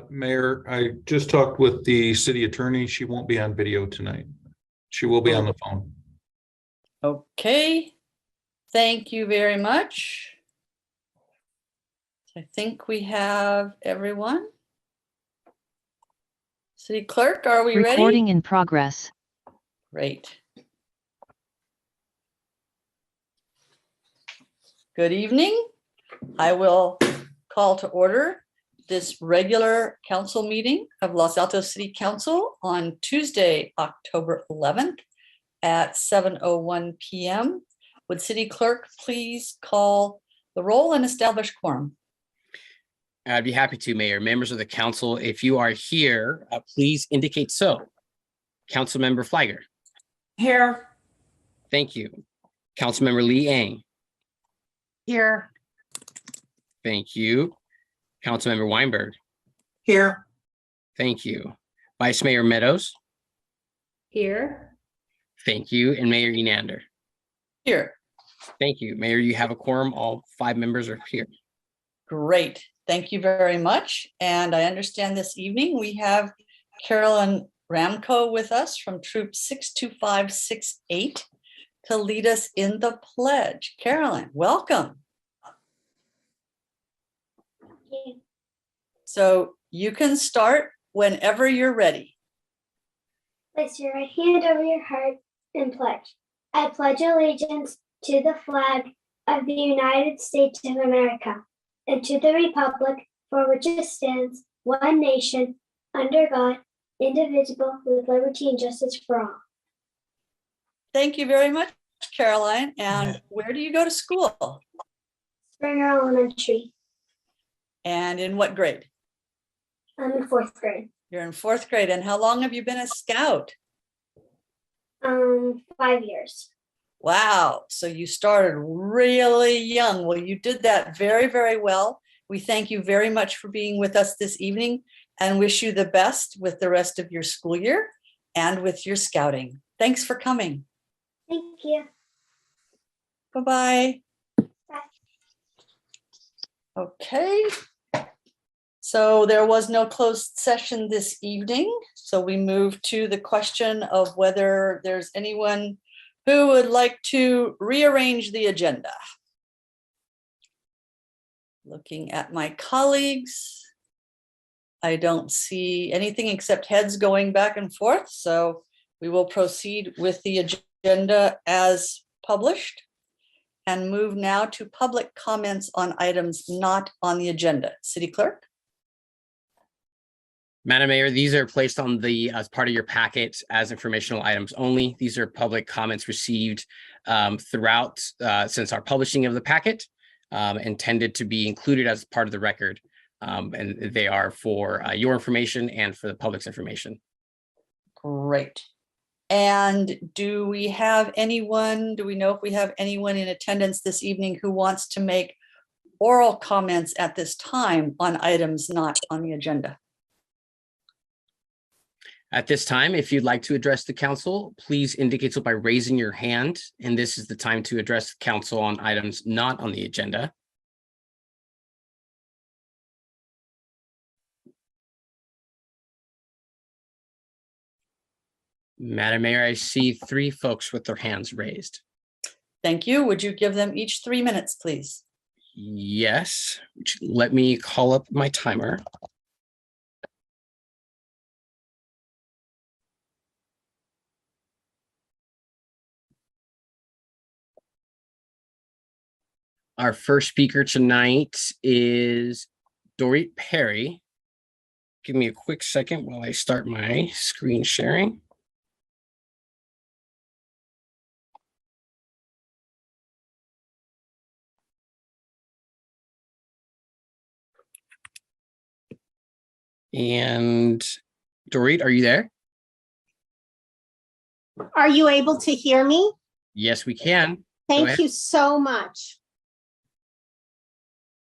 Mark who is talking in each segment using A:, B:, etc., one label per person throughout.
A: Mayor, I just talked with the city attorney. She won't be on video tonight. She will be on the phone.
B: Okay, thank you very much. I think we have everyone. City Clerk, are we ready?
C: Recording in progress.
B: Great. Good evening. I will call to order this regular council meeting of Los Altos City Council on Tuesday, October 11th at 7:01 p.m. Would City Clerk please call the roll and establish quorum?
D: I'd be happy to, Mayor. Members of the council, if you are here, please indicate so. Councilmember Flagger.
E: Here.
D: Thank you. Councilmember Lee Ang.
E: Here.
D: Thank you. Councilmember Weinberg.
E: Here.
D: Thank you. Vice Mayor Meadows.
F: Here.
D: Thank you. And Mayor Enander.
B: Here.
D: Thank you. Mayor, you have a quorum. All 5 members are here.
B: Great. Thank you very much. And I understand this evening we have Carolyn Ramco with us from Troop 62568 to lead us in the pledge. Carolyn, welcome. So you can start whenever you're ready.
F: Place your right hand over your heart and pledge. I pledge allegiance to the flag of the United States of America and to the republic for which it stands, one nation, under God, indivisible, with liberty and justice for all.
B: Thank you very much, Caroline. And where do you go to school?
F: Springer Elementary.
B: And in what grade?
F: I'm in 4th grade.
B: You're in 4th grade. And how long have you been a scout?
F: 5 years.
B: Wow. So you started really young. Well, you did that very, very well. We thank you very much for being with us this evening and wish you the best with the rest of your school year and with your scouting. Thanks for coming.
F: Thank you.
B: Bye-bye.
F: Bye.
B: Okay. So there was no closed session this evening. So we move to the question of whether there's anyone who would like to rearrange the agenda. Looking at my colleagues, I don't see anything except heads going back and forth. So we will proceed with the agenda as published and move now to public comments on items not on the agenda. City Clerk.
D: Madam Mayor, these are placed on the as part of your packet as informational items only. These are public comments received throughout since our publishing of the packet, intended to be included as part of the record. And they are for your information and for the public's information.
B: Great. And do we know if we have anyone in attendance this evening who wants to make oral comments at this time on items not on the agenda?
D: At this time, if you'd like to address the council, please indicate so by raising your hand. And this is the time to address the council on items not on the agenda. Madam Mayor, I see 3 folks with their hands raised.
B: Thank you. Would you give them each 3 minutes, please?
D: Yes. Let me call up my timer. Our first speaker tonight is Dorit Perry. Give me a quick second while I start my screen sharing. And Dorit, are you there?
C: Are you able to hear me?
D: Yes, we can. Go
C: Thank
D: ahead.
C: you so much.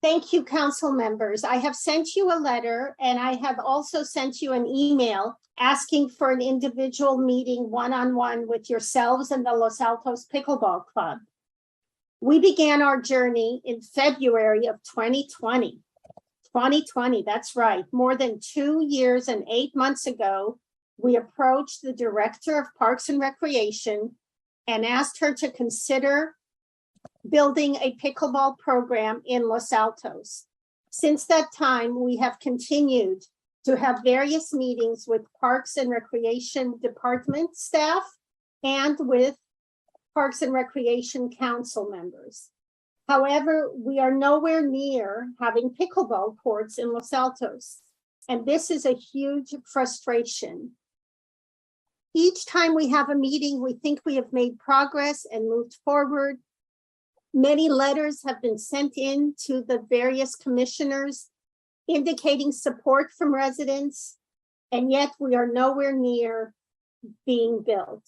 C: Thank you, council members. I have sent you a letter and I have also sent you an email asking for an individual meeting one-on-one with yourselves and the Los Altos Pickleball Club. We began our journey in February of 2020. 2020, that's right. More than 2 years and 8 months ago, we approached the Director of Parks and Recreation and asked her to consider building a pickleball program in Los Altos. Since that time, we have continued to have various meetings with Parks and Recreation Department staff and with Parks and Recreation Council members. However, we are nowhere near having pickleball courts in Los Altos, and this is a huge frustration. Each time we have a meeting, we think we have made progress and moved forward. Many letters have been sent in to the various commissioners indicating support from residents, and yet we are nowhere near being built.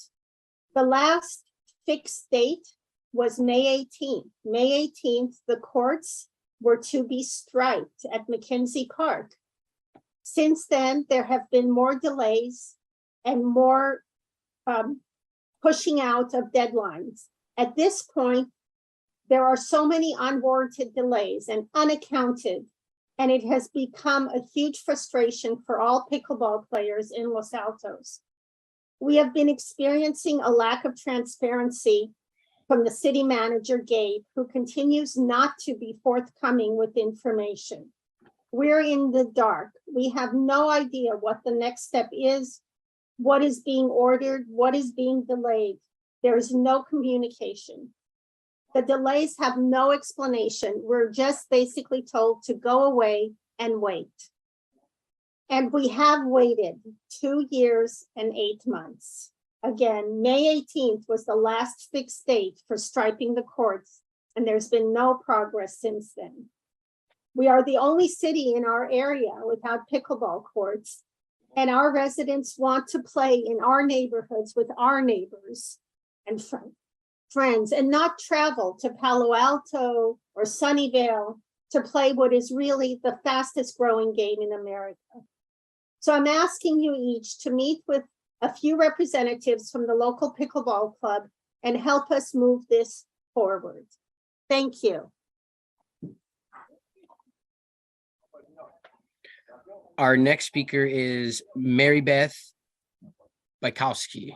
C: The last fixed date was May 18th. May 18th, the courts were to be striped at McKenzie Park. Since then, there have been more delays and more pushing out of deadlines. At this point, there are so many unwarranted delays and unaccounted, and it has become a huge frustration for all pickleball players in Los Altos. We have been experiencing a lack of transparency from the city manager, Gabe, who continues not to be forthcoming with information. We're in the dark. We have no idea what the next step is, what is being ordered, what is being delayed. There is no communication. The delays have no explanation. We're just basically told to go away and wait. And we have waited 2 years and 8 months. Again, May 18th was the last fixed date for striping the courts, and there's been no progress since then. We are the only city in our area without pickleball courts, and our residents want to play in our neighborhoods with our neighbors and friends and not travel to Palo Alto or Sunnyvale to play what is really the fastest growing game in America. So I'm asking you each to meet with a few representatives from the local pickleball club and help us move this forward. Thank you.
D: Our next speaker is Mary Beth Bykowski.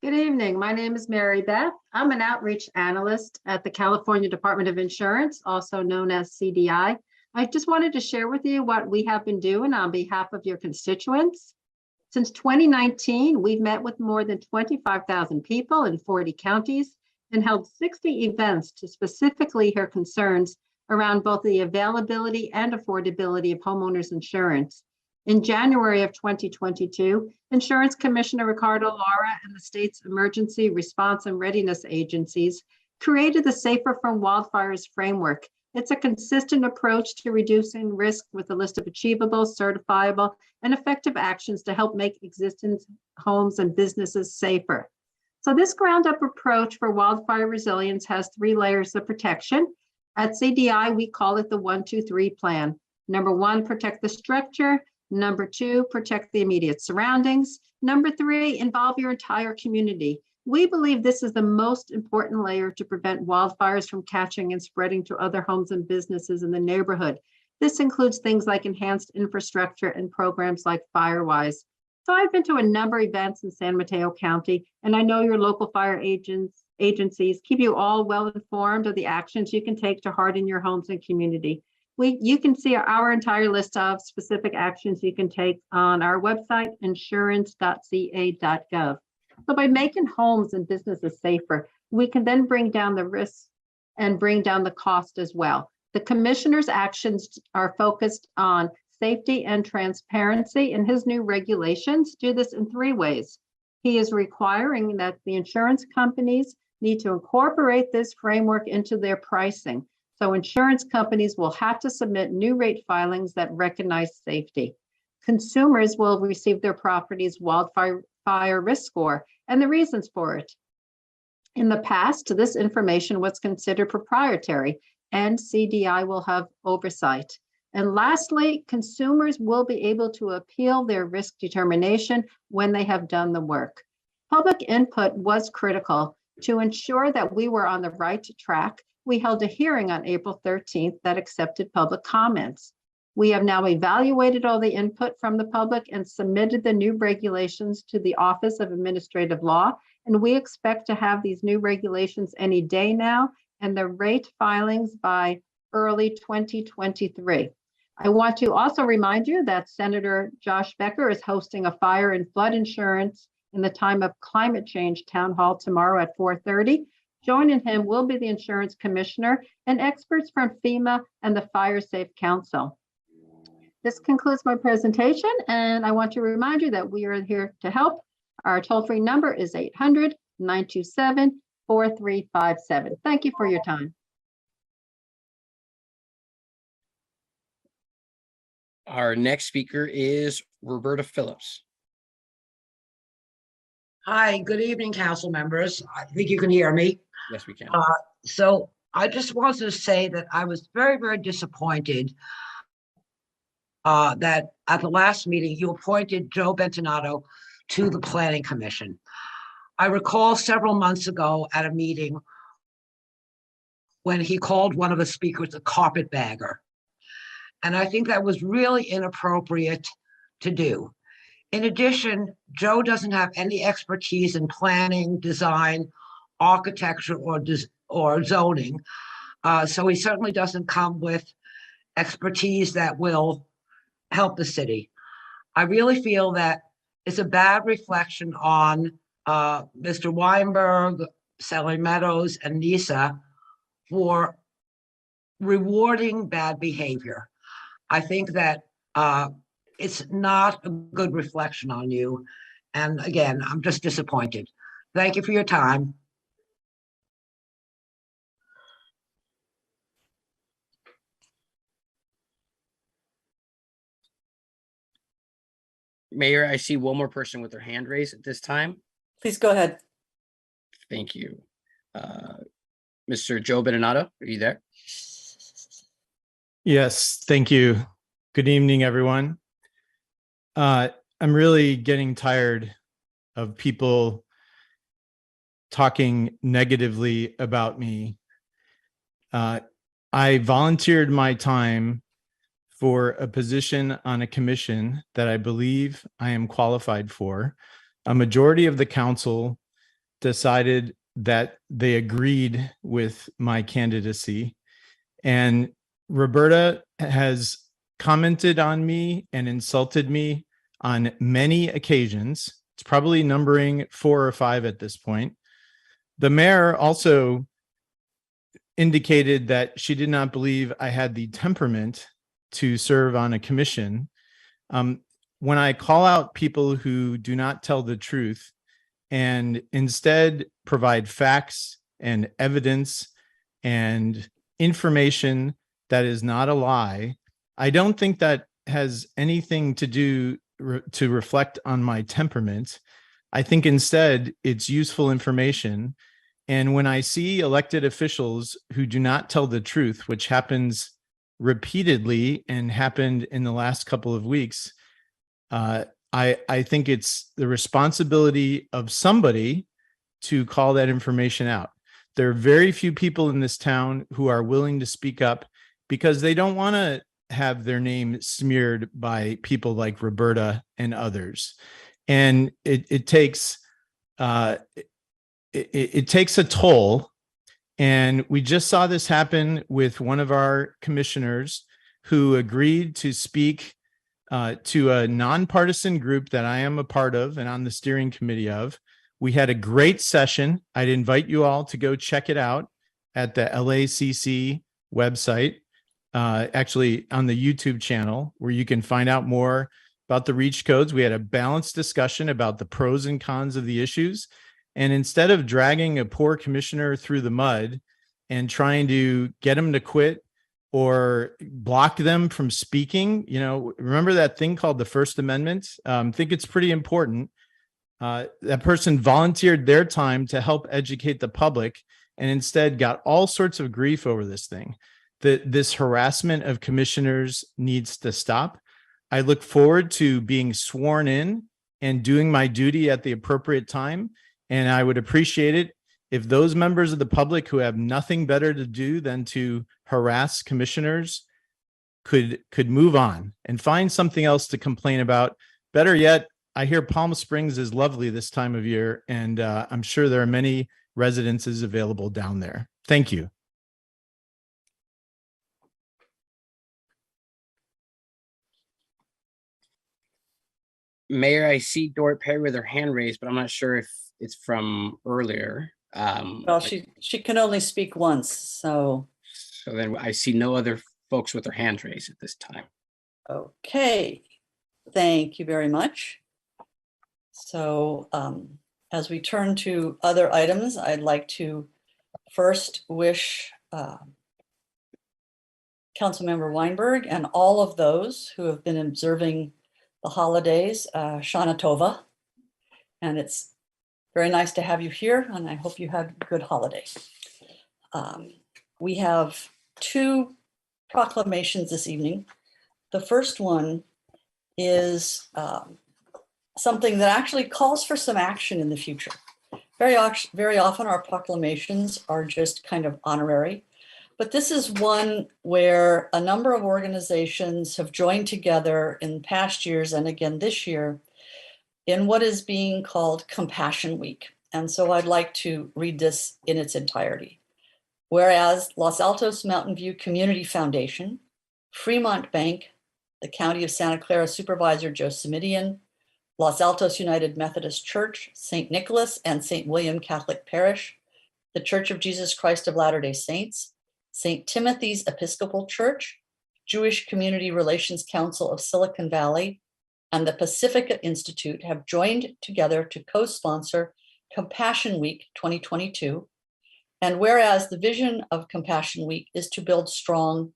G: Good evening. My name is Mary Beth. I'm an outreach analyst at the California Department of Insurance, also known as CDI. I just wanted to share with you what we have been doing on behalf of your constituents. Since 2019, we've met with more than 25,000 people in 40 counties and held 60 events to specifically hear concerns around both the availability and affordability of homeowners insurance. In January of 2022, Insurance Commissioner Ricardo Lara and the state's emergency response and readiness agencies created the Safer from Wildfires framework. It's a consistent approach to reducing risk with a list of achievable, certifiable, and effective actions to help make existing homes and businesses safer. So this ground-up approach for wildfire resilience has 3 layers of protection. At CDI, we call it the 1-2-3 plan. Number 1, protect the structure. Number 2, protect the immediate surroundings. Number 3, involve your entire community. We believe this is the most important layer to prevent wildfires from catching and spreading to other homes and businesses in the neighborhood. This includes things like enhanced infrastructure and programs like Firewise. So I've been to a number of events in San Mateo County, and I know your local fire agencies keep you all well informed of the actions you can take to harden your homes and community. You can see our entire list of specific actions you can take on our website, insurance.ca.gov. So by making homes and businesses safer, we can then bring down the risks and bring down the cost as well. The commissioner's actions are focused on safety and transparency, and his new regulations do this in 3 ways. He is requiring that the insurance companies need to incorporate this framework into their pricing. So insurance companies will have to submit new rate filings that recognize safety. Consumers will receive their property's wildfire risk score and the reasons for it. In the past, this information was considered proprietary, and CDI will have oversight. And lastly, consumers will be able to appeal their risk determination when they have done the work. Public input was critical to ensure that we were on the right track. We held a hearing on April 13th that accepted public comments. We have now evaluated all the input from the public and submitted the new regulations to the Office of Administrative Law. And we expect to have these new regulations any day now and the rate filings by early 2023. I want to also remind you that Senator Josh Becker is hosting a fire and flood insurance in the time of climate change town hall tomorrow at 4:30. Joining him will be the insurance commissioner and experts from FEMA and the Fire Safe Council. This concludes my presentation, and I want to remind you that we are here to help. Our toll-free number is 800-927-4357. Thank you for your time.
D: Our next speaker is Roberta Phillips.
E: Hi, good evening, council members. I think you can hear me.
D: Yes, we can.
E: So I just wanted to say that I was very, very disappointed that at the last meeting, you appointed Joe Bentonato to the Planning Commission. I recall several months ago at a meeting when he called one of the speakers a carpetbagger. And I think that was really inappropriate to do. In addition, Joe doesn't have any expertise in planning, design, architecture, or zoning. So he certainly doesn't come with expertise that will help the city. I really feel that it's a bad reflection on Mr. Weinberg, Sally Meadows, and Nisa for rewarding bad behavior. I think that it's not a good reflection on you. And again, I'm just disappointed. Thank you for your time.
D: Mayor, I see one more person with their hand raised at this time.
B: Please go ahead.
D: Thank you. Mr. Joe Bentonato, are you there?
H: Yes, thank you. Good evening, everyone. I'm really getting tired of people talking negatively about me. I volunteered my time for a position on a commission that I believe I am qualified for. A majority of the council decided that they agreed with my candidacy, and Roberta has commented on me and insulted me on many occasions. It's probably numbering 4 or 5 at this point. The mayor also indicated that she did not believe I had the temperament to serve on a commission. When I call out people who do not tell the truth and instead provide facts and evidence and information that is not a lie, I don't think that has anything to do to reflect on my temperament. I think instead it's useful information. And when I see elected officials who do not tell the truth, which happens repeatedly and happened in the last couple of weeks, I think it's the responsibility of somebody to call that information out. There are very few people in this town who are willing to speak up because they don't want to have their name smeared by people like Roberta and others. And it takes a toll. And we just saw this happen with one of our commissioners who agreed to speak to a nonpartisan group that I am a part of and on the steering committee of. We had a great session. I'd invite you all to go check it out at the LACC website, actually on the YouTube channel, where you can find out more about the reach codes. We had a balanced discussion about the pros and cons of the issues. And instead of dragging a poor commissioner through the mud and trying to get them to quit or block them from speaking. You know, remember that thing called the First Amendment? I think it's pretty important. That person volunteered their time to help educate the public and instead got all sorts of grief over this thing. This harassment of commissioners needs to stop. I look forward to being sworn in and doing my duty at the appropriate time. And I would appreciate it if those members of the public who have nothing better to do than to harass commissioners could move on and find something else to complain about. Better yet, I hear Palm Springs is lovely this time of year, and I'm sure there are many residences available down there. Thank you.
D: Mayor, I see Dorit Perry with her hand raised, but I'm not sure if it's from earlier.
B: Well, she can only speak once, so.
D: So then I see no other folks with their hands raised at this time.
B: Okay, thank you very much. So as we turn to other items, I'd like to first wish Councilmember Weinberg and all of those who have been observing the holidays, Shana Tova. And it's very nice to have you here, and I hope you had a good holiday. We have two proclamations this evening. The first one is something that actually calls for some action in the future. Very often our proclamations are just kind of honorary, but this is one where a number of organizations have joined together in past years and again this year in what is being called Compassion Week. And so I'd like to read this in its entirety. Whereas Los Altos Mountain View Community Foundation, Fremont Bank, the County of Santa Clara Supervisor Joe Simidian, Los Altos United Methodist Church, St. Nicholas and St. William Catholic Parish, the Church of Jesus Christ of Latter-day Saints, St. Timothy's Episcopal Church, Jewish Community Relations Council of Silicon Valley, and the Pacifica Institute have joined together to co-sponsor Compassion Week 2022. And whereas the vision of Compassion Week is to build strong,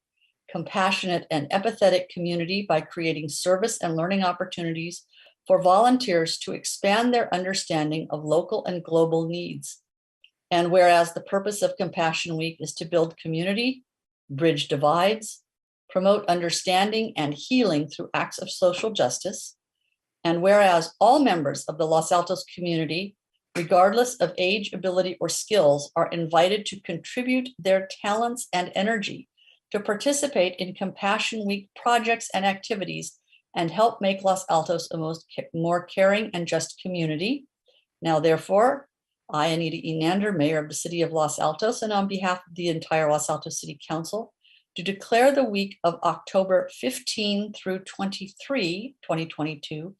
B: compassionate, and empathetic community by creating service and learning opportunities for volunteers to expand their understanding of local and global needs. And whereas the purpose of Compassion Week is to build community, bridge divides, promote understanding and healing through acts of social justice. And whereas all members of the Los Altos community, regardless of age, ability, or skills, are invited to contribute their talents and energy to participate in Compassion Week projects and activities and help make Los Altos a more caring and just community. Now, therefore, I, Anita E. Nander, Mayor of the City of Los Altos, and on behalf of the entire Los Altos City Council, to declare the week of October 15 through 23, 2022,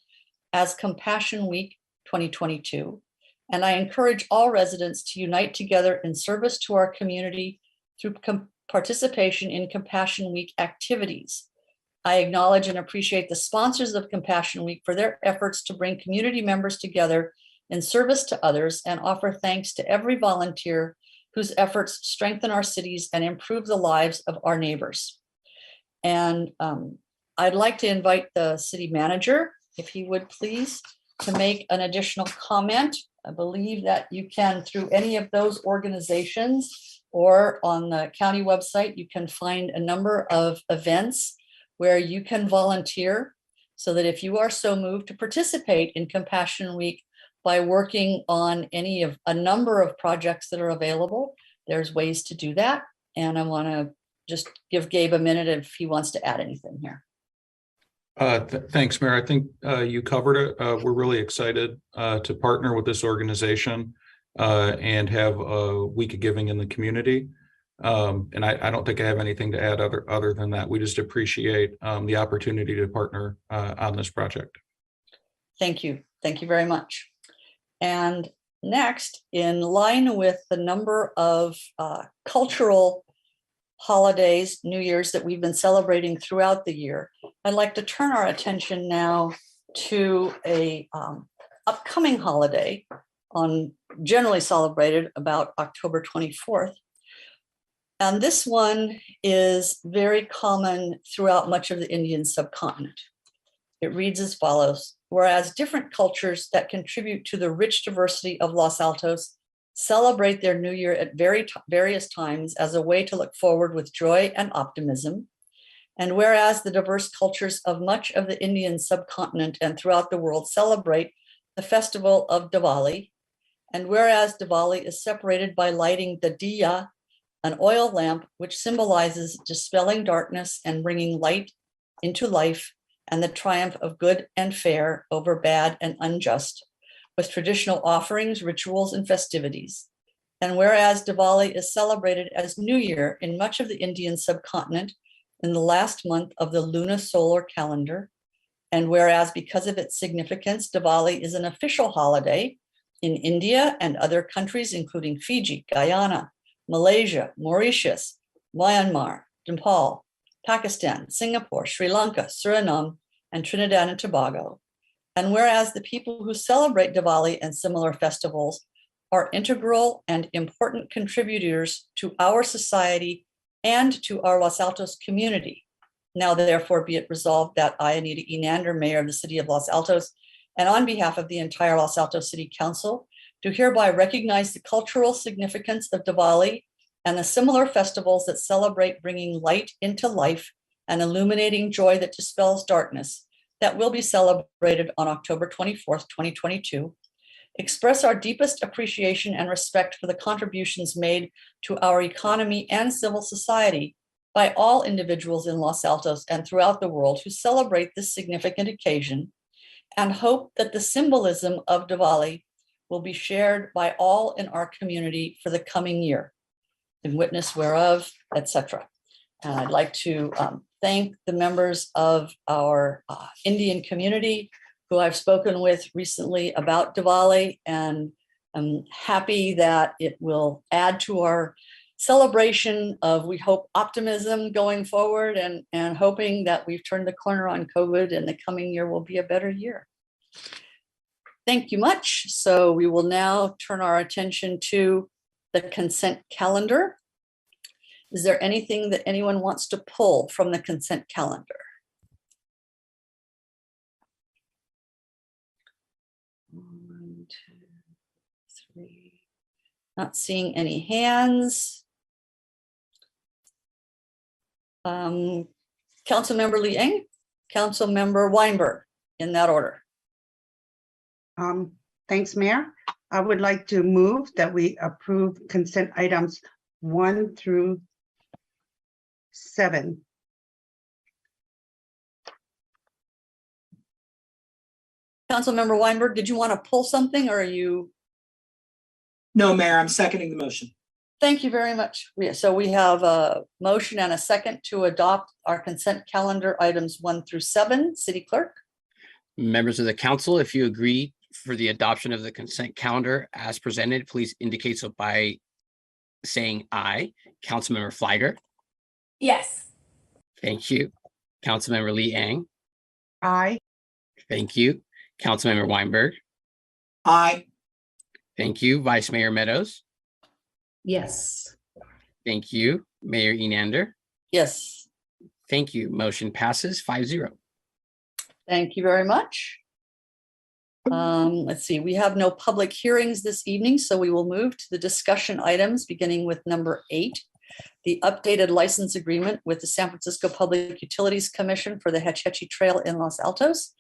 B: as Compassion Week 2022. And I encourage all residents to unite together in service to our community through participation in Compassion Week activities. I acknowledge and appreciate the sponsors of Compassion Week for their efforts to bring community members together in service to others, and offer thanks to every volunteer whose efforts strengthen our cities and improve the lives of our neighbors. And I'd like to invite the city manager, if he would please, to make an additional comment. I believe that you can, through any of those organizations or on the county website, you can find a number of events where you can volunteer, so that if you are so moved to participate in Compassion Week by working on any of a number of projects that are available, there's ways to do that. And I want to just give Gabe a minute if he wants to add anything here.
A: Thanks, Mayor. I think you covered it. We're really excited to partner with this organization and have a week of giving in the community. And I don't think I have anything to add other than that. We just appreciate the opportunity to partner on this project.
B: Thank you. Thank you very much. And next, in line with the number of cultural holidays, New Year's that we've been celebrating throughout the year, I'd like to turn our attention now to a upcoming holiday generally celebrated about October 24th, And this one is very common throughout much of the Indian subcontinent. It reads as follows: whereas different cultures that contribute to the rich diversity of Los Altos celebrate their new year at various times as a way to look forward with joy and optimism. And whereas the diverse cultures of much of the Indian subcontinent and throughout the world celebrate the festival of Diwali, and whereas Diwali is separated by lighting the diya, an oil lamp which symbolizes dispelling darkness and bringing light into life and the triumph of good and fair over bad and unjust, with traditional offerings, rituals, and festivities. And whereas Diwali is celebrated as New Year in much of the Indian subcontinent in the last month of the lunisolar calendar, and whereas because of its significance, Diwali is an official holiday in India and other countries, including Fiji, Guyana, Malaysia, Mauritius, Myanmar, Nepal, Pakistan, Singapore, Sri Lanka, Suriname, and Trinidad and Tobago. And whereas the people who celebrate Diwali and similar festivals are integral and important contributors to our society and to our Los Altos community. Now, therefore, be it resolved that I, Anita Enander, Mayor of the City of Los Altos, and on behalf of the entire Los Altos City Council, do hereby recognize the cultural significance of Diwali and the similar festivals that celebrate bringing light into life and illuminating joy that dispels darkness, that will be celebrated on October 24th, 2022, express our deepest appreciation and respect for the contributions made to our economy and civil society by all individuals in Los Altos and throughout the world who celebrate this significant occasion, and hope that the symbolism of Diwali will be shared by all in our community for the coming year, in witness whereof, etc. And I'd like to thank the members of our Indian community who I've spoken with recently about Diwali, and I'm happy that it will add to our celebration of, we hope, optimism going forward, and hoping that we've turned the corner on COVID and the coming year will be a better year. Thank you much. So we will now turn our attention to the consent calendar. Is there anything that anyone wants to pull from the consent calendar? One, two, three. Not seeing any hands. Councilmember Liang, Councilmember Weinberg, in that order.
I: Thanks, Mayor. I would like to move that we approve consent items 1 through 7.
B: Councilmember Weinberg, did you want to pull something, or are you?
J: No, Mayor, I'm seconding the motion.
B: Thank you very much. So we have a motion and a second to adopt our consent calendar items 1 through 7. City Clerk?
D: Members of the council, if you agree for the adoption of the consent calendar as presented, please indicate so by saying aye. Councilmember Fliger?
K: Yes.
D: Thank you. Councilmember Liang?
I: Aye.
D: Thank you. Councilmember Weinberg?
J: Aye.
D: Thank you. Vice Mayor Meadows?
K: Yes.
D: Thank you. Mayor Enander?
B: Yes.
D: Thank you. Motion passes 5-0.
B: Thank you very much. Let's see, we have no public hearings this evening, so we will move to the discussion items, beginning with number 8, the updated license agreement with the San Francisco Public Utilities Commission for the Hatchet Trail in Los Altos.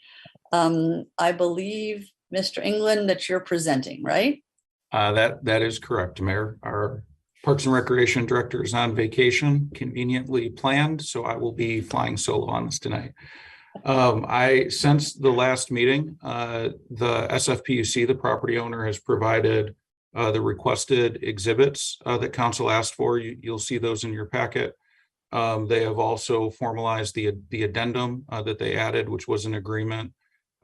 B: I believe, Mr. England, that you're presenting, right?
A: That is correct, Mayor. Our Parks and Recreation Director is on vacation, conveniently planned, so I will be flying solo on this tonight. Since the last meeting, the SFPUC, the property owner, has provided the requested exhibits that council asked for. You'll see those in your packet. They have also formalized the addendum that they added, which was an agreement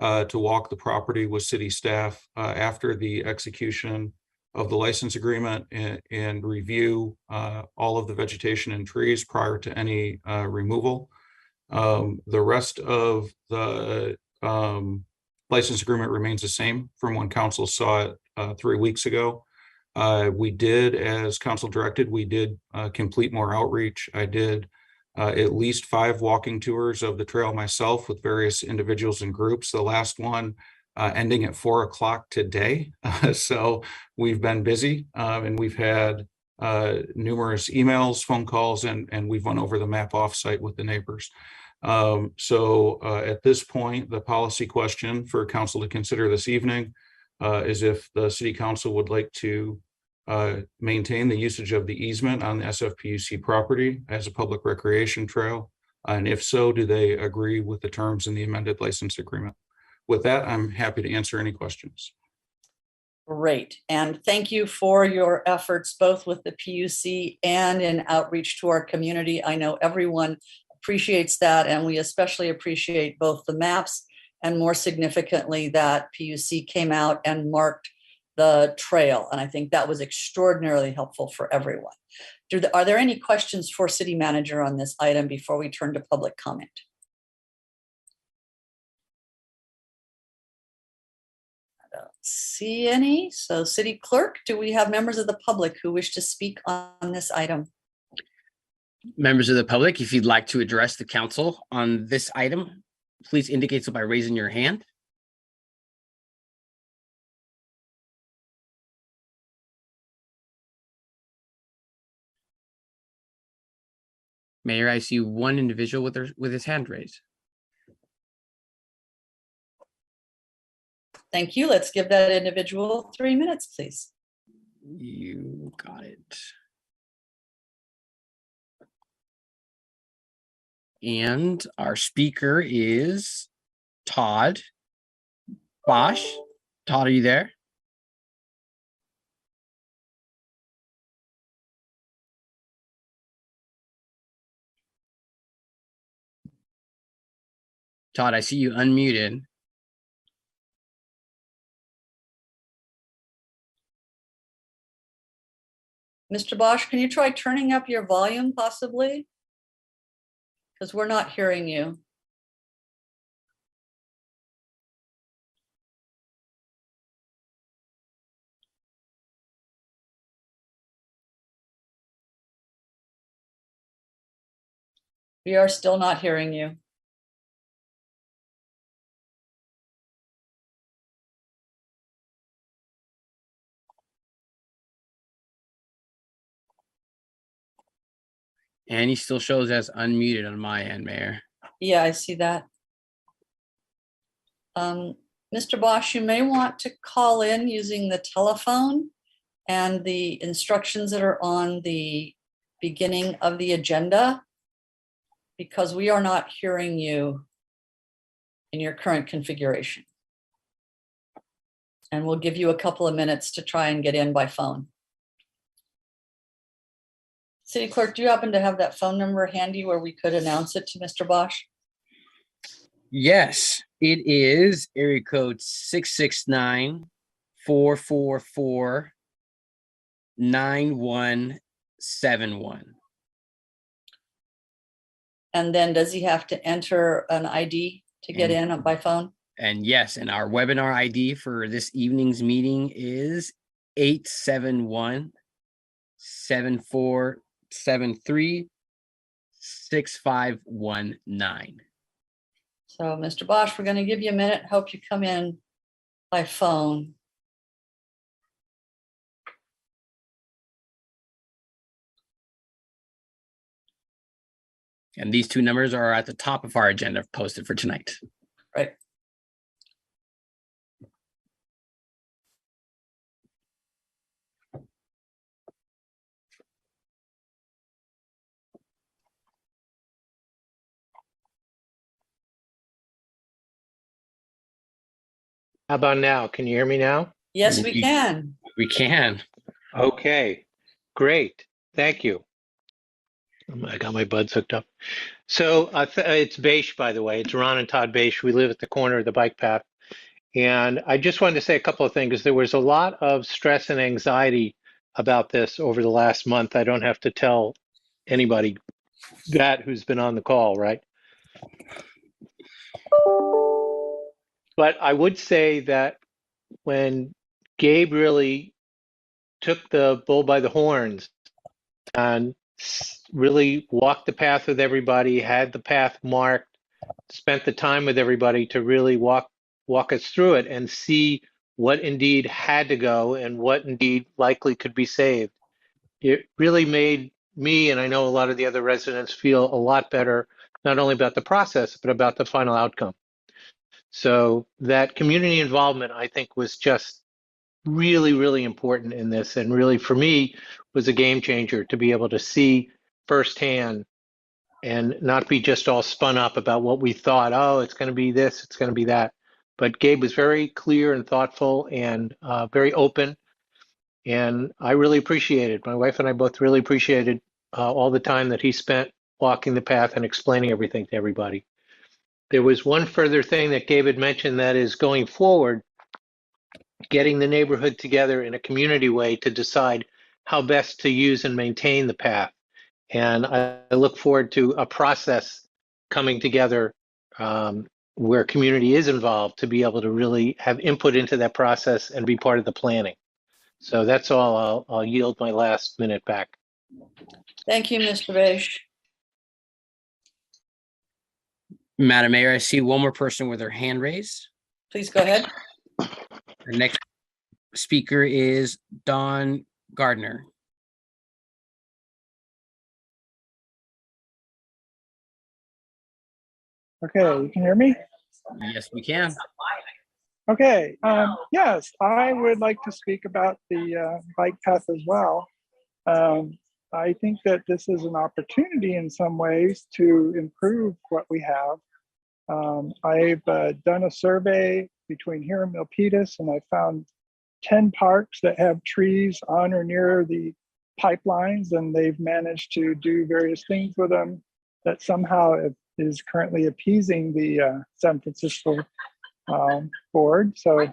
A: to walk the property with city staff after the execution of the license agreement and review all of the vegetation and trees prior to any removal. The rest of the license agreement remains the same from when council saw it 3 weeks ago. We did, as council directed, we did complete more outreach. I did at least 5 walking tours of the trail myself with various individuals and groups. The last one ending at 4 o'clock today. So we've been busy and we've had numerous emails, phone calls, and we've went over the map offsite with the neighbors. So at this point, the policy question for council to consider this evening is if the city council would like to maintain the usage of the easement on the SFPUC property as a public recreation trail. And if so, do they agree with the terms in the amended license agreement? With that, I'm happy to answer any questions.
B: Great. And thank you for your efforts, both with the PUC and in outreach to our community. I know everyone appreciates that, and we especially appreciate both the maps and, more significantly, that PUC came out and marked the trail. And I think that was extraordinarily helpful for everyone. Are there any questions for City Manager on this item before we turn to public comment? I don't see any. So City Clerk, do we have members of the public who wish to speak on this item?
D: Members of the public, if you'd like to address the council on this item, please indicate so by raising your hand. Mayor, I see one individual with his hand raised.
B: Thank you. Let's give that individual 3 minutes, please.
D: You got it. And our speaker is Todd Bosch. Todd, are you there? Todd, I see you unmuted.
B: Mr. Bosch, can you try turning up your volume possibly? Because we're not hearing you. We are still not hearing you.
D: And he still shows as unmuted on my end, Mayor.
B: Yeah, I see that. Mr. Bosch, you may want to call in using the telephone and the instructions that are on the beginning of the agenda, because we are not hearing you in your current configuration. And we'll give you a couple of minutes to try and get in by phone. City Clerk, do you happen to have that phone number handy where we could announce it to Mr. Bosch?
D: Yes, it is area code 669-444-9171.
B: And then does he have to enter an ID to get in by phone?
D: And yes, and our webinar ID for this evening's meeting is 871-7473-6519.
B: So Mr. Bosch, we're going to give you a minute. Hope you come in by phone.
D: And these two numbers are at the top of our agenda posted for tonight.
B: Right.
L: How about now? Can you hear me now?
B: Yes, we can.
D: We can.
L: Okay, great. Thank you. I got my buds hooked up. So it's Beish, by the way. It's Ron and Todd Beish. We live at the corner of the bike path. And I just wanted to say a couple of things. There was a lot of stress and anxiety about this over the last month. I don't have to tell anybody that who's been on the call, right? But I would say that when Gabe really took the bull by the horns and really walked the path with everybody, had the path marked, spent the time with everybody to really walk us through it and see what indeed had to go and what indeed likely could be saved. It really made me, and I know a lot of the other residents, feel a lot better, not only about the process, but about the final outcome. So that community involvement, I think, was just really, really important in this, and really for me was a game changer to be able to see firsthand and not be just all spun up about what we thought, oh, it's going to be this, it's going to be that. But Gabe was very clear and thoughtful and very open. And I really appreciated, my wife and I both really appreciated all the time that he spent walking the path and explaining everything to everybody. There was one further thing that Gabe had mentioned, that is going forward, getting the neighborhood together in a community way to decide how best to use and maintain the path. And I look forward to a process coming together where community is involved to be able to really have input into that process and be part of the planning. So that's all. I'll yield my last minute back.
B: Thank you, Mr. Beish.
D: Madam Mayor, I see one more person with their hand raised.
B: Please go ahead.
D: The next speaker is Don Gardner.
M: Okay, you can hear me?
D: Yes, we can.
M: Okay, yes, I would like to speak about the bike path as well. I think that this is an opportunity in some ways to improve what we have. I've done a survey between here and Milpitas, and I found 10 parks that have trees on or near the pipelines, and they've managed to do various things with them that somehow is currently appeasing the San Francisco board. So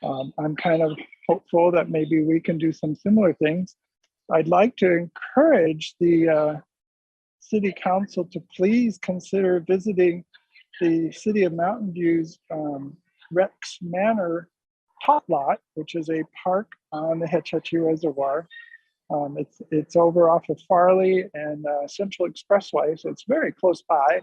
M: I'm kind of hopeful that maybe we can do some similar things. I'd like to encourage the city council to please consider visiting the city of Mountain View's Rex Manor Tot Lot, which is a park on the Hatchet Reservoir. It's over off of Farley and Central Expressway, so it's very close by.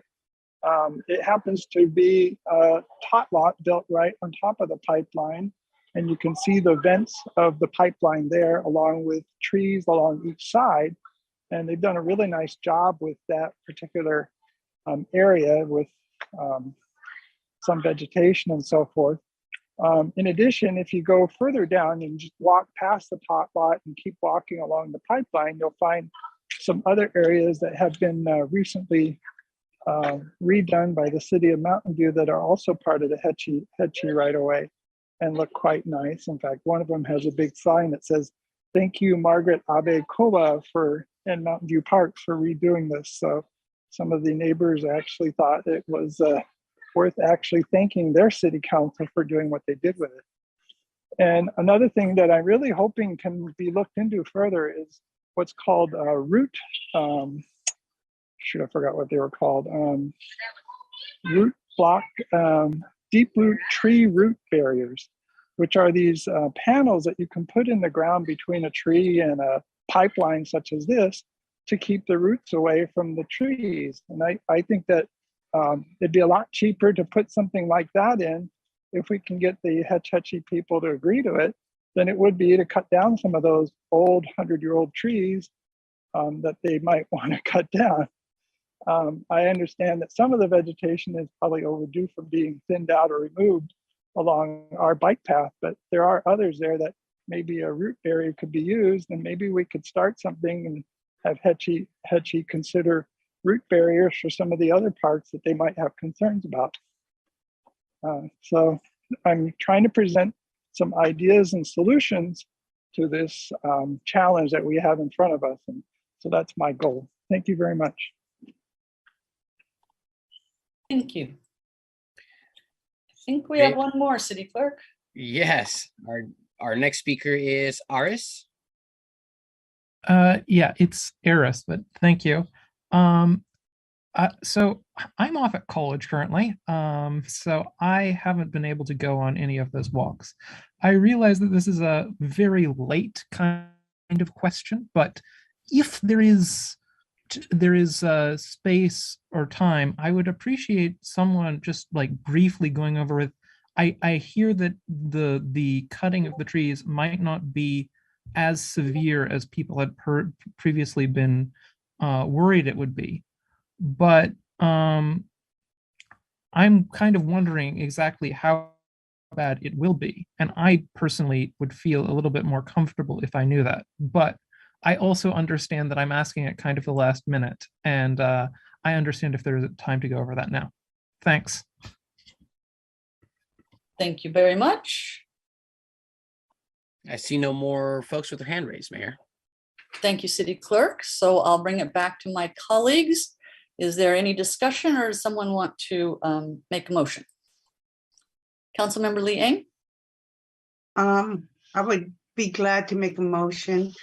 M: It happens to be a tot lot built right on top of the pipeline, and you can see the vents of the pipeline there, along with trees along each side. And they've done a really nice job with that particular area with some vegetation and so forth. In addition, if you go further down and just walk past the tot lot and keep walking along the pipeline, you'll find some other areas that have been recently redone by the city of Mountain View that are also part of the Hetchy right away and look quite nice. In fact, one of them has a big sign that says, "Thank you, Margaret Abe Koba and Mountain View Park for redoing this." So some of the neighbors actually thought it was worth actually thanking their city council for doing what they did with it. And another thing that I'm really hoping can be looked into further is what's called root, I forgot what they were called, root block, deep root tree root barriers, which are these panels that you can put in the ground between a tree and a pipeline such as this to keep the roots away from the trees. And I think that it'd be a lot cheaper to put something like that in if we can get the Hetchy people to agree to it than it would be to cut down some of those old 100-year-old trees that they might want to cut down. I understand that some of the vegetation is probably overdue from being thinned out or removed along our bike path, but there are others there that maybe a root barrier could be used, and maybe we could start something and have Hetchy consider root barriers for some of the other parks that they might have concerns about. So I'm trying to present some ideas and solutions to this challenge that we have in front of us. And so that's my goal. Thank you very much.
B: Thank you. I think we have one more, City Clerk.
D: Yes, our next speaker is Aris.
N: Yeah, it's Eris, but thank you. So I'm off at college currently, so I haven't been able to go on any of those walks. I realize that this is a very late kind kind of question, but if there is space or time, I would appreciate someone just like briefly going over with. I hear that the cutting of the trees might not be as severe as people had previously been worried it would be, but I'm kind of wondering exactly how bad it will be, and I personally would feel a little bit more comfortable if I knew that. But I also understand that I'm asking at kind of the last minute, and I understand if there's time to go over that now. Thanks.
B: Thank you very much.
D: I see no more folks with their hand raised, Mayor.
B: Thank you, City Clerk. So I'll bring it back to my colleagues. Is there any discussion, or does someone want to make a motion? Councilmember Lee Eng?
I: I would be glad to make a motion.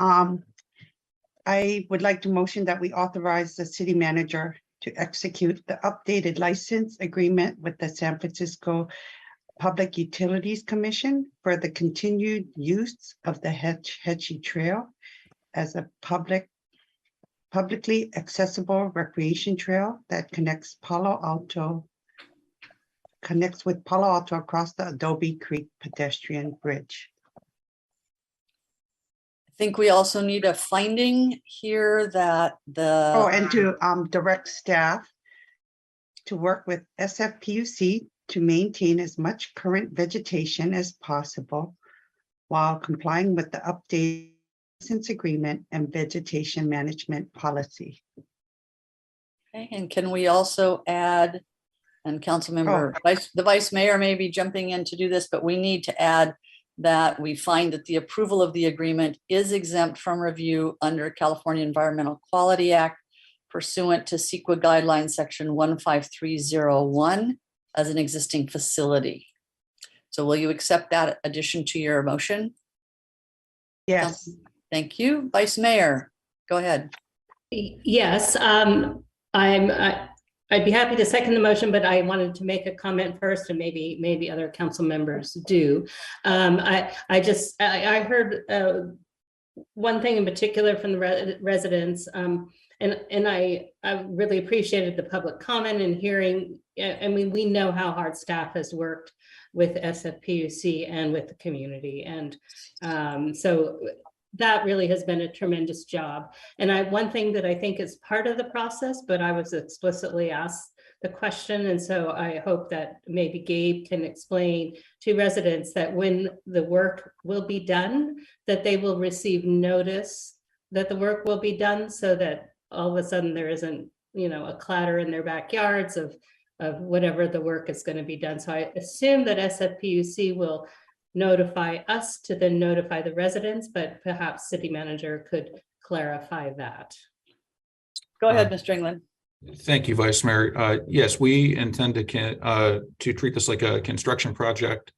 I: I would like to motion that we authorize the city manager to execute the updated license agreement with the San Francisco Public Utilities Commission for the continued use of the Hatchet Trail as a publicly accessible recreation trail that connects with Palo Alto across the Adobe Creek pedestrian bridge.
B: I think we also need a finding here that the.
I: Oh, and to direct staff to work with SFPUC to maintain as much current vegetation as possible while complying with the updated license agreement and vegetation management policy.
B: Okay, and can we also add, and Councilmember, the Vice Mayor may be jumping in to do this, but we need to add that we find that the approval of the agreement is exempt from review under California Environmental Quality Act pursuant to CEQA guidelines section 15301 as an existing facility. So will you accept that addition to your motion?
I: Yes.
B: Thank you. Vice Mayor, go ahead.
K: Yes, I'd be happy to second the motion, but I wanted to make a comment first, and maybe other council members do. I heard one thing in particular from the residents, and I really appreciated the public comment and hearing. I mean, we know how hard staff has worked with SFPUC and with the community, and so that really has been a tremendous job. And one thing that I think is part of the process, but I was explicitly asked the question, and so I hope that maybe Gabe can explain to residents that when the work will be done, that they will receive notice that the work will be done, so that all of a sudden there isn't, a clatter in their backyards of whatever the work is going to be done. So I assume that SFPUC will notify us to then notify the residents, but perhaps city manager could clarify that.
B: Go ahead, Mr. England.
A: Thank you, Vice Mayor. Yes, we intend to treat this like a construction project,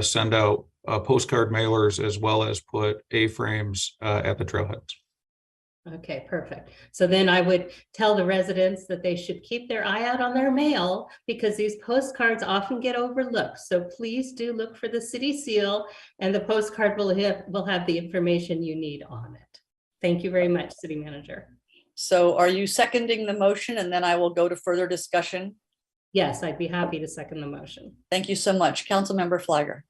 A: send out postcard mailers as well as put A-frames at the trailheads.
K: Okay, perfect. So then I would tell the residents that they should keep their eye out on their mail, because these postcards often get overlooked. So please do look for the city seal, and the postcard will have the information you need on it. Thank you very much, City Manager.
B: So are you seconding the motion, and then I will go to further discussion?
K: Yes, I'd be happy to second the motion.
B: Thank you so much. Councilmember Flagger.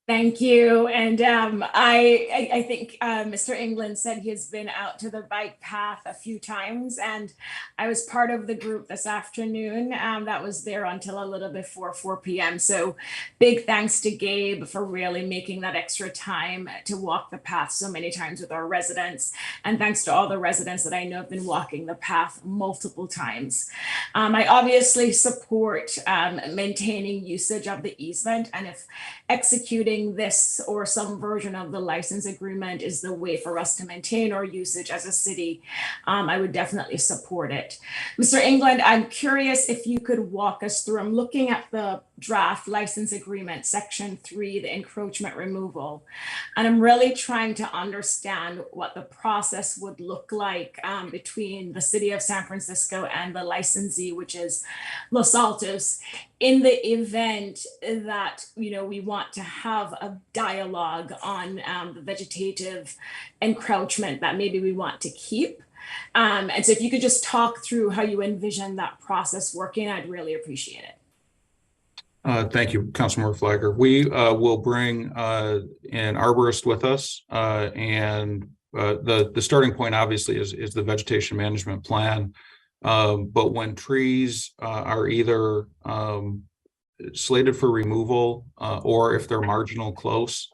O: Thank you. And I think Mr. England said he has been out to the bike path a few times, and I was part of the group this afternoon that was there until a little before 4 p.m. So big thanks to Gabe for really making that extra time to walk the path so many times with our residents. And thanks to all the residents that I know have been walking the path multiple times. I obviously support maintaining usage of the easement, and if executing this or some version of the license agreement is the way for us to maintain our usage as a city, I would definitely support it. Mr. England, I'm curious if you could walk us through, I'm looking at the draft license agreement, section 3, the encroachment removal. And I'm really trying to understand what the process would look like between the city of San Francisco and the licensee, which is Los Altos, in the event that, we want to have a dialogue on the vegetative encroachment that maybe we want to keep. And so if you could just talk through how you envision that process working, I'd really appreciate it.
A: Thank you, Councilmember Flagger. We will bring an arborist with us, and the starting point obviously is the vegetation management plan. But when trees are either slated for removal or if they're marginal close,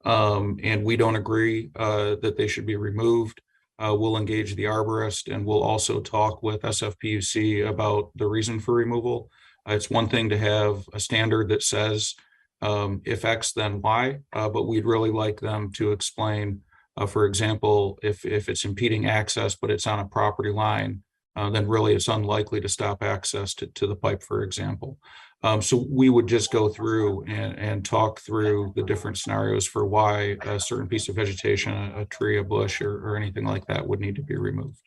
A: and we don't agree that they should be removed, we'll engage the arborist, and we'll also talk with SFPUC about the reason for removal. It's one thing to have a standard that says if X, then Y, but we'd really like them to explain, for example, if it's impeding access, but it's on a property line, then really it's unlikely to stop access to the pipe, for example. So we would just go through and talk through the different scenarios for why a certain piece of vegetation, a tree, a bush, or anything like that would need to be removed.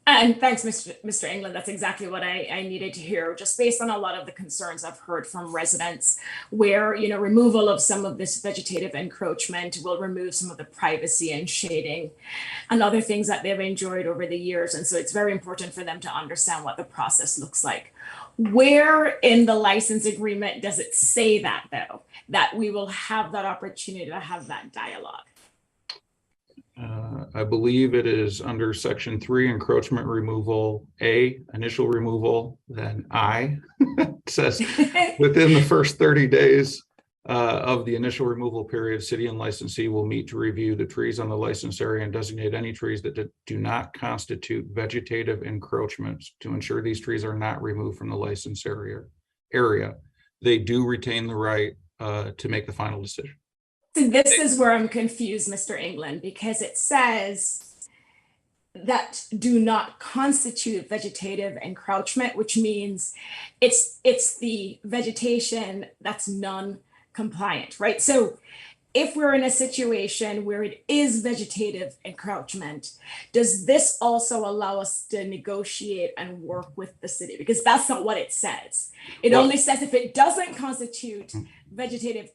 O: And thanks, Mr. England. That's exactly what I needed to hear, just based on a lot of the concerns I've heard from residents where, removal of some of this vegetative encroachment will remove some of the privacy and shading and other things that they've enjoyed over the years. And so it's very important for them to understand what the process looks like. Where in the license agreement does it say that, though, that we will have that opportunity to have that dialogue?
A: I believe it is under section 3, encroachment removal, A, initial removal, then I. It says within the first 30 days of the initial removal period, city and licensee will meet to review the trees on the licensed area and designate any trees that do not constitute vegetative encroachments to ensure these trees are not removed from the licensed area. They do retain the right to make the final decision.
O: So this is where I'm confused, Mr. England, because it says that do not constitute vegetative encroachment, which means it's the vegetation that's non-compliant, right? So if we're in a situation where it is vegetative encroachment, does this also allow us to negotiate and work with the city? Because that's not what it says. It only says if it doesn't constitute vegetative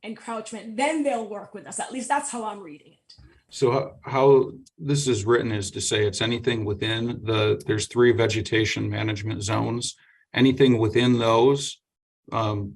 O: encroachment, then they'll work with us. At least that's how I'm reading it.
A: So how this is written is to say it's anything within there's 3 vegetation management zones. Anything within those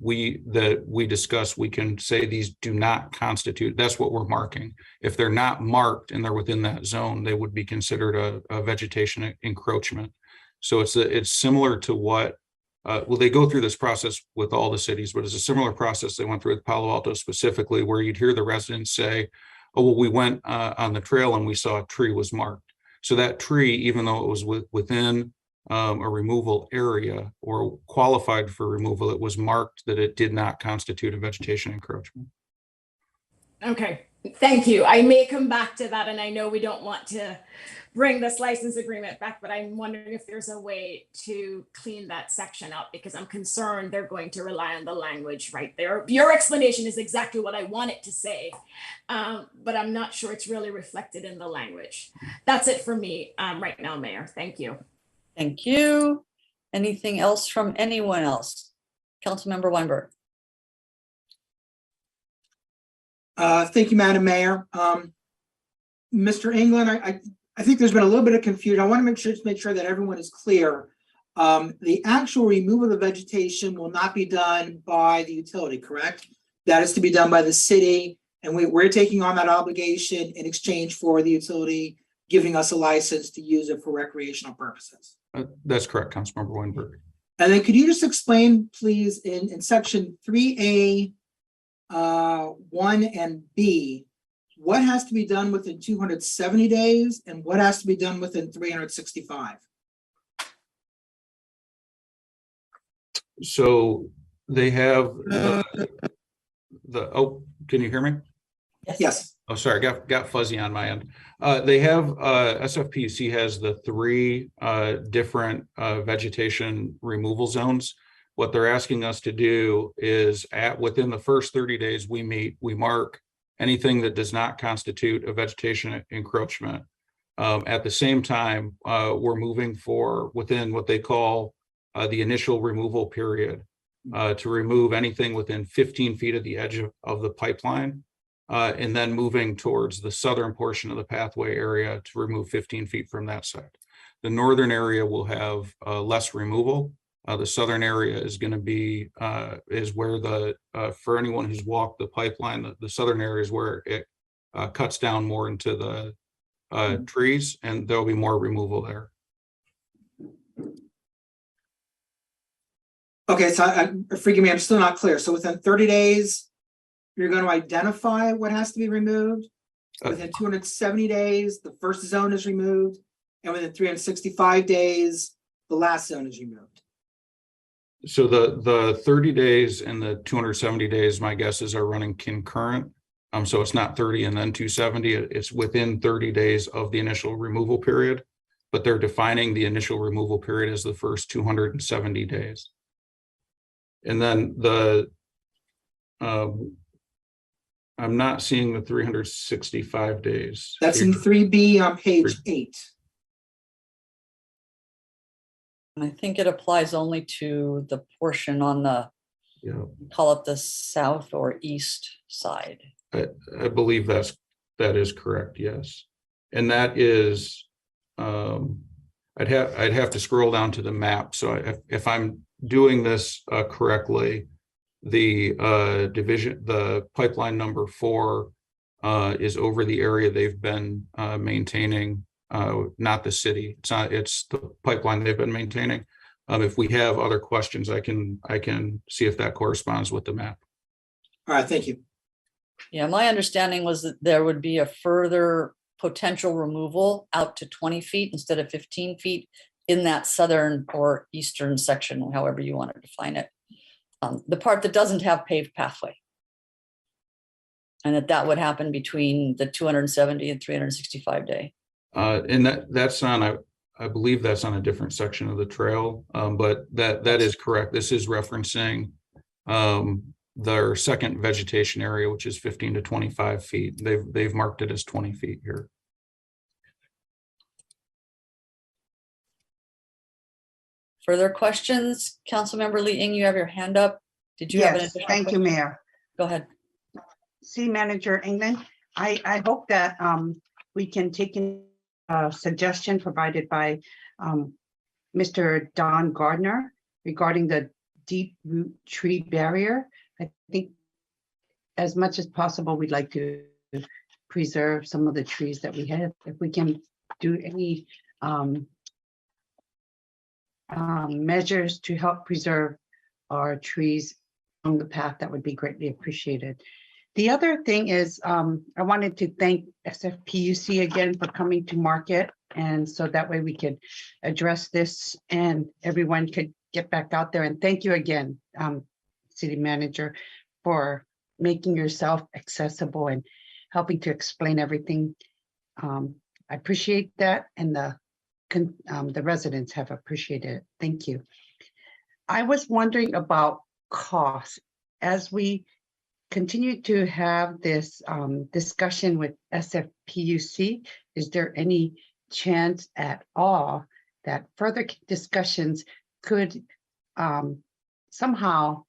A: we discuss, we can say these do not constitute, that's what we're marking. If they're not marked and they're within that zone, they would be considered a vegetation encroachment. So it's similar to what well, they go through this process with all the cities, but it's a similar process they went through with Palo Alto specifically, where you'd hear the residents say, oh, well, we went on the trail and we saw a tree was marked. So that tree, even though it was within a removal area or qualified for removal, it was marked that it did not constitute a vegetation encroachment.
O: Okay, thank you. I may come back to that, and I know we don't want to bring this license agreement back, but I'm wondering if there's a way to clean that section up, because I'm concerned they're going to rely on the language right there. Your explanation is exactly what I want it to say, but I'm not sure it's really reflected in the language. That's it for me right now, Mayor. Thank you.
B: Thank you. Anything else from anyone else? Councilmember Weinberg.
J: Thank you, Madam Mayor. Mr. England, I think there's been a little bit of confusion. I want to make sure that everyone is clear. The actual removal of the vegetation will not be done by the utility, correct? That is to be done by the city, and we're taking on that obligation in exchange for the utility giving us a license to use it for recreational purposes.
A: That's correct, Councilmember Weinberg.
J: And then could you just explain, please, in section 3A, 1 and B, what has to be done within 270 days and what has to be done within 365?
A: So they have oh, can you hear me?
J: Yes.
A: Oh, sorry, got fuzzy on my end. They have SFPUC has the 3 different vegetation removal zones. what they're asking us to do is within the first 30 days we mark anything that does not constitute a vegetation encroachment. At the same time, we're moving within what they call the initial removal period to remove anything within 15 feet of the edge of the pipeline, and then moving towards the southern portion of the pathway area to remove 15 feet from that side. The northern area will have less removal. The southern area is going to be is where for anyone who's walked the pipeline, the southern area is where it cuts down more into the trees, and there'll be more removal there.
J: Okay, so forgive me, I'm still not clear. So within 30 days, you're going to identify what has to be removed. Within 270 days, the first zone is removed. And within 365 days, the last zone is removed.
A: So the 30 days and the 270 days, my guesses are running concurrent. So it's not 30 and then 270. It's within 30 days of the initial removal period, but they're defining the initial removal period as the first 270 days. And then I'm not seeing the 365 days.
J: That's in 3B on page 8.
B: And I think it applies only to the portion on the, call it the south or east side.
A: I believe that is correct. Yes. And that is, I'd have to scroll down to the map. So if I'm doing this correctly, the pipeline number 4 is over the area they've been maintaining, not the city. It's the pipeline they've been maintaining. If we have other questions, I can see if that corresponds with the map.
J: All right, thank you.
B: Yeah, my understanding was that there would be a further potential removal out to 20 feet instead of 15 feet in that southern or eastern section, however you want to define it. The part that doesn't have paved pathway. And that would happen between the 270 and 365 day.
A: And that's on, I believe that's on a different section of the trail, but that is correct. This is referencing their second vegetation area, which is 15 to 25 feet. They've marked it as 20 feet here.
B: Further questions? Councilmember Lee Ing, you have your hand up. Did you have an
I: Yes,
B: additional
I: thank you,
B: question?
I: Mayor.
B: Go ahead.
I: City Manager England, I hope that we can take in a suggestion provided by Mr. Don Gardner regarding the deep root tree barrier. I think as much as possible, we'd like to preserve some of the trees that we have. If we can do any measures to help preserve our trees on the path, that would be greatly appreciated. The other thing is, I wanted to thank SFPUC again for coming to market, and so that way we could address this and everyone could get back out there. And thank you again, City Manager, for making yourself accessible and helping to explain everything. I appreciate that, and the residents have appreciated it. Thank you. I was wondering about costs as we continue to have this discussion with SFPUC. Is there any chance at all that further discussions could somehow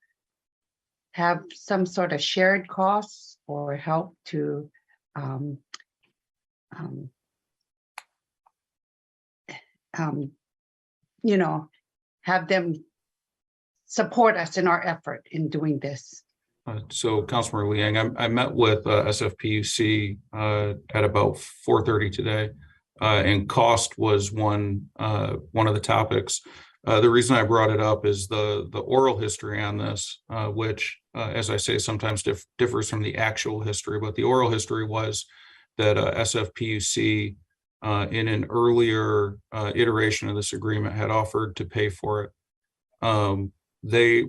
I: have some sort of shared costs or help to have them support us in our effort in doing this?
A: So Councilmember Liang, I met with SFPUC at about 4:30 today, and cost was one of the topics. The reason I brought it up is the oral history on this, which, as I say, sometimes differs from the actual history. But the oral history was that SFPUC, in an earlier iteration of this agreement, had offered to pay for it.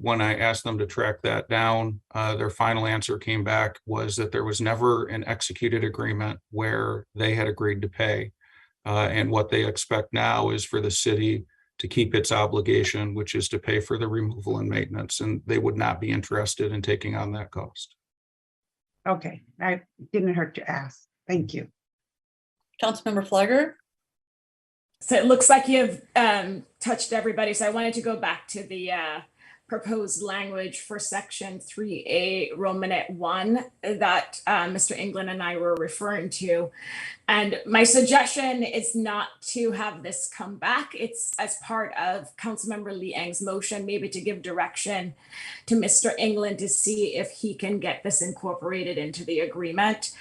A: When I asked them to track that down, their final answer came back was that there was never an executed agreement where they had agreed to pay. And what they expect now is for the city to keep its obligation, which is to pay for the removal and maintenance, and they would not be interested in taking on that cost.
I: Okay, I didn't hurt to ask. Thank you.
B: Councilmember Flagger.
O: So it looks like you've touched everybody. So I wanted to go back to the proposed language for section 3A Romanet 1 that Mr. England and I were referring to. And my suggestion is not to have this come back. It's as part of Councilmember Lee Eng's motion, maybe to give direction to Mr. England to see if he can get this incorporated into the agreement.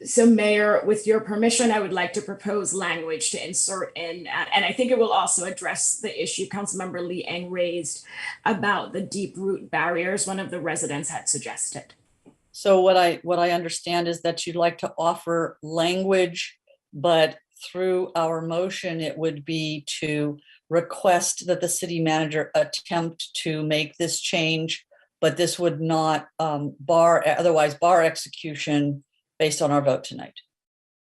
O: So Mayor, with your permission, I would like to propose language to insert in, and I think it will also address the issue Councilmember Lee Eng raised about the deep root barriers one of the residents had suggested.
B: So what I understand is that you'd like to offer language, but through our motion, it would be to request that the city manager attempt to make this change, but this would not bar execution based on our vote tonight.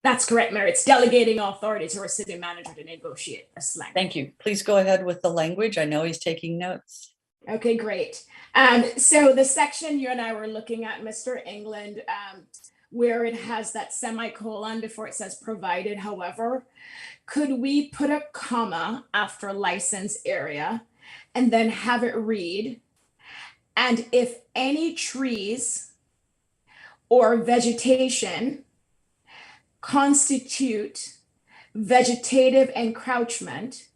O: That's correct, Mayor. It's delegating authority to our city manager to negotiate a slang.
B: Thank you. Please go ahead with the language. I know he's taking notes.
O: Okay, great. So the section you and I were looking at, Mr. England, where it has that semicolon before it says provided, however, could we put a comma after license area and then have it read, and if any trees or vegetation constitute vegetative encroachment,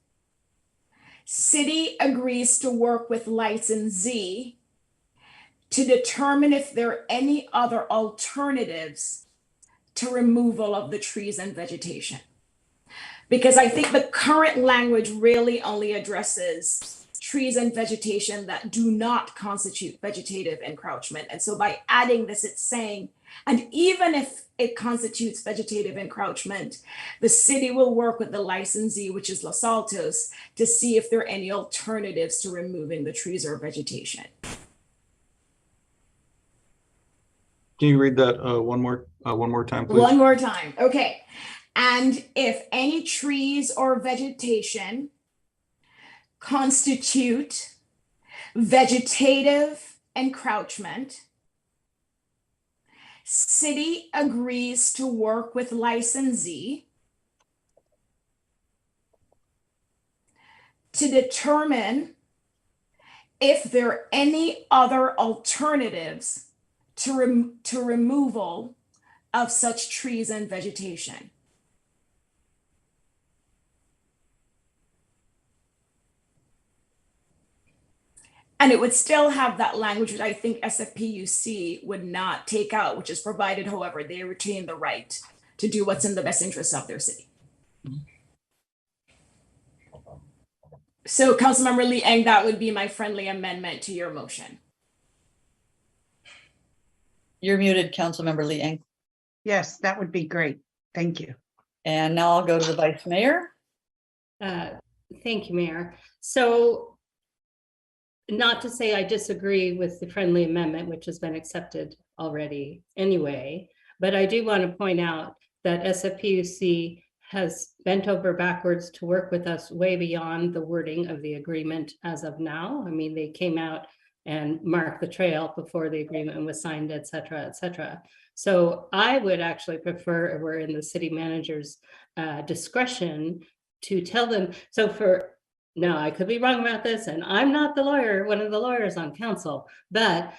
O: city agrees to work with licensee to determine if there are any other alternatives to removal of the trees and vegetation. Because I think the current language really only addresses trees and vegetation that do not constitute vegetative encroachment. And so by adding this, it's saying, and even if it constitutes vegetative encroachment, the city will work with the licensee, which is Los Altos, to see if there are any alternatives to removing the trees or vegetation.
A: Can you read that one more time, please?
O: One more time. Okay. And if any trees or vegetation constitute vegetative encroachment, city agrees to work with licensee to determine if there are any other alternatives to removal of such trees and vegetation. And it would still have that language, which I think SFPUC would not take out, which is provided, however, they retain the right to do what's in the best interest of their city. So Councilmember Lee Eng, that would be my friendly amendment to your motion.
B: You're muted, Councilmember Lee Eng.
I: Yes, that would be great. Thank you.
B: And now I'll go to the Vice Mayor.
K: Thank you, Mayor. So, not to say I disagree with the friendly amendment, which has been accepted already anyway, but I do want to point out that SFPUC has bent over backwards to work with us way beyond the wording of the agreement as of now. I mean, they came out and marked the trail before the agreement was signed, et cetera, et cetera. So I would actually prefer, we're in the city manager's discretion to tell them, no, I could be wrong about this, and I'm not the lawyer, one of the lawyers on council, but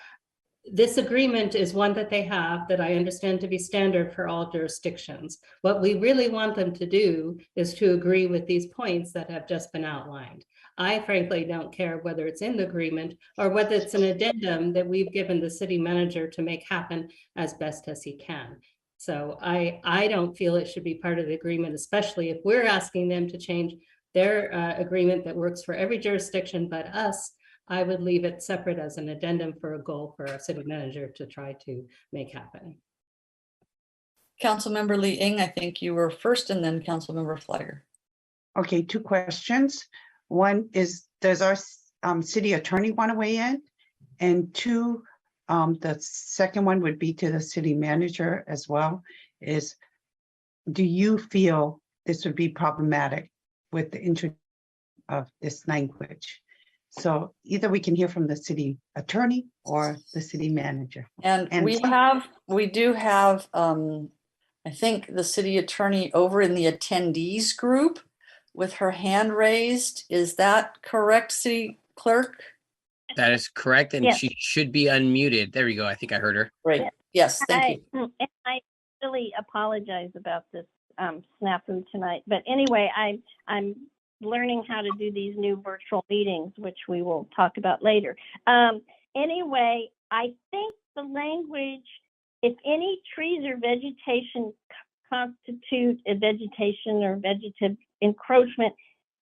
K: this agreement is one that they have that I understand to be standard for all jurisdictions. What we really want them to do is to agree with these points that have just been outlined. I frankly don't care whether it's in the agreement or whether it's an addendum that we've given the city manager to make happen as best as he can. So I don't feel it should be part of the agreement, especially if we're asking them to change their agreement that works for every jurisdiction but us. I would leave it separate as an addendum for a goal for our city manager to try to make happen.
B: Councilmember Lee Eng, I think you were first, and then Councilmember Flagger.
I: Okay, 2 questions. One is, does our city attorney want to weigh in? And 2, the second one would be to the city manager as well, is do you feel this would be problematic with the of this language. So either we can hear from the city attorney or the city manager.
B: And we do have, I think the city attorney over in the attendees group with her hand raised. Is that correct, city clerk?
D: That is correct, and
P: Yes.
D: she should be unmuted. There we go. I think I heard her.
B: Great. Yes, thank you.
P: And I really apologize about this snafu tonight. But anyway, I'm learning how to do these new virtual meetings, which we will talk about later. Anyway, I think the language, if any trees or vegetation constitute a vegetation or vegetative encroachment,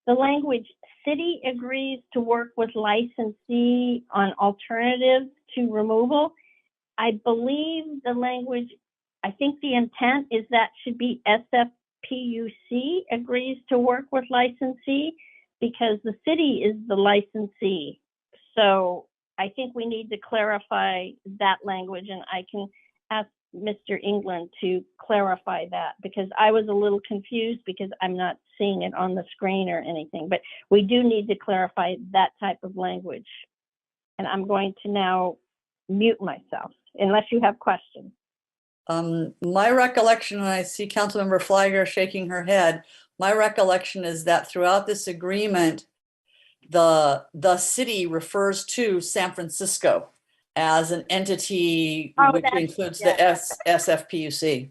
P: the language city agrees to work with licensee on alternatives to removal. I believe the language, I think the intent is that should be SFPUC agrees to work with licensee because the city is the licensee. So I think we need to clarify that language, and I can ask Mr. England to clarify that because I was a little confused because I'm not seeing it on the screen or anything, but we do need to clarify that type of language. And I'm going to now mute myself unless you have questions.
B: My recollection, and I see Councilmember Flagger shaking her head, my recollection is that throughout this agreement, the city refers to San Francisco as an entity which includes the SFPUC.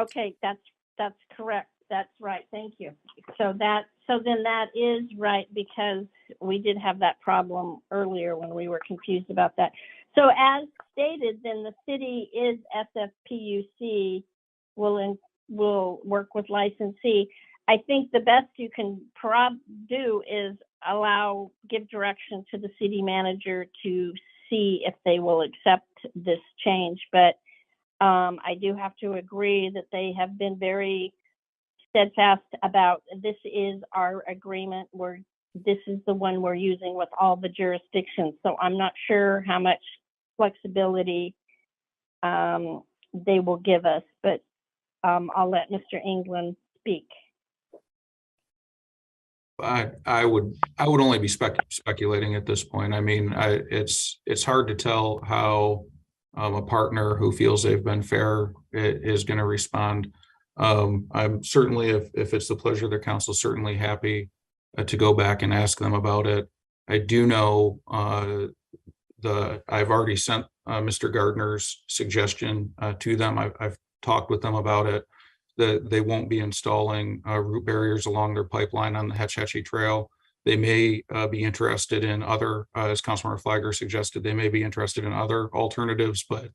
P: Okay, that's correct. That's right. Thank you. So then that is right because we did have that problem earlier when we were confused about that. So as stated, then the city is SFPUC, will work with licensee. I think the best you can do is give direction to the city manager to see if they will accept this change. But I do have to agree that they have been very steadfast about this is our agreement. This is the one we're using with all the jurisdictions. So I'm not sure how much flexibility they will give us, but I'll let Mr. England speak.
A: I would only be speculating at this point. I mean, it's hard to tell how a partner who feels they've been fair is going to respond. I'm certainly, if it's the pleasure of the council, certainly happy to go back and ask them about it. I do know I've already sent Mr. Gardner's suggestion to them. I've talked with them about it. They won't be installing root barriers along their pipeline on the Hatchet Trail. They may be interested in other, as Councilmember Flagger suggested, they may be interested in other alternatives, but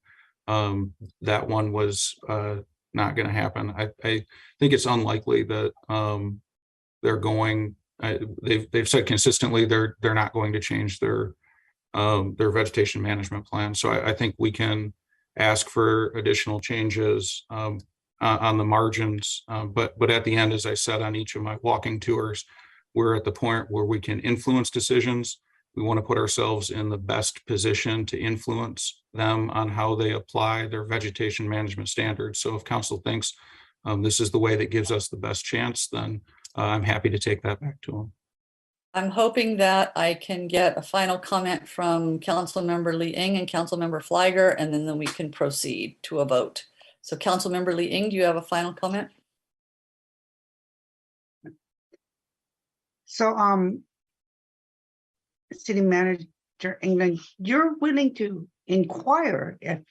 A: that one was not going to happen. I think it's unlikely that they're going. They've said consistently they're not going to change their vegetation management plan. So I think we can ask for additional changes on the margins, but at the end, as I said on each of my walking tours, we're at the point where we can influence decisions. We want to put ourselves in the best position to influence them on how they apply their vegetation management standards. So if council thinks this is the way that gives us the best chance, then I'm happy to take that back to them.
B: I'm hoping that I can get a final comment from Councilmember Lee Ing and Councilmember Flagger, and then we can proceed to a vote. So Councilmember Lee Ing, do you have a final comment?
I: So, City Manager England, you're willing to inquire if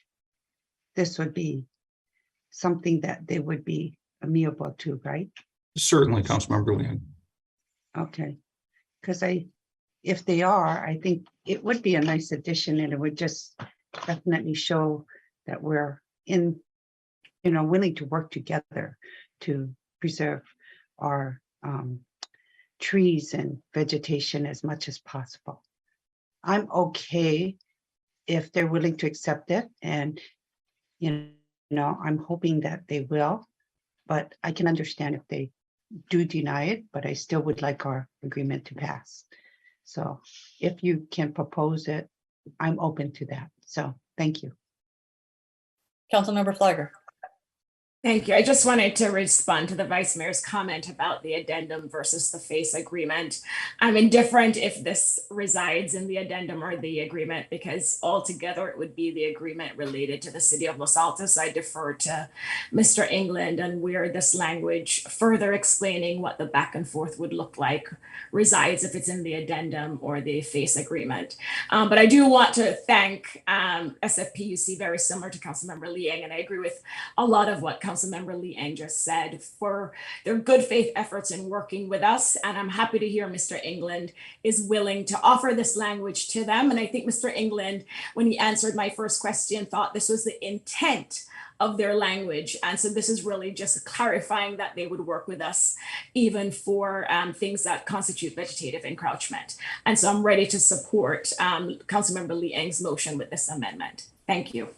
I: this would be something that they would be amenable to, right?
A: Certainly, Councilmember Lee Ing.
I: Okay, because if they are, I think it would be a nice addition, and it would just definitely show that we're willing to work together to preserve our trees and vegetation as much as possible. I'm okay if they're willing to accept it, and I'm hoping that they will, but I can understand if they do deny it, but I still would like our agreement to pass. So if you can propose it, I'm open to that. So thank you.
B: Councilmember Flagger.
O: Thank you. I just wanted to respond to the Vice Mayor's comment about the addendum versus the face agreement. I'm indifferent if this resides in the addendum or the agreement, because altogether it would be the agreement related to the city of Los Altos. I defer to Mr. England and where this language further explaining what the back and forth would look like resides, if it's in the addendum or the face agreement. But I do want to thank SFPUC, very similar to Councilmember Liang, and I agree with a lot of what Councilmember Liang just said, for their good faith efforts in working with us. And I'm happy to hear Mr. England is willing to offer this language to them. And I think Mr. England, when he answered my first question, thought this was the intent of their language. And so this is really just clarifying that they would work with us even for things that constitute vegetative encroachment. And so I'm ready to support Councilmember Liang's motion with this amendment. Thank you.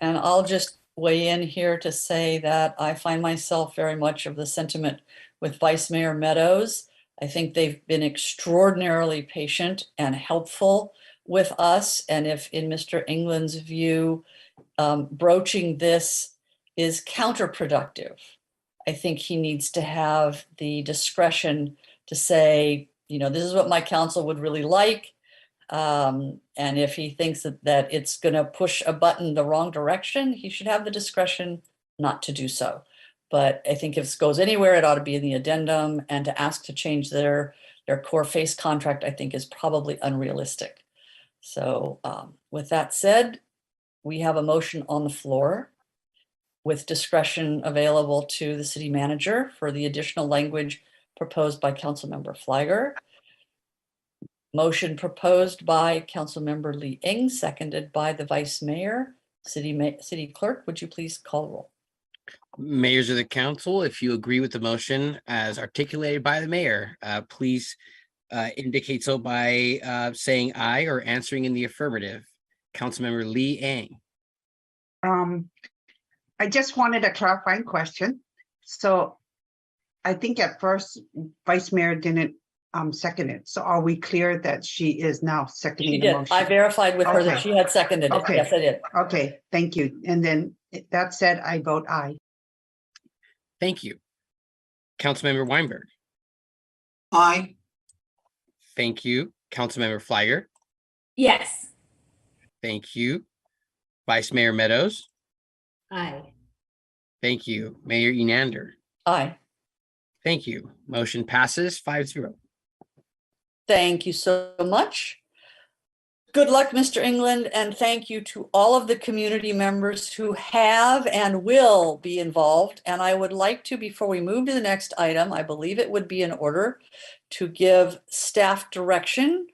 B: And I'll just weigh in here to say that I find myself very much of the sentiment with Vice Mayor Meadows. I think they've been extraordinarily patient and helpful with us. And if in Mr. England's view, broaching this is counterproductive, I think he needs to have the discretion to say, you know, this is what my council would really like. And if he thinks that it's going to push a button the wrong direction, he should have the discretion not to do so. But I think if this goes anywhere, it ought to be in the addendum, and to ask to change their core face contract, I think is probably unrealistic. So with that said, we have a motion on the floor with discretion available to the city manager for the additional language proposed by Councilmember Flagger. Motion proposed by Councilmember Liang, seconded by the Vice Mayor. City Clerk, would you please call roll?
D: Members of the council, if you agree with the motion as articulated by the mayor, please indicate so by saying aye or answering in the affirmative. Councilmember Liang.
I: I just wanted a clarifying question. So I think at first Vice Mayor didn't second it. So are we clear that she is now seconding the motion?
B: I verified with her that she had seconded it.
I: Okay.
B: Yes, I did.
I: Okay, thank you. And then that said, I vote aye.
D: Thank you. Councilmember Weinberg.
J: Aye.
D: Thank you. Councilmember Flagger.
O: Yes.
D: Thank you. Vice Mayor Meadows.
K: Aye.
D: Thank you. Mayor Enander.
B: Aye.
D: Thank you. Motion passes 5-0.
B: Thank you so much. Good luck, Mr. England, and thank you to all of the community members who have and will be involved. And I would like to, before we move to the next item, I believe it would be in order to give staff direction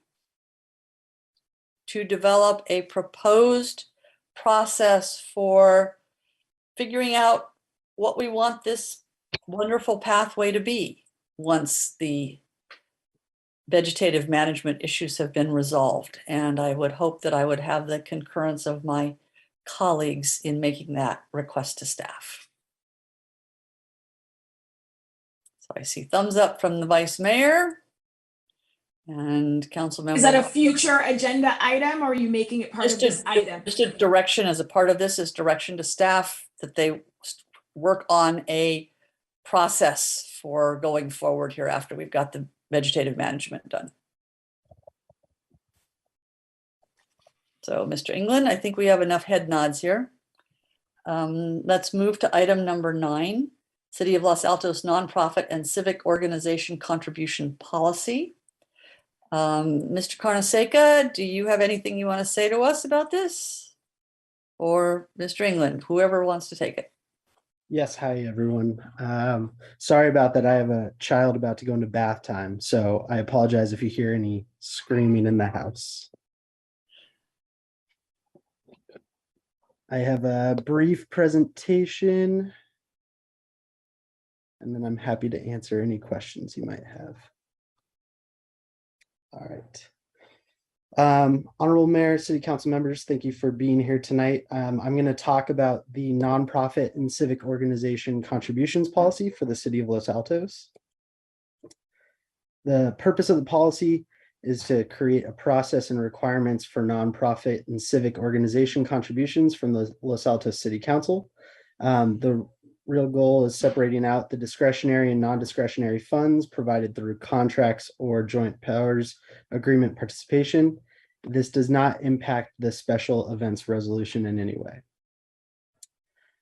B: to develop a proposed process for figuring out what we want this wonderful pathway to be once the vegetative management issues have been resolved. And I would hope that I would have the concurrence of my colleagues in making that request to staff. So I see thumbs up from the Vice Mayor and council member.
O: Is that a future agenda item, or are you making it part of this item?
B: Just a direction as a part of this is direction to staff that they work on a process for going forward here after we've got the vegetative management done. So, Mr. England, I think we have enough head nods here. Let's move to item number 9, City of Los Altos Nonprofit and Civic Organization Contribution Policy. Mr. Carneseca, do you have anything you want to say to us about this? Or Mr. England, whoever wants to take it.
Q: Yes, hi everyone. Sorry about that. I have a child about to go into bath time, so I apologize if you hear any screaming in the house. I have a brief presentation, and then I'm happy to answer any questions you might have. All right. Honorable Mayor, City Council members, thank you for being here tonight. I'm going to talk about the nonprofit and civic organization contributions policy for the City of Los Altos. The purpose of the policy is to create a process and requirements for nonprofit and civic organization contributions from the Los Altos City Council. The real goal is separating out the discretionary and non-discretionary funds provided through contracts or joint powers agreement participation. This does not impact the special events resolution in any way.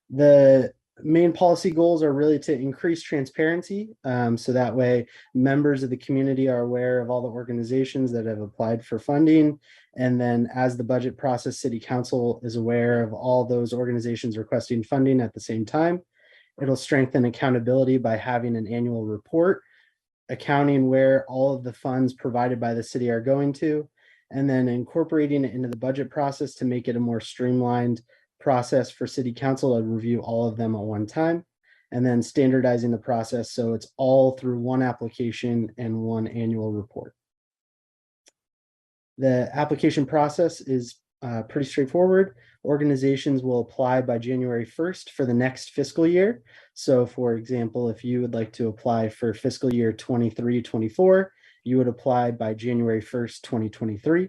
Q: The main policy goals are really to increase transparency, so that way members of the community are aware of all the organizations that have applied for funding. And then as the budget process, City Council is aware of all those organizations requesting funding at the same time. It'll strengthen accountability by having an annual report accounting where all of the funds provided by the city are going to, and then incorporating it into the budget process to make it a more streamlined process for City Council to review all of them at one time, and then standardizing the process so it's all through one application and one annual report. The application process is pretty straightforward. Organizations will apply by January 1st for the next fiscal year. So for example, if you would like to apply for fiscal year 23-24, you would apply by January 1st, 2023.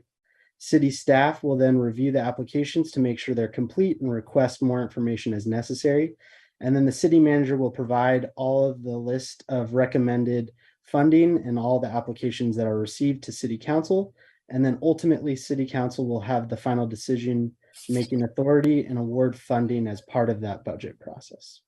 Q: City staff will then review the applications to make sure they're complete and request more information as necessary. And then the city manager will provide all of the list of recommended funding and all the applications that are received to City Council. And then ultimately, City Council will have the final decision making authority and award funding as part of that budget process.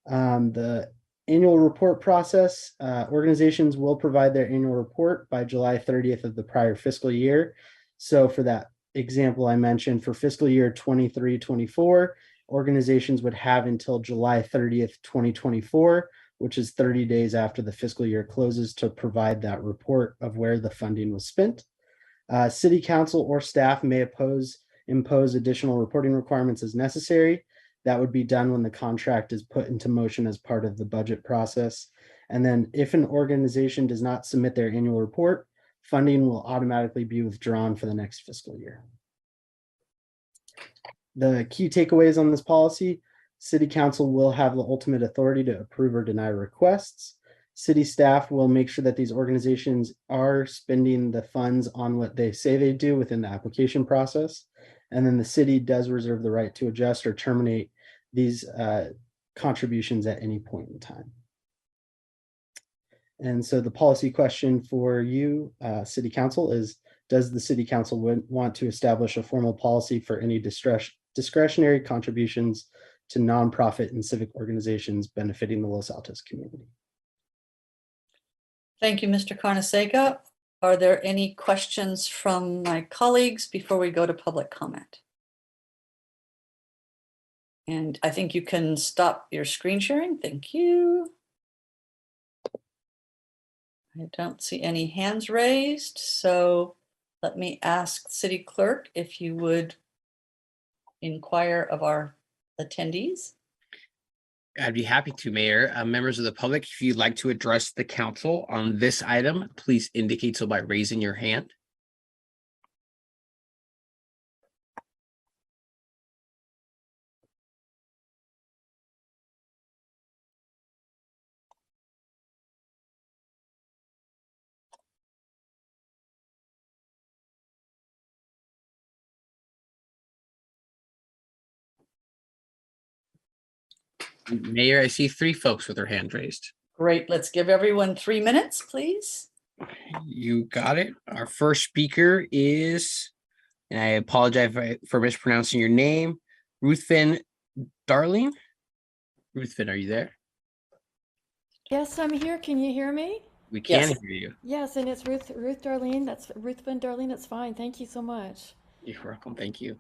Q: The annual report process, organizations will provide their annual report by July 30th of the prior fiscal year. So for that example I mentioned, for fiscal year 23-24, organizations would have until July 30th, 2024, which is 30 days after the fiscal year closes, to provide that report of where the funding was spent. City Council or staff may impose additional reporting requirements as necessary. That would be done when the contract is put into motion as part of the budget process. And then if an organization does not submit their annual report, funding will automatically be withdrawn for the next fiscal year. The key takeaways on this policy: City Council will have the ultimate authority to approve or deny requests. City staff will make sure that these organizations are spending the funds on what they say they do within the application process. And then the city does reserve the right to adjust or terminate these contributions at any point in time. And so the policy question for you, City Council, is: does the City Council want to establish a formal policy for any discretionary contributions to nonprofit and civic organizations benefiting the Los Altos community?
B: Thank you, Mr. Carnesega. Are there any questions from my colleagues before we go to public comment? And I think you can stop your screen sharing. Thank you. I don't see any hands raised, so let me ask City Clerk if you would inquire of our attendees.
D: I'd be happy to, Mayor. Members of the public, if you'd like to address the council on this item, please indicate so by raising your hand. Mayor, I see 3 folks with their hand raised.
B: Great. Let's give everyone 3 minutes, please.
D: You got it. Our first speaker is, and I apologize for mispronouncing your name, Ruthven Darling. Ruthven, are you there?
R: Yes, I'm here. Can you hear me?
D: We can hear you.
R: Yes, and it's Ruth Darlene. That's Ruthven Darlene. That's fine. Thank you so much.
D: You're welcome. Thank you.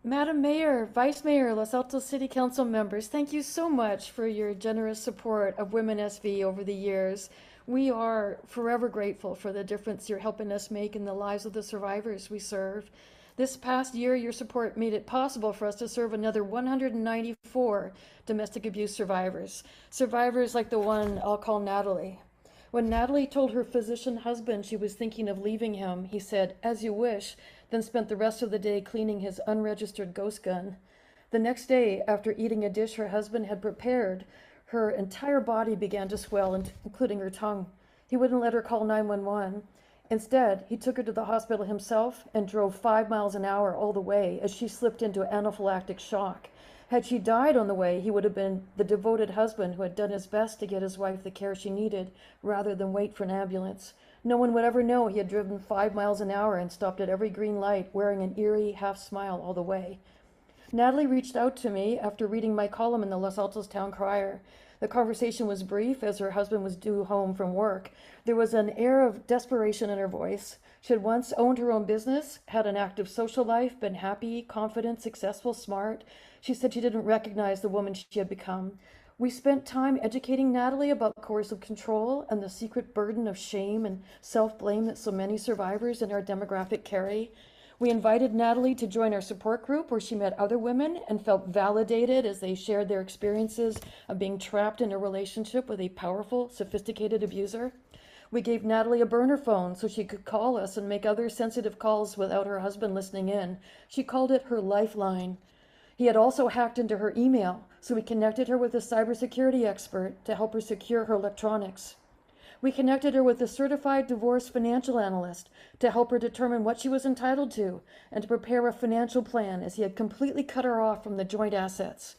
R: Madam Mayor, Vice Mayor, Los Altos City Council members, thank you so much for your generous support of Women SV over the years. We are forever grateful for the difference you're helping us make in the lives of the survivors we serve. This past year, your support made it possible for us to serve another 194 domestic abuse survivors. Survivors like the one I'll call Natalie. When Natalie told her physician husband she was thinking of leaving him, he said, "As you wish," then spent the rest of the day cleaning his unregistered ghost gun. The next day, after eating a dish her husband had prepared, her entire body began to swell, including her tongue. He wouldn't let her call 911. Instead, he took her to the hospital himself and drove 5 miles an hour all the way as she slipped into anaphylactic shock. Had she died on the way, he would have been the devoted husband who had done his best to get his wife the care she needed rather than wait for an ambulance. No one would ever know he had driven 5 miles an hour and stopped at every green light, wearing an eerie half smile all the way. Natalie reached out to me after reading my column in the Los Altos Town Crier. The conversation was brief as her husband was due home from work. There was an air of desperation in her voice. She had once owned her own business, had an active social life, been happy, confident, successful, smart. She said she didn't recognize the woman she had become. We spent time educating Natalie about coercive control and the secret burden of shame and self-blame that so many survivors in our demographic carry. We invited Natalie to join our support group where she met other women and felt validated as they shared their experiences of being trapped in a relationship with a powerful, sophisticated abuser. We gave Natalie a burner phone so she could call us and make other sensitive calls without her husband listening in. She called it her lifeline. He had also hacked into her email, so we connected her with a cybersecurity expert to help her secure her electronics. We connected her with a certified divorce financial analyst to help her determine what she was entitled to and to prepare a financial plan as he had completely cut her off from the joint assets.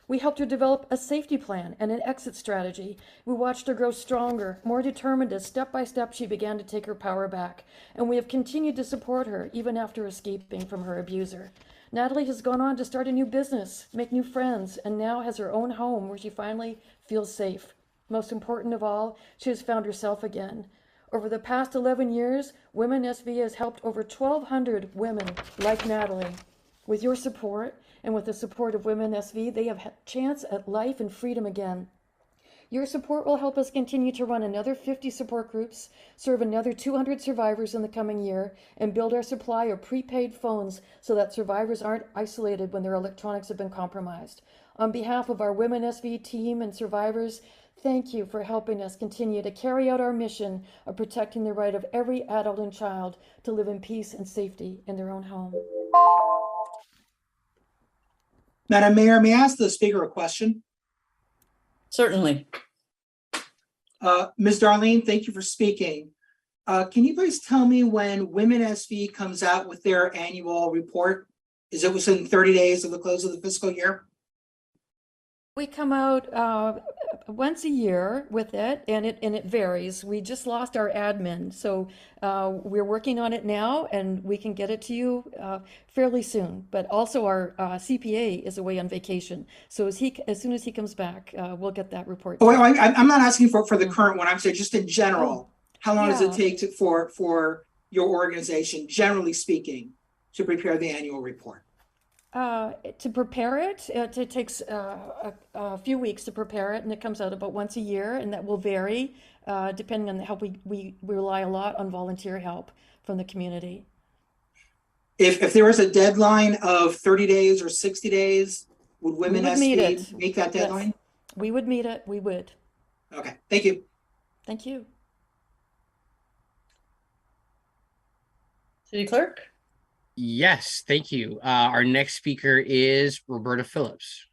R: We helped her develop a safety plan and an exit strategy. We watched her grow stronger, more determined as step by step she began to take her power back. And we have continued to support her even after escaping from her abuser. Natalie has gone on to start a new business, make new friends, and now has her own home where she finally feels safe. Most important of all, she has found herself again. Over the past 11 years, Women SV has helped over 1,200 women like Natalie. With your support and with the support of Women SV, they have had a chance at life and freedom again. Your support will help us continue to run another 50 support groups, serve another 200 survivors in the coming year, and build our supply of prepaid phones so that survivors aren't isolated when their electronics have been compromised. On behalf of our Women SV team and survivors, thank you for helping us continue to carry out our mission of protecting the right of every adult and child to live in peace and safety in their own home.
J: Madam Mayor, may I ask the speaker a question?
B: Certainly.
J: Ms. Darlene, thank you for speaking. Can you please tell me when Women SV comes out with their annual report? Is it within 30 days of the close of the fiscal year?
R: We come out once a year with it, and it varies. We just lost our admin, so we're working on it now, and we can get it to you fairly soon. But also, our CPA is away on vacation, so as soon as he comes back, we'll get that report.
J: Oh, I'm not asking for the current one. I'm saying just in general. How long does it take for your organization, generally speaking, to prepare the annual report?
R: To prepare it, it takes a few weeks to prepare it, and it comes out about once a year, and that will vary depending on the help. We rely a lot on volunteer help from the community.
J: If there was a deadline of 30 days or 60 days, would Women SV make that deadline?
R: Yes. We would meet it. We would.
J: Okay, thank you.
R: Thank you.
B: City Clerk?
D: Yes, thank you. Our next speaker is Roberta Phillips.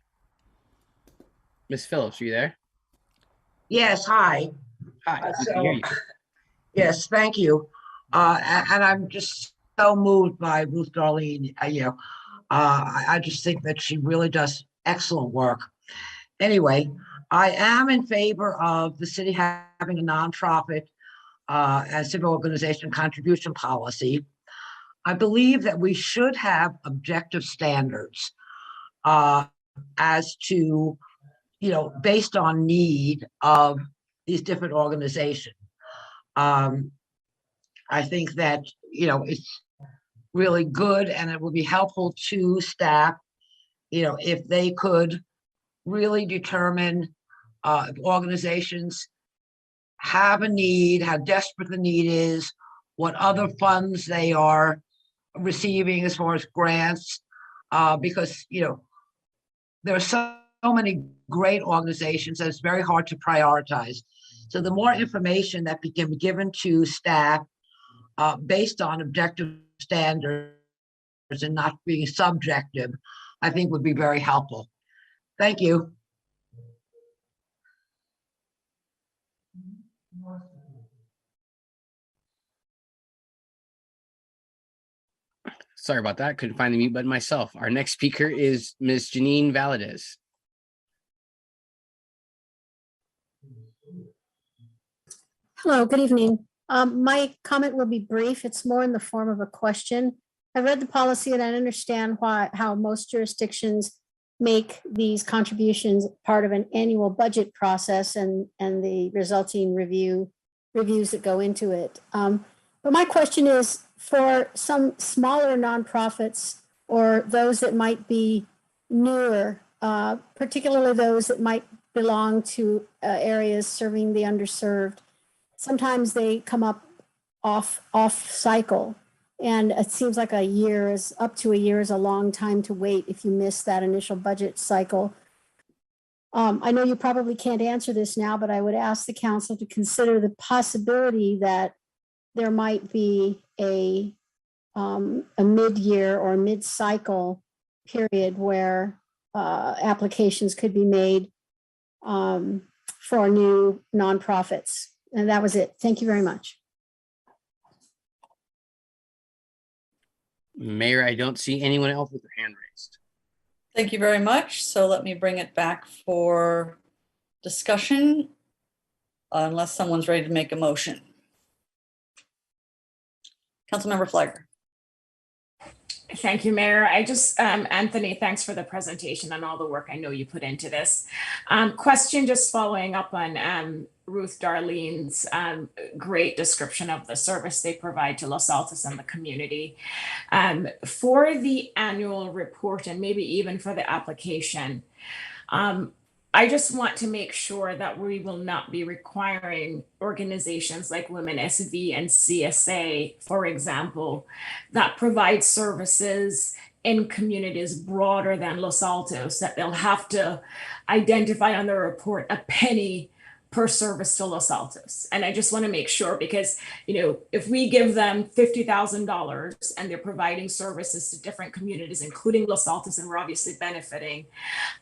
D: Miss Phillips, are you there?
E: Yes, hi.
D: Hi, we can hear you.
E: Yes, thank you. And I'm just so moved by Ruth Darlene. I just think that she really does excellent work. Anyway, I am in favor of the city having a nonprofit and civic organization contribution policy. I believe that we should have objective standards as to, based on need of these different organizations. I think that, it's really good and it will be helpful to staff, if they could really determine if organizations have a need, how desperate the need is, what other funds they are receiving as far as grants, because there are so many great organizations that it's very hard to prioritize. So the more information that can be given to staff based on objective standards and not being subjective, I think would be very helpful. Thank you.
D: Sorry about that. Couldn't find the mute button myself. Our next speaker is Ms. Janine Valadez.
C: Hello, good evening. My comment will be brief. It's more in the form of a question. I read the policy and I understand how most jurisdictions make these contributions part of an annual budget process and the resulting reviews that go into it. But my question is, for some smaller nonprofits or those that might be newer, particularly those that might belong to areas serving the underserved, sometimes they come up off cycle. And it seems like up to a year is a long time to wait if you miss that initial budget cycle. I know you probably can't answer this now, but I would ask the council to consider the possibility that there might be a mid-year or mid-cycle period where applications could be made for new nonprofits. And that was it. Thank you very much.
D: Mayor, I don't see anyone else with their hand raised.
B: Thank you very much. So let me bring it back for discussion, unless someone's ready to make a motion. Councilmember Flagler.
O: Thank you, Mayor. Anthony, thanks for the presentation and all the work I know you put into this. Question just following up on Ruth Darlene's great description of the service they provide to Los Altos and the community. For the annual report and maybe even for the application, I just want to make sure that we will not be requiring organizations like Women SV and CSA, for example, that provide services in communities broader than Los Altos, that they'll have to identify on their report a penny per service to Los Altos. And I just want to make sure, because, if we give them $50,000 and they're providing services to different communities, including Los Altos, and we're obviously benefiting,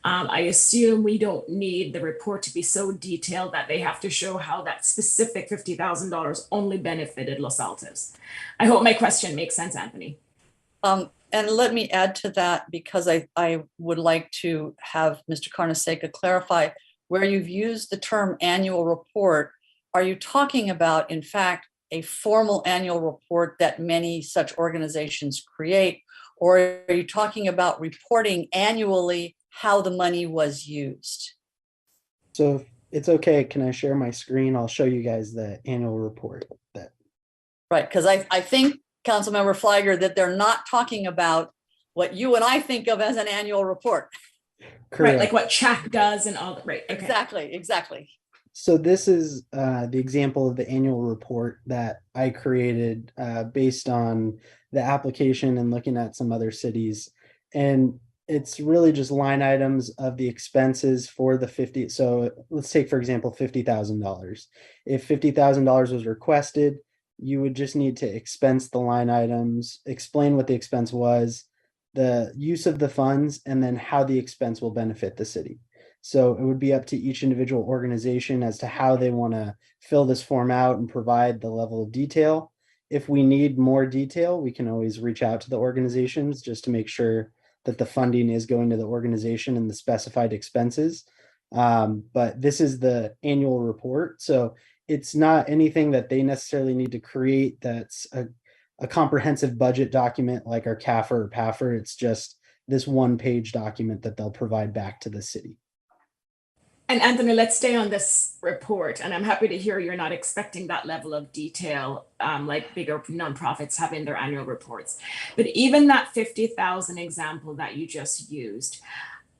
O: I assume we don't need the report to be so detailed that they have to show how that specific $50,000 only benefited Los Altos. I hope my question makes sense, Anthony.
B: And let me add to that, because I would like to have Mr. Carnesecca clarify, where you've used the term annual report, are you talking about, in fact, a formal annual report that many such organizations create, or are you talking about reporting annually how the money was used?
Q: So if it's okay, can I share my screen? I'll show you guys the annual report.
B: Right, because I think, Councilmember Flagler, that they're not talking about what you and I think of as an annual report.
Q: Correct.
O: Right, like what CHAC does and all that, right? Okay.
B: Exactly.
Q: So this is the example of the annual report that I created based on the application and looking at some other cities. And it's really just line items of the expenses for the 50. So let's take, for example, $50,000. If $50,000 was requested, you would just need to expense the line items, explain what the expense was, the use of the funds, and then how the expense will benefit the city. So it would be up to each individual organization as to how they want to fill this form out and provide the level of detail. If we need more detail, we can always reach out to the organizations just to make sure that the funding is going to the organization and the specified expenses. But this is the annual report. So it's not anything that they necessarily need to create that's a comprehensive budget document like our CAFR or PAFR. It's just this one-page document that they'll provide back to the city.
O: And Anthony, let's stay on this report. And I'm happy to hear you're not expecting that level of detail like bigger nonprofits have in their annual reports. But even that 50,000 example that you just used,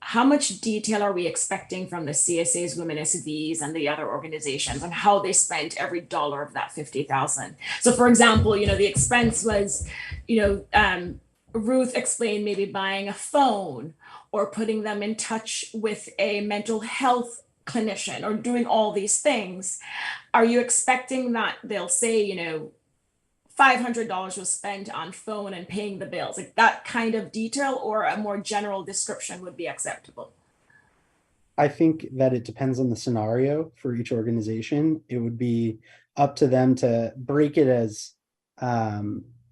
O: how much detail are we expecting from the CSAs, Women SVs, and the other organizations on how they spent every dollar of that 50,000? So for example, the expense was, Ruth explained maybe buying a phone or putting them in touch with a mental health clinician or doing all these things. Are you expecting that they'll say, $500 was spent on phone and paying the bills, like that kind of detail, or a more general description would be acceptable?
Q: I think that it depends on the scenario for each organization. It would be up to them to break it as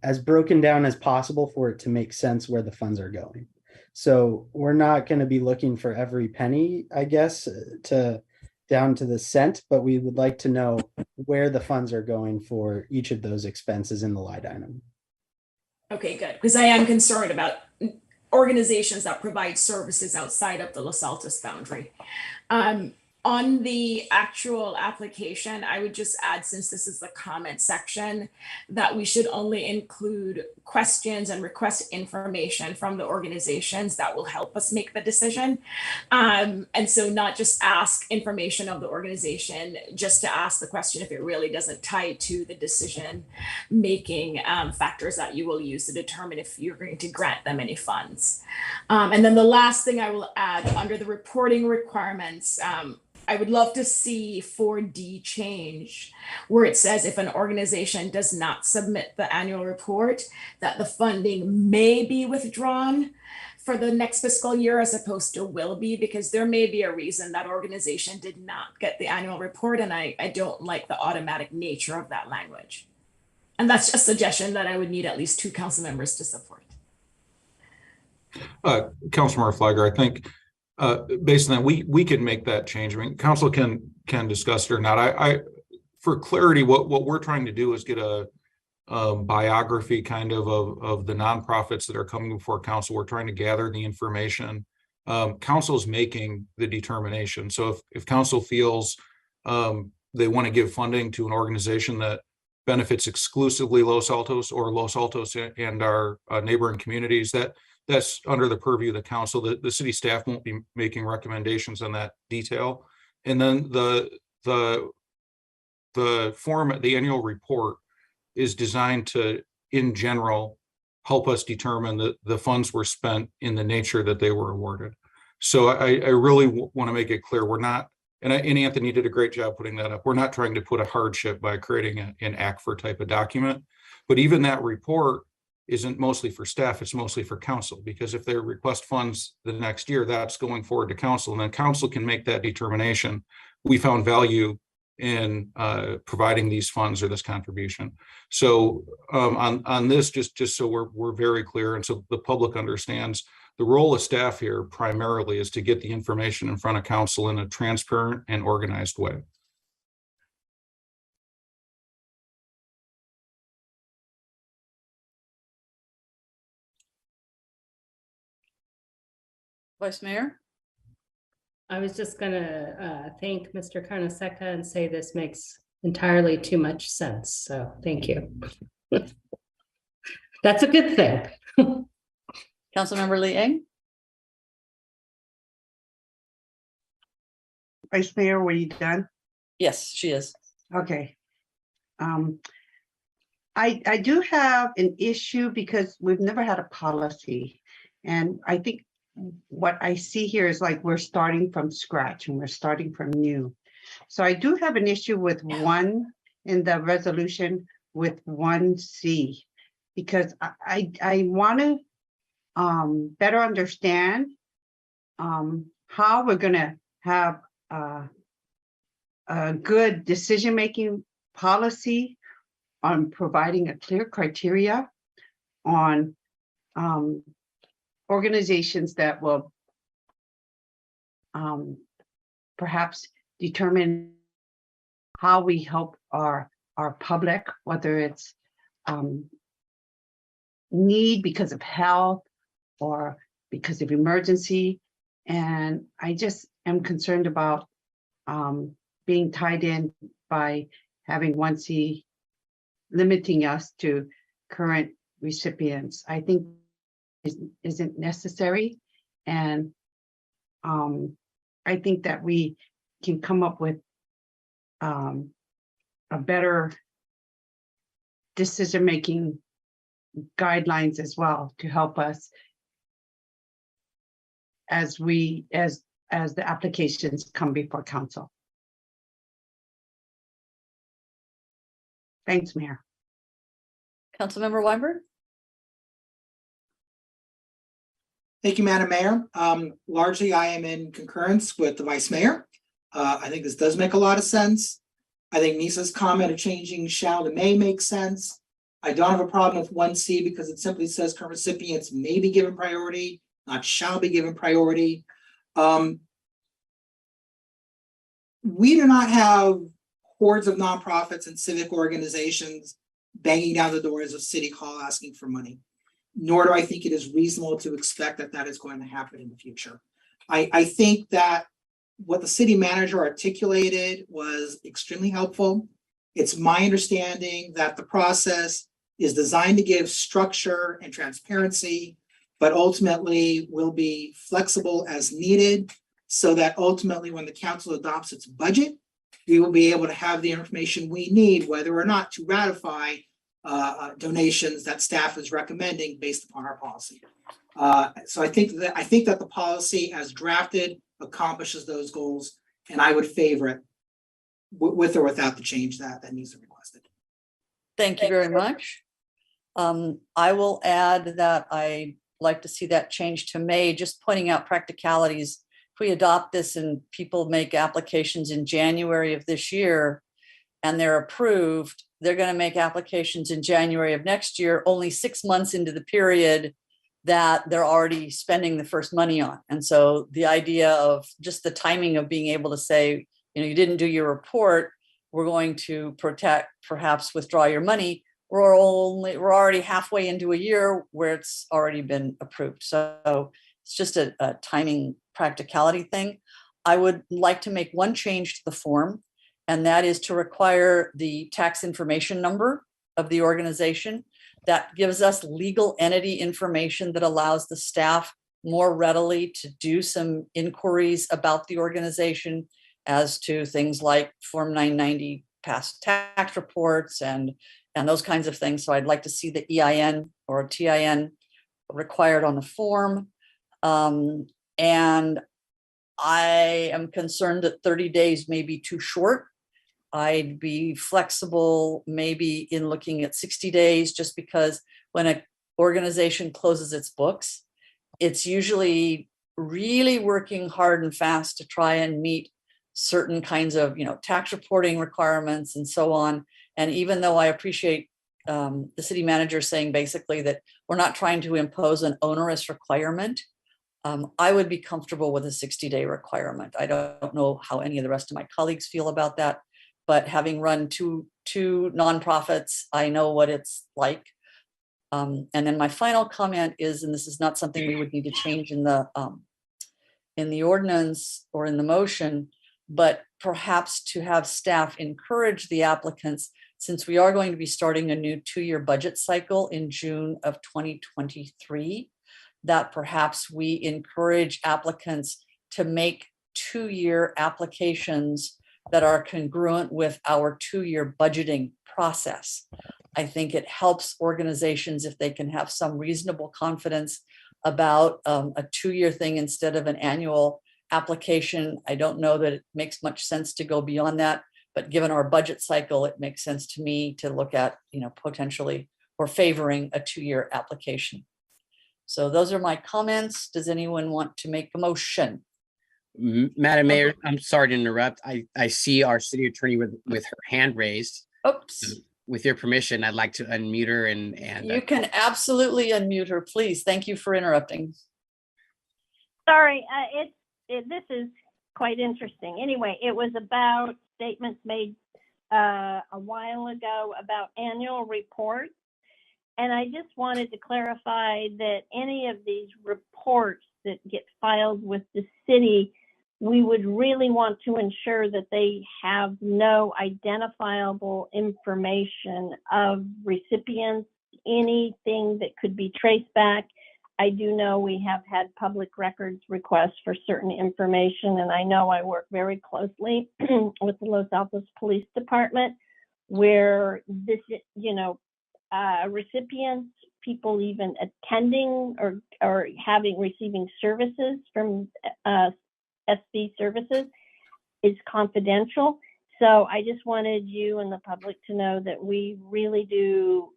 Q: as broken down as possible for it to make sense where the funds are going. So we're not going to be looking for every penny, I guess, to down to the cent, but we would like to know where the funds are going for each of those expenses in the line item.
O: Okay, good, because I am concerned about organizations that provide services outside of the Los Altos boundary. On the actual application, I would just add, since this is the comment section, that we should only include questions and request information from the organizations that will help us make the decision. And so not just ask information of the organization, just to ask the question if it really doesn't tie to the decision making factors that you will use to determine if you're going to grant them any funds. And then the last thing I will add, under the reporting requirements, I would love to see 4D change, where it says if an organization does not submit the annual report, that the funding may be withdrawn for the next fiscal year as opposed to will be, because there may be a reason that organization did not get the annual report, and I don't like the automatic nature of that language. And that's a suggestion that I would need at least 2 council members to support.
A: Councilmember Flagger, I think based on that, we can make that change. I mean, council can discuss it or not. I for clarity, what we're trying to do is get a biography kind of the nonprofits that are coming before council. We're trying to gather the information. Council's making the determination. So if council feels they want to give funding to an organization that benefits exclusively Los Altos or Los Altos and our neighboring communities, that's under the purview of the council. The city staff won't be making recommendations on that detail. And then the format, the annual report, is designed to, in general, help us determine that the funds were spent in the nature that they were awarded. So I really want to make it clear, we're not, and Anthony did a great job putting that up, we're not trying to put a hardship by creating an ACFR type of document. But even that report isn't mostly for staff, it's mostly for council, because if they request funds the next year, that's going forward to council, and then council can make that determination. We found value in providing these funds or this contribution. So on this, just so we're very clear, and so the public understands, the role of staff here primarily is to get the information in front of council in a transparent and organized way.
B: Vice Mayor?
K: I was just gonna thank Mr. Carnesecca and say this makes entirely too much sense. So thank you. That's a good thing.
B: Councilmember Lee Eng?
I: Vice Mayor, were you done?
B: Yes, she is.
I: Okay. I do have an issue because we've never had a policy. And I think what I see here is like we're starting from scratch and we're starting from new. So I do have an issue with 1 in the resolution with 1C, because I want to better understand how we're going to have a good decision-making policy on providing a clear criteria on organizations that will perhaps determine how we help our public, whether it's need because of health or because of emergency. And I just am concerned about being tied in by having 1C limiting us to current recipients. I think isn't necessary. And I think that we can come up with a better decision-making guidelines as well to help us as the applications come before council. Thanks, Mayor.
B: Councilmember Weinberg?
J: Thank you, Madam Mayor. Largely, I am in concurrence with the Vice Mayor. I think this does make a lot of sense. I think Nisa's comment of changing shall to may makes sense. I don't have a problem with 1C because it simply says current recipients may be given priority, not shall be given priority. We do not have hordes of nonprofits and civic organizations banging down the doors of City Hall asking for money, nor do I think it is reasonable to expect that that is going to happen in the future. I think that what the city manager articulated was extremely helpful. It's my understanding that the process is designed to give structure and transparency, but ultimately will be flexible as needed so that ultimately when the council adopts its budget, we will be able to have the information we need, whether or not to ratify donations that staff is recommending based upon our policy. So I think that the policy as drafted accomplishes those goals, and I would favor it with or without the change that needs to be requested.
B: Thank you very much. I will add that I like to see that change to May, just pointing out practicalities. If we adopt this and people make applications in January of this year and they're approved, they're going to make applications in January of next year, only 6 months into the period that they're already spending the first money on. And so the idea of just the timing of being able to say, you know, you didn't do your report, we're going to perhaps withdraw your money. We're already halfway into a year where it's already been approved. So it's just a timing practicality thing. I would like to make one change to the form, and that is to require the tax information number of the organization. That gives us legal entity information that allows the staff more readily to do some inquiries about the organization as to things like Form 990 past tax reports and those kinds of things. So I'd like to see the EIN or TIN required on the form. And I am concerned that 30 days may be too short. I'd be flexible maybe in looking at 60 days, just because when an organization closes its books, it's usually really working hard and fast to try and meet certain kinds of, you know, tax reporting requirements and so on. And even though I appreciate the city manager saying basically that we're not trying to impose an onerous requirement, I would be comfortable with a 60-day requirement. I don't know how any of the rest of my colleagues feel about that, but having run two nonprofits, I know what it's like. And then my final comment is, and this is not something we would need to change in the ordinance or in the motion, but perhaps to have staff encourage the applicants, since we are going to be starting a new 2-year budget cycle in June of 2023, that perhaps we encourage applicants to make 2-year applications that are congruent with our 2-year budgeting process. I think it helps organizations if they can have some reasonable confidence about a 2-year thing instead of an annual application. I don't know that it makes much sense to go beyond that, but given our budget cycle, it makes sense to me to look at, you know, potentially or favoring a 2-year application. So those are my comments. Does anyone want to make a motion?
D: Madam Mayor, I'm sorry to interrupt. I see our city attorney with her hand raised.
B: Oops.
D: With your permission, I'd like to unmute her and
B: you can absolutely unmute her, please. Thank you for interrupting.
P: Sorry, this is quite interesting. Anyway, it was about statements made a while ago about annual reports. And I just wanted to clarify that any of these reports that get filed with the city, we would really want to ensure that they have no identifiable information of recipients, anything that could be traced back. I do know we have had public records requests for certain information, and I know I work very closely with the Los Altos Police Department, where this, you know, recipients, people even attending or receiving services from SV services is confidential. So I just wanted you and the public to know that we really do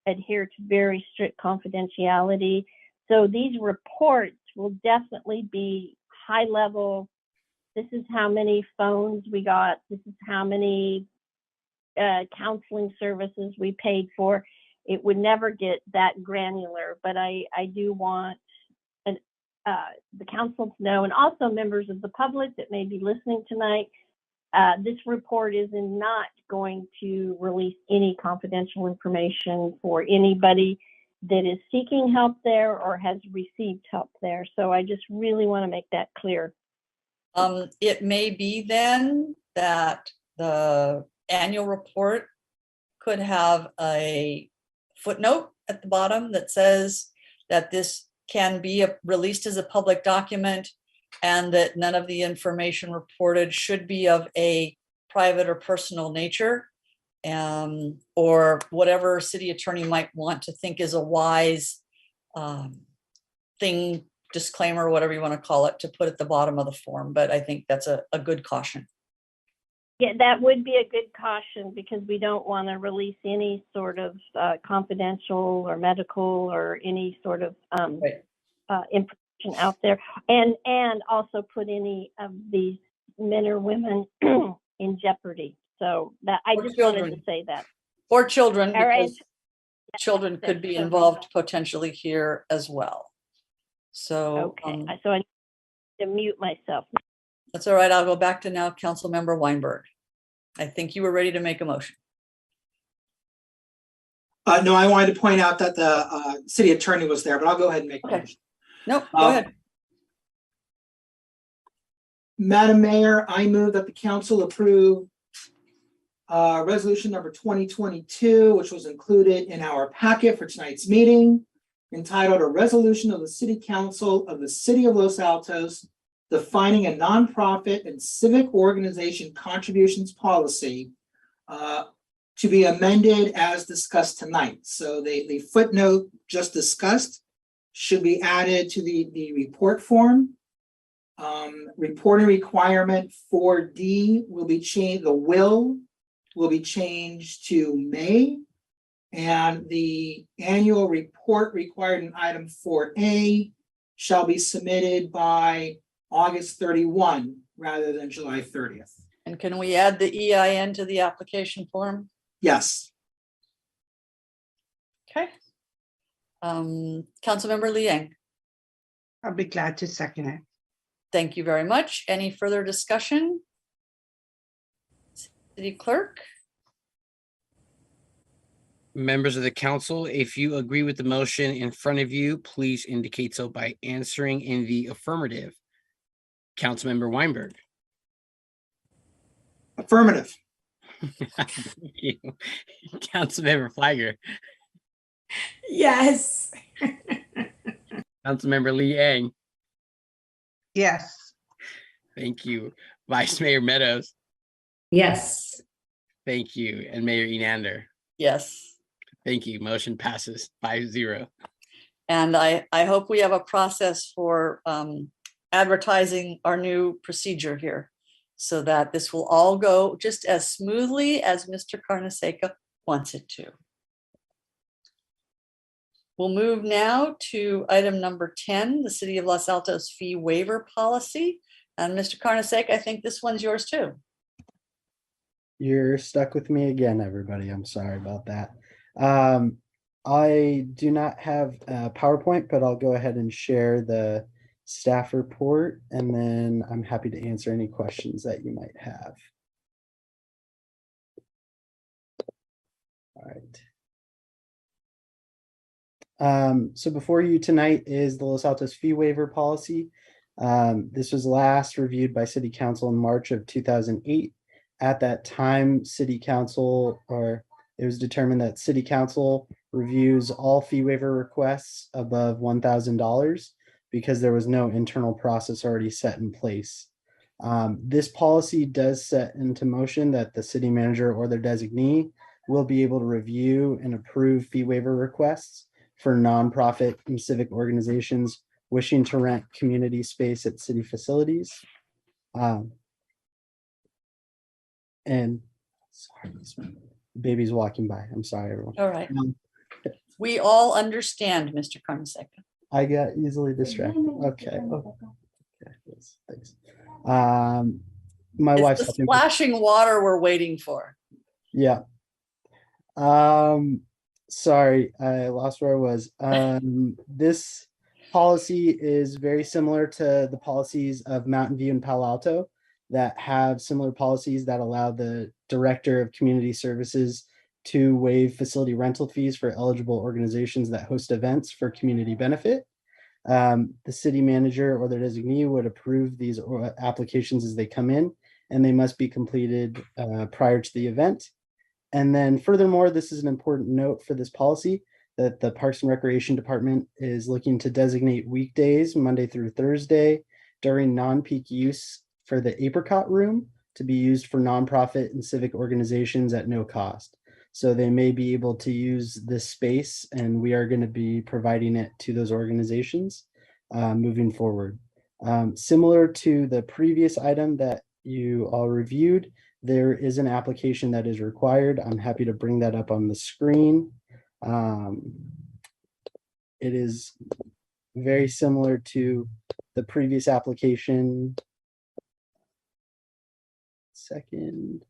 P: adhere to very strict confidentiality. So these reports will definitely be high level. This is how many phones we got. This is how many counseling services we paid for. it would never get that granular, but I do want the council to know, and also members of the public that may be listening tonight, this report is not going to release any confidential information for anybody that is seeking help there or has received help there. So I just really want to make that clear.
B: It may be then that the annual report could have a footnote at the bottom that says that this can be released as a public document and that none of the information reported should be of a private or personal nature, or whatever city attorney might want to think is a wise thing, disclaimer, whatever you want to call it, to put at the bottom of the form. But I think that's a good caution.
P: Yeah, that would be a good caution, because we don't want to release any sort of confidential or medical or any sort of information out there, and also put any of these men or women in jeopardy. So that I just wanted to say that.
B: Or children,
P: All right.
B: because children could be involved potentially here as well. So
P: okay, so I need to mute myself.
B: That's all right. I'll go back to now Councilmember Weinberg. I think you were ready to make a motion.
J: No, I wanted to point out that the city attorney was there, but I'll go ahead and make the motion.
B: No, go ahead.
J: Madam Mayor, I move that the council approve resolution number 2022, which was included in our packet for tonight's meeting, entitled "A Resolution of the City Council of the City of Los Altos defining a nonprofit and civic organization contributions policy to be amended as discussed tonight." So the footnote just discussed should be added to the report form. Reporting requirement 4D will be changed, the will be changed to may, and the annual report required in item 4A shall be submitted by August 31 rather than July 30th.
B: And can we add the EIN to the application form?
J: Yes.
B: Okay. Councilmember Liang.
I: I'll be glad to second it.
B: Thank you very much. Any further discussion? City Clerk?
D: Members of the council, if you agree with the motion in front of you, please indicate so by answering in the affirmative. Councilmember Weinberg.
J: Affirmative.
D: Thank you. Councilmember Flagger.
O: Yes.
D: Councilmember Liang.
I: Yes.
D: Thank you. Vice Mayor Meadows.
K: Yes.
D: Thank you. And Mayor Enander.
B: Yes.
D: Thank you. Motion passes 5-0.
B: And I hope we have a process for advertising our new procedure here, so that this will all go just as smoothly as Mr. Carnesecca wants it to. We'll move now to item number 10, the City of Los Altos fee waiver policy. And Mr. Carnesecca, I think this one's yours too.
Q: You're stuck with me again, everybody. I'm sorry about that. I do not have a PowerPoint, but I'll go ahead and share the staff report, and then I'm happy to answer any questions that you might have. All right. So before you tonight is the Los Altos fee waiver policy. This was last reviewed by City Council in March of 2008. At that time, it was determined that City Council reviews all fee waiver requests above $1,000 because there was no internal process already set in place. This policy does set into motion that the city manager or their designee will be able to review and approve fee waiver requests for nonprofit and civic organizations wishing to rent community space at city facilities. And sorry, this baby's walking by. I'm sorry, everyone.
B: All right. We all understand, Mr. Carnesecca.
Q: I got easily distracted. Okay. Thanks. My
B: It's
Q: wife's
B: the
Q: helping me.
B: splashing water we're waiting for.
Q: Yeah. Sorry, I lost where I was. This policy is very similar to the policies of Mountain View and Palo Alto that have similar policies that allow the Director of Community Services to waive facility rental fees for eligible organizations that host events for community benefit. The city manager or their designee would approve these applications as they come in, and they must be completed prior to the event. And then furthermore, this is an important note for this policy that the Parks and Recreation Department is looking to designate weekdays, Monday through Thursday, during non-peak use for the Apricot Room to be used for nonprofit and civic organizations at no cost. So they may be able to use this space, and we are going to be providing it to those organizations moving forward. Similar to the previous item that you all reviewed, there is an application that is required. I'm happy to bring that up on the screen. It is very similar to the previous application. Second.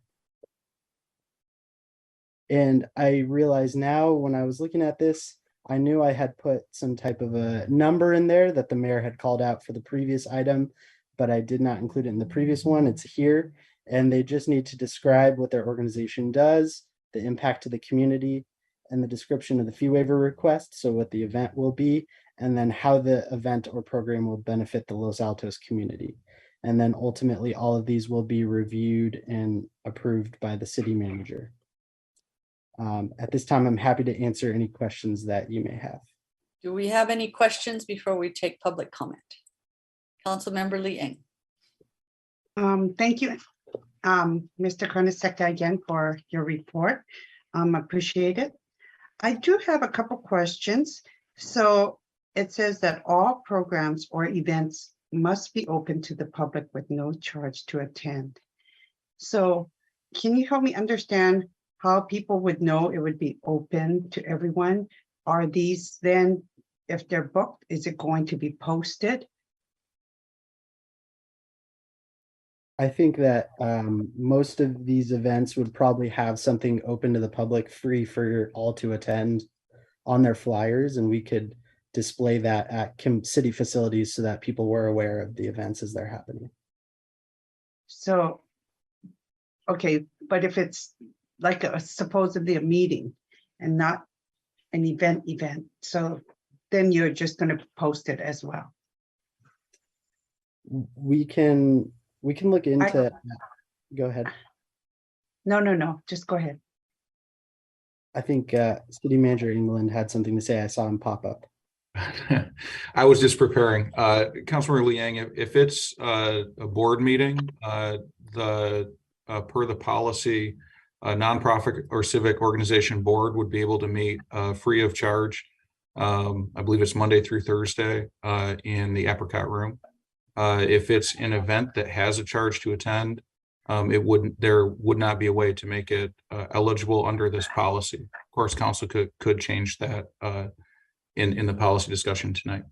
Q: And I realize now when I was looking at this, I knew I had put some type of a number in there that the mayor had called out for the previous item, but I did not include it in the previous one. It's here. And they just need to describe what their organization does, the impact to the community, and the description of the fee waiver request, so what the event will be, and then how the event or program will benefit the Los Altos community. And then ultimately, all of these will be reviewed and approved by the city manager. At this time, I'm happy to answer any questions that you may have.
B: Do we have any questions before we take public comment? Councilmember Lee Eng.
I: Thank you, Mr. Carnesecca, again for your report. Appreciate it. I do have a couple questions. So it says that all programs or events must be open to the public with no charge to attend. So can you help me understand how people would know it would be open to everyone? Are these then, if they're booked, is it going to be posted?
Q: I think that most of these events would probably have something open to the public, free for all to attend on their flyers, and we could display that at city facilities so that people were aware of the events as they're happening.
I: So, okay, but if it's like supposedly a meeting and not an event, so then you're just going to post it as well.
Q: We can look into. Go ahead.
I: No, just go ahead.
Q: I think City Manager England had something to say. I saw him pop up.
A: I was just preparing. Councilmember Liang, if it's a board meeting, per the policy, a nonprofit or civic organization board would be able to meet free of charge. I believe it's Monday through Thursday in the Apricot Room. If it's an event that has a charge to attend, there would not be a way to make it eligible under this policy. Of course, council could change that in the policy discussion tonight.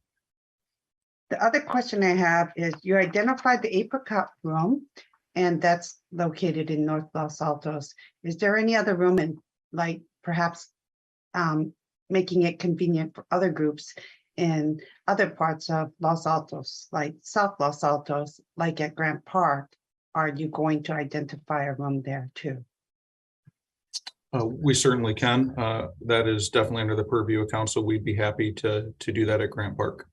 I: The other question I have is you identified the Apricot Room, and that's located in North Los Altos. Is there any other room in, like, perhaps making it convenient for other groups in other parts of Los Altos, like South Los Altos, like at Grant Park? Are you going to identify a room there too?
A: We certainly can. That is definitely under the purview of council. We'd be happy to do that at Grant Park.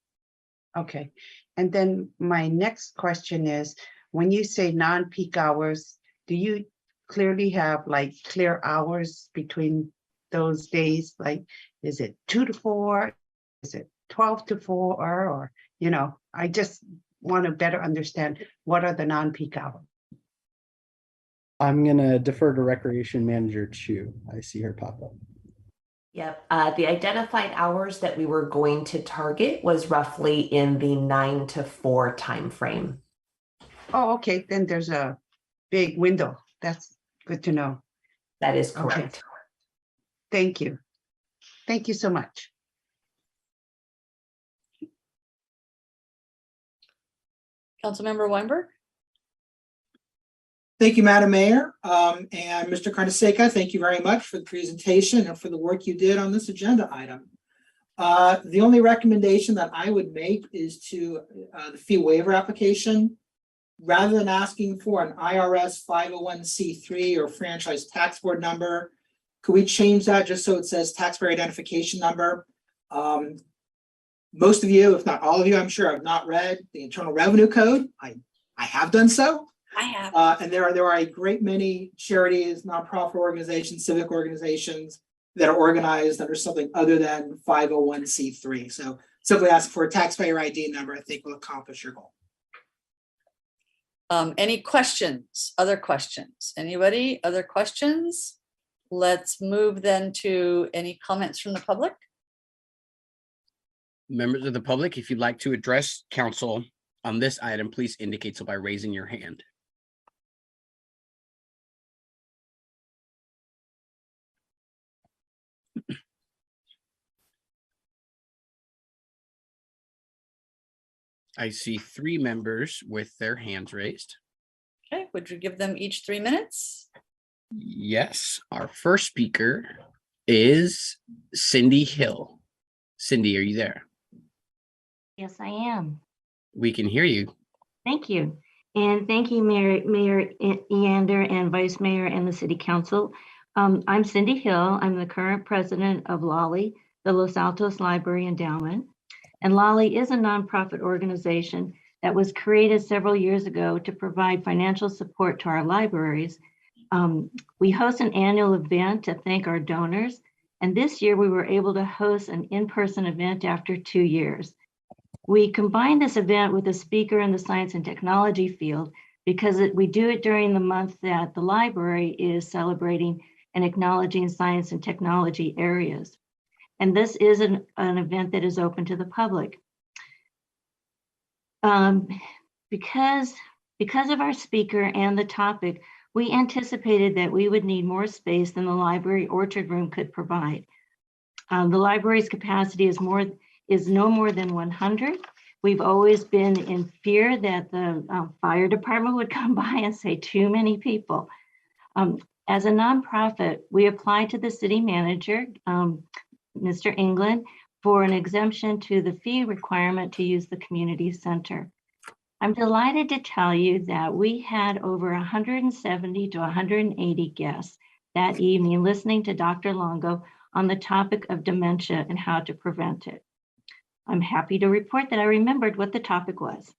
I: Okay. And then my next question is, when you say non-peak hours, do you clearly have like clear hours between those days? Like, is it 2 to 4? Is it 12 to 4? Or, you know, I just want to better understand what are the non-peak hours.
Q: I'm going to defer to Recreation Manager Chu. I see her pop up.
S: Yep. The identified hours that we were going to target was roughly in the 9 to 4 time frame.
I: Oh, okay. Then there's a big window. That's good to know.
S: That is correct.
I: Okay. Thank you. Thank you so much.
B: Councilmember Weinberg.
J: Thank you, Madam Mayor. And Mr. Carnesecca, thank you very much for the presentation and for the work you did on this agenda item. The only recommendation that I would make is to the fee waiver application. Rather than asking for an IRS 501c3 or franchise tax board number, could we change that just so it says taxpayer identification number? Most of you, if not all of you, I'm sure have not read the Internal Revenue Code. I have done so.
B: I have.
J: And there are a great many charities, nonprofit organizations, civic organizations that are organized under something other than 501c3. So simply ask for a taxpayer ID number, I think will accomplish your goal.
B: Any questions? Other questions? Anybody? Other questions? Let's move then to any comments from the public.
D: Members of the public, if you'd like to address council on this item, please indicate so by raising your hand. I see 3 members with their hands raised.
B: Okay, would you give them each 3 minutes?
D: Yes, our first speaker is Cindy Hill. Cindy, are you there?
T: Yes, I am.
D: We can hear you.
T: Thank you. And thank you, Mayor Eander and Vice Mayor and the City Council. I'm Cindy Hill. I'm the current president of Lawley, the Los Altos Library Endowment. And Lawley is a nonprofit organization that was created several years ago to provide financial support to our libraries. We host an annual event to thank our donors. And this year we were able to host an in-person event after 2 years. We combined this event with a speaker in the science and technology field because we do it during the month that the library is celebrating and acknowledging science and technology areas. And this is an event that is open to the public. Because of our speaker and the topic, we anticipated that we would need more space than the library orchard room could provide. The library's capacity is no more than 100. We've always been in fear that the fire department would come by and say too many people. As a nonprofit, we applied to the city manager, Mr. England, for an exemption to the fee requirement to use the community center. I'm delighted to tell you that we had over 170 to 180 guests that evening listening to Dr. Longo on the topic of dementia and how to prevent it. I'm happy to report that I remembered what the topic was.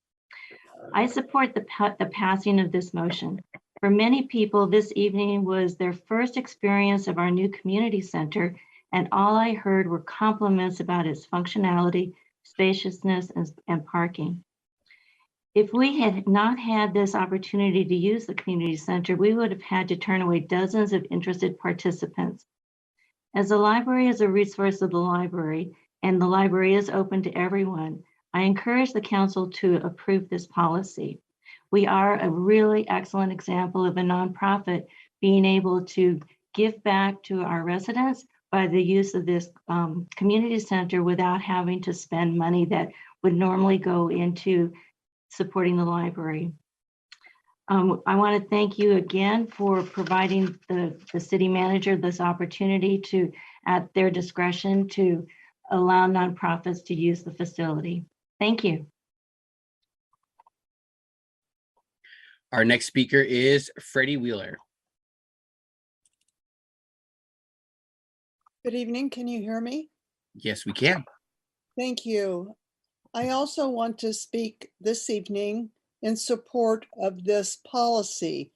T: I support the passing of this motion. For many people, this evening was their first experience of our new community center, and all I heard were compliments about its functionality, spaciousness, and parking. If we had not had this opportunity to use the community center, we would have had to turn away dozens of interested participants. As the library is a resource of the library, and the library is open to everyone, I encourage the council to approve this policy. We are a really excellent example of a nonprofit being able to give back to our residents by the use of this community center without having to spend money that would normally go into supporting the library. I want to thank you again for providing the city manager this opportunity to, at their discretion, to allow nonprofits to use the facility. Thank you.
D: Our next speaker is Freddie Wheeler.
U: Good evening. Can you hear me?
D: Yes, we can.
U: Thank you. I also want to speak this evening in support of this policy.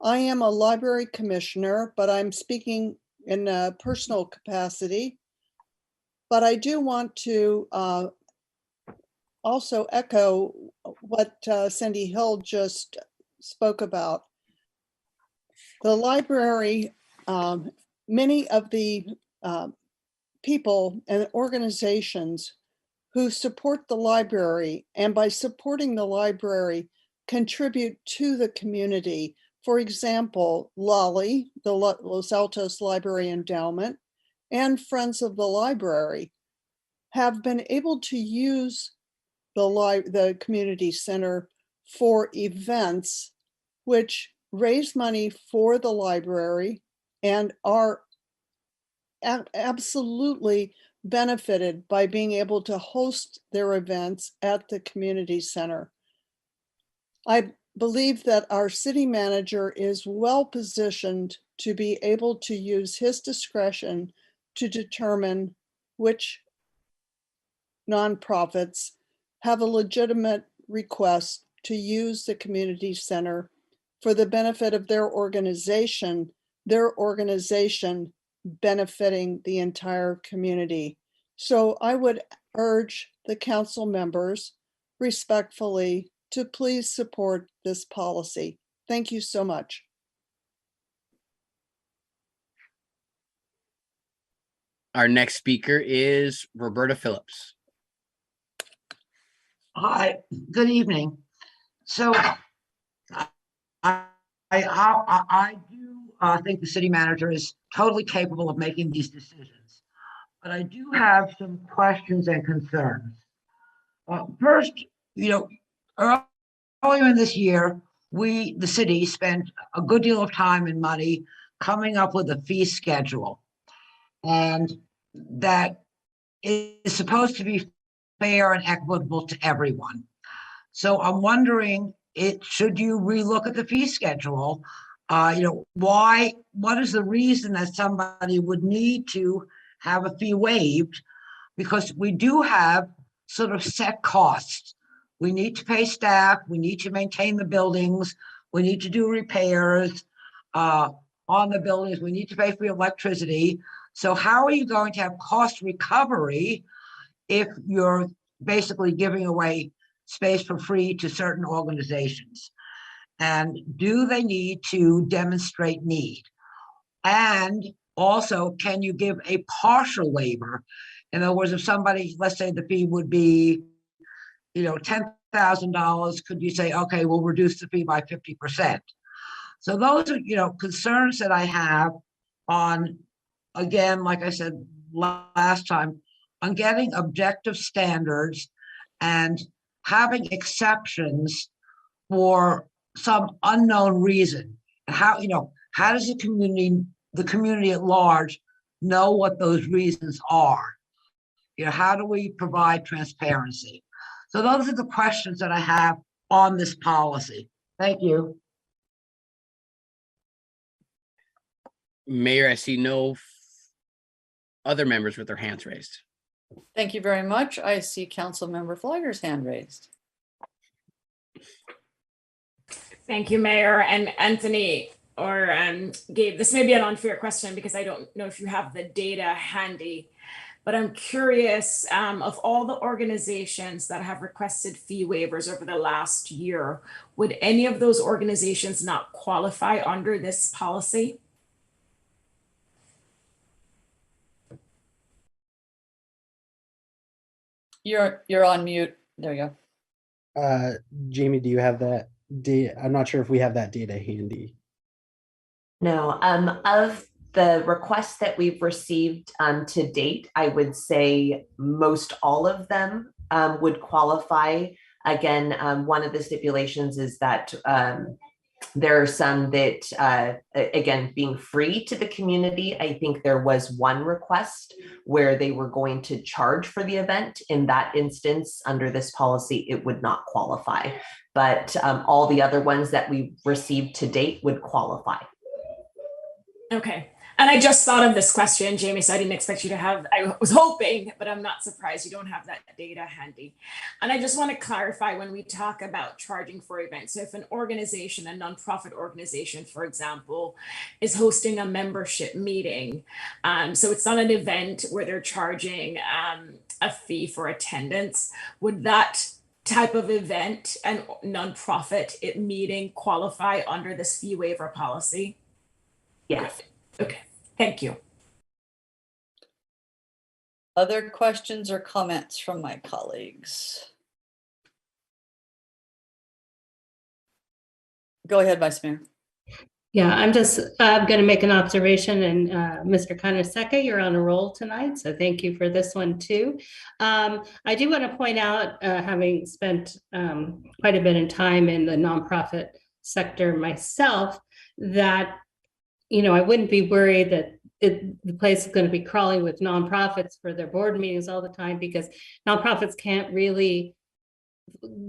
U: I am a library commissioner, but I'm speaking in a personal capacity. But I do want to also echo what Cindy Hill just spoke about. The library, many of the people and organizations who support the library, and by supporting the library, contribute to the community. For example, Lawley, the Los Altos Library Endowment, and Friends of the Library have been able to use the community center for events which raise money for the library and are absolutely benefited by being able to host their events at the community center. I believe that our city manager is well positioned to be able to use his discretion to determine which nonprofits have a legitimate request to use the community center for the benefit of their organization benefiting the entire community. So I would urge the council members respectfully to please support this policy. Thank you so much.
D: Our next speaker is Roberta Phillips.
E: Hi, good evening. So I do think the city manager is totally capable of making these decisions, but I do have some questions and concerns. First, earlier in this year, the city, spent a good deal of time and money coming up with a fee schedule, and that is supposed to be fair and equitable to everyone. So I'm wondering, should you relook at the fee schedule? What is the reason that somebody would need to have a fee waived? Because we do have sort of set costs. We need to pay staff, we need to maintain the buildings, we need to do repairs on the buildings, we need to pay for electricity. So how are you going to have cost recovery if you're basically giving away space for free to certain organizations? And do they need to demonstrate need? And also, can you give a partial waiver? In other words, if somebody, let's say the fee would be, $10,000, could you say, okay, we'll reduce the fee by 50%? So those are, concerns that I have on, again, like I said last time, on getting objective standards and having exceptions for some unknown reason. How does the community at large know what those reasons are? How do we provide transparency? So those are the questions that I have on this policy. Thank you.
D: Mayor, I see no other members with their hands raised.
B: Thank you very much. I see Councilmember Flagger's hand raised.
O: Thank you, Mayor. And Anthony or Gabe, this may be an unfair question because I don't know if you have the data handy, but I'm curious, of all the organizations that have requested fee waivers over the last year, would any of those organizations not qualify under this policy?
B: You're on mute. There you
Q: go. Jamie, do you have that data? I'm not sure if we have that data handy.
S: No, of the requests that we've received to date, I would say most all of them would qualify. Again, one of the stipulations is that there are some that, again, being free to the community. I think there was one request where they were going to charge for the event. In that instance, under this policy, it would not qualify. But all the other ones that we received to date would qualify.
O: Okay. And I just thought of this question, Jamie, so I didn't expect you to have, I was hoping, but I'm not surprised you don't have that data handy. And I just want to clarify when we talk about charging for events. So if an organization, a nonprofit organization, for example, is hosting a membership meeting, so it's not an event where they're charging a fee for attendance, would that type of event and nonprofit meeting qualify under this fee waiver policy?
S: Yes.
O: Okay, thank you.
B: Other questions or comments from my colleagues? Go ahead, Vice Mayor.
K: Yeah, I'm just going to make an observation, and Mr. Kaneseka, you're on a roll tonight, so thank you for this one too. I do want to point out, having spent quite a bit of time in the nonprofit sector myself, that, I wouldn't be worried that the place is going to be crawling with nonprofits for their board meetings all the time, because nonprofits can't really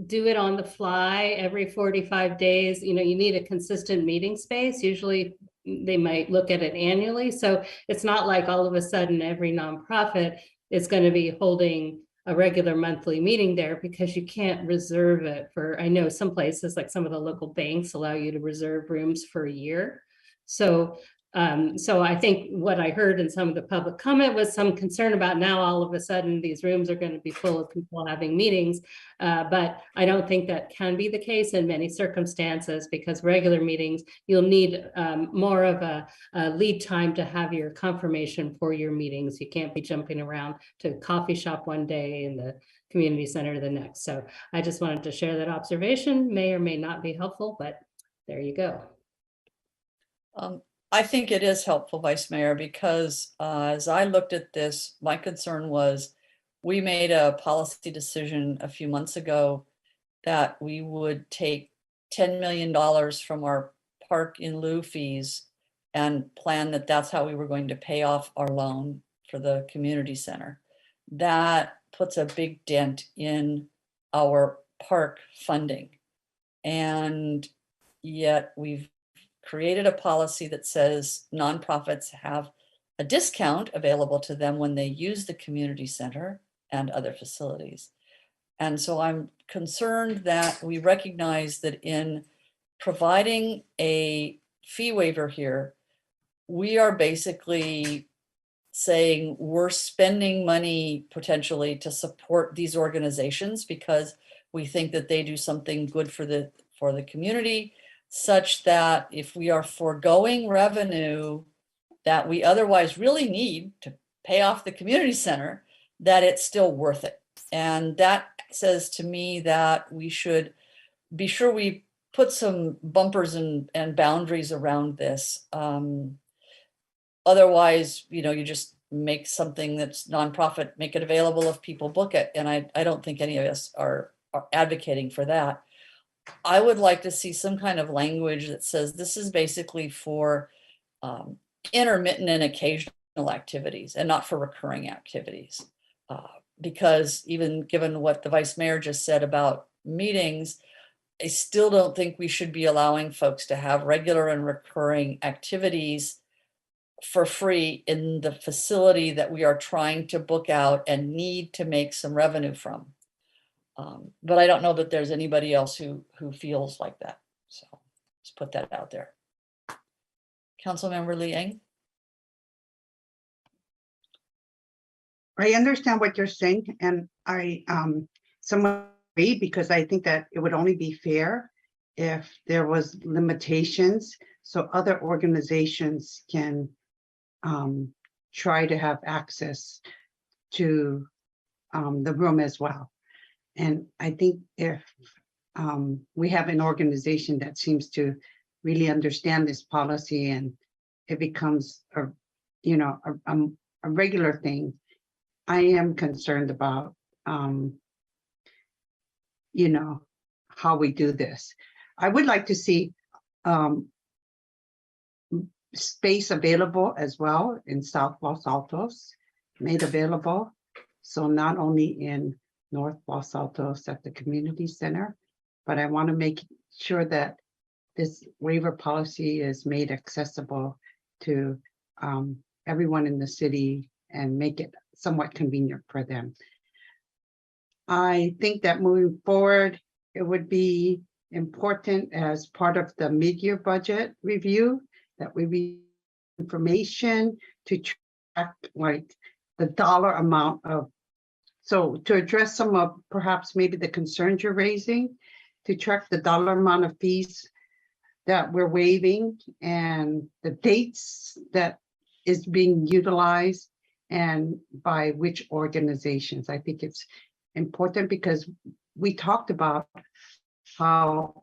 K: do it on the fly every 45 days. You need a consistent meeting space. Usually they might look at it annually. So it's not like all of a sudden every nonprofit is going to be holding a regular monthly meeting there, because you can't reserve it for, I know some places, like some of the local banks, allow you to reserve rooms for a year. So I think what I heard in some of the public comment was some concern about now all of a sudden these rooms are going to be full of people having meetings. But I don't think that can be the case in many circumstances, because regular meetings, you'll need more of a lead time to have your confirmation for your meetings. You can't be jumping around to coffee shop one day and the community center the next. So I just wanted to share that observation. May or may not be helpful, but there you go.
B: I think it is helpful, Vice Mayor, because as I looked at this, my concern was we made a policy decision a few months ago that we would take $10 million from our park in lieu fees and plan that that's how we were going to pay off our loan for the community center. That puts a big dent in our park funding. And yet we've created a policy that says nonprofits have a discount available to them when they use the community center and other facilities. And so I'm concerned that we recognize that in providing a fee waiver here, we are basically saying we're spending money potentially to support these organizations because we think that they do something good for the community, such that if we are foregoing revenue that we otherwise really need to pay off the community center, that it's still worth it. And that says to me that we should be sure we put some bumpers and boundaries around this. Otherwise, you just make something that's nonprofit, make it available if people book it. And I don't think any of us are advocating for that. I would like to see some kind of language that says this is basically for intermittent and occasional activities and not for recurring activities. Because even given what the Vice Mayor just said about meetings, I still don't think we should be allowing folks to have regular and recurring activities for free in the facility that we are trying to book out and need to make some revenue from. But I don't know that there's anybody else who feels like that. So let's put that out there. Councilmember Liang.
I: I understand what you're saying, and I somewhat agree, because I think that it would only be fair if there was limitations so other organizations can try to have access to the room as well. And I think if we have an organization that seems to really understand this policy and it becomes a regular thing, I am concerned about how we do this. I would like to see space available as well in South Los Altos, made available. So not only in North Los Altos at the community center, but I want to make sure that this waiver policy is made accessible to everyone in the city and make it somewhat convenient for them. I think that moving forward, it would be important as part of the mid-year budget review that we read information to track like the dollar amount of, so to address some of perhaps maybe the concerns you're raising, to track the dollar amount of fees that we're waiving and the dates that is being utilized and by which organizations. I think it's important because we talked about how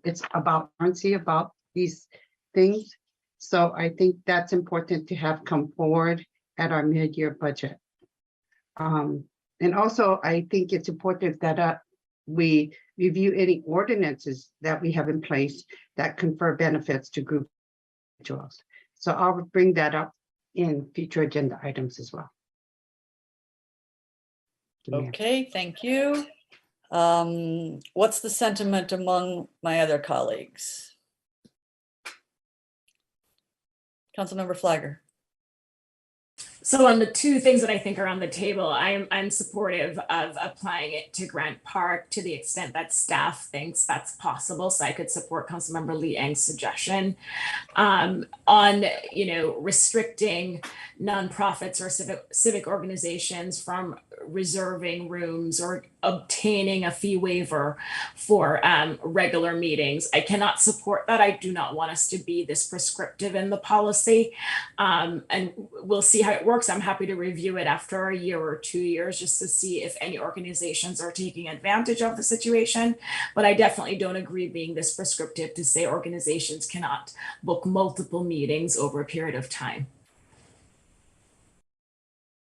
I: it's about currency, about these things. So I think that's important to have come forward at our mid-year budget. And also, I think it's important that we review any ordinances that we have in place that confer benefits to group individuals. So I'll bring that up in future agenda items as well.
B: Okay, thank you. What's the sentiment among my other colleagues? Councilmember Flagger.
O: So on the two things that I think are on the table, I'm supportive of applying it to Grant Park to the extent that staff thinks that's possible. So I could support Councilmember Lee Eng's suggestion. On, restricting nonprofits or civic organizations from reserving rooms or obtaining a fee waiver for regular meetings. I cannot support that. I do not want us to be this prescriptive in the policy. And we'll see how it works. I'm happy to review it after a year or 2 years just to see if any organizations are taking advantage of the situation. But I definitely don't agree being this prescriptive to say organizations cannot book multiple meetings over a period of time.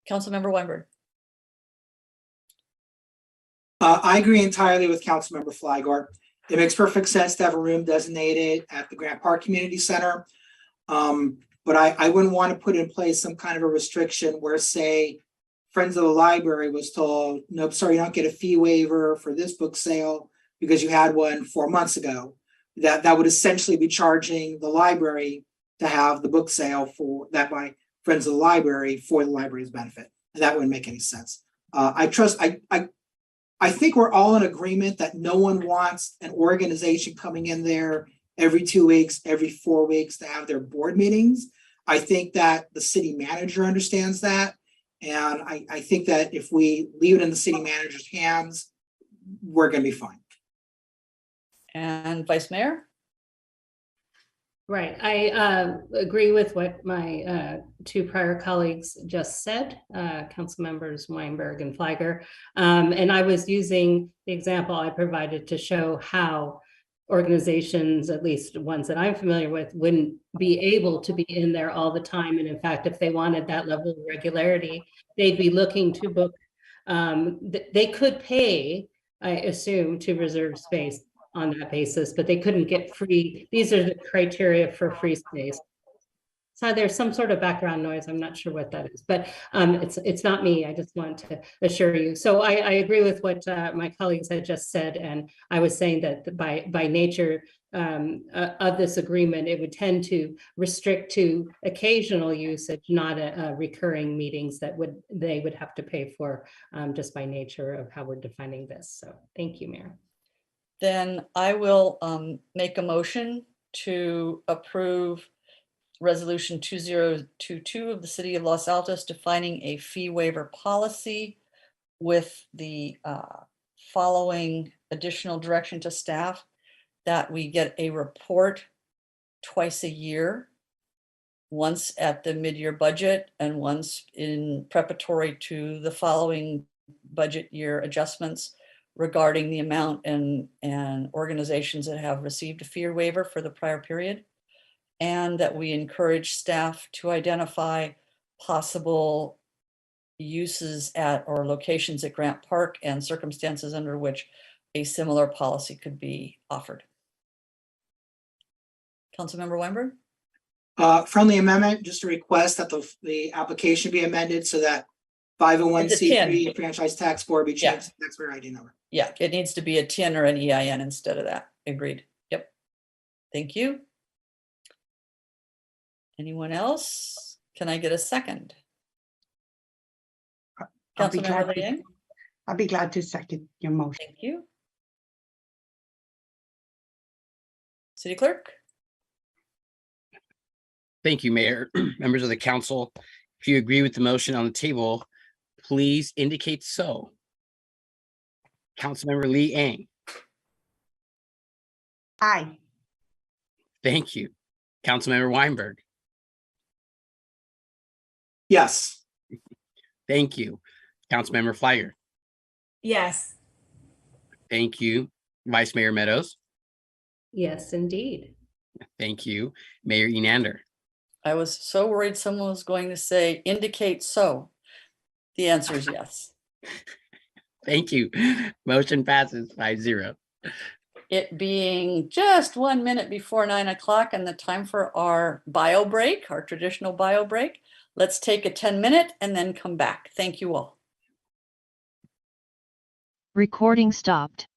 B: Councilmember Weinberg.
J: I agree entirely with Councilmember Flagler. It makes perfect sense to have a room designated at the Grant Park Community Center. But I wouldn't want to put in place some kind of a restriction where, say, Friends of the Library was told, nope, sorry, you don't get a fee waiver for this book sale because you had one 4 months ago. That would essentially be charging the library to have the book sale for that by Friends of the Library for the library's benefit. And that wouldn't make any sense. I think we're all in agreement that no one wants an organization coming in there every 2 weeks, every 4 weeks to have their board meetings. I think that the city manager understands that. And I think that if we leave it in the city manager's hands, we're going to be fine.
B: And Vice Mayor?
K: Right. I agree with what my two prior colleagues just said, Council members Weinberg and Flagger. And I was using the example I provided to show how organizations, at least ones that I'm familiar with, wouldn't be able to be in there all the time. And in fact, if they wanted that level of regularity, they'd be looking to book. They could pay, I assume, to reserve space on that basis, but they couldn't get free. These are the criteria for free space. So there's some sort of background noise. I'm not sure what that is, but it's not me. I just want to assure you. So I agree with what my colleagues had just said, and I was saying that by nature of this agreement, it would tend to restrict to occasional usage, not recurring meetings that they would have to pay for just by nature of how we're defining this. So thank you, Mayor.
B: Then I will make a motion to approve Resolution 2022 of the City of Los Altos defining a fee waiver policy with the following additional direction to staff, that we get a report twice a year, once at the mid-year budget and once in preparatory to the following budget year adjustments, regarding the amount and organizations that have received a fee waiver for the prior period, and that we encourage staff to identify possible uses at or locations at Grant Park and circumstances under which a similar policy could be offered. Councilmember Weinberg?
J: Friendly amendment, just a request that the application be amended so that 501c3 franchise tax board be changed to taxpayer ID number.
B: Yeah, it needs to be a TIN or an EIN instead of that. Agreed. Yep. Thank you. Anyone else? Can I get a second? Councilmember Lee?
I: I'll be glad to second your motion.
B: Thank you. City Clerk?
D: Thank you, Mayor. Members of the council, if you agree with the motion on the table, please indicate so. Councilmember Lee Eng.
I: Aye.
D: Thank you. Councilmember Weinberg.
J: Yes.
D: Thank you. Councilmember Flagger.
O: Yes.
D: Thank you. Vice Mayor Meadows.
K: Yes, indeed.
D: Thank you. Mayor Enander.
B: I was so worried someone was going to say indicate so. The answer is yes.
D: Thank you. Motion passes 5-0.
B: It being just 1 minute before 9 o'clock and the time for our bio break, our traditional bio break. Let's take a 10-minute and then come back. Thank you all.
F: Recording stopped.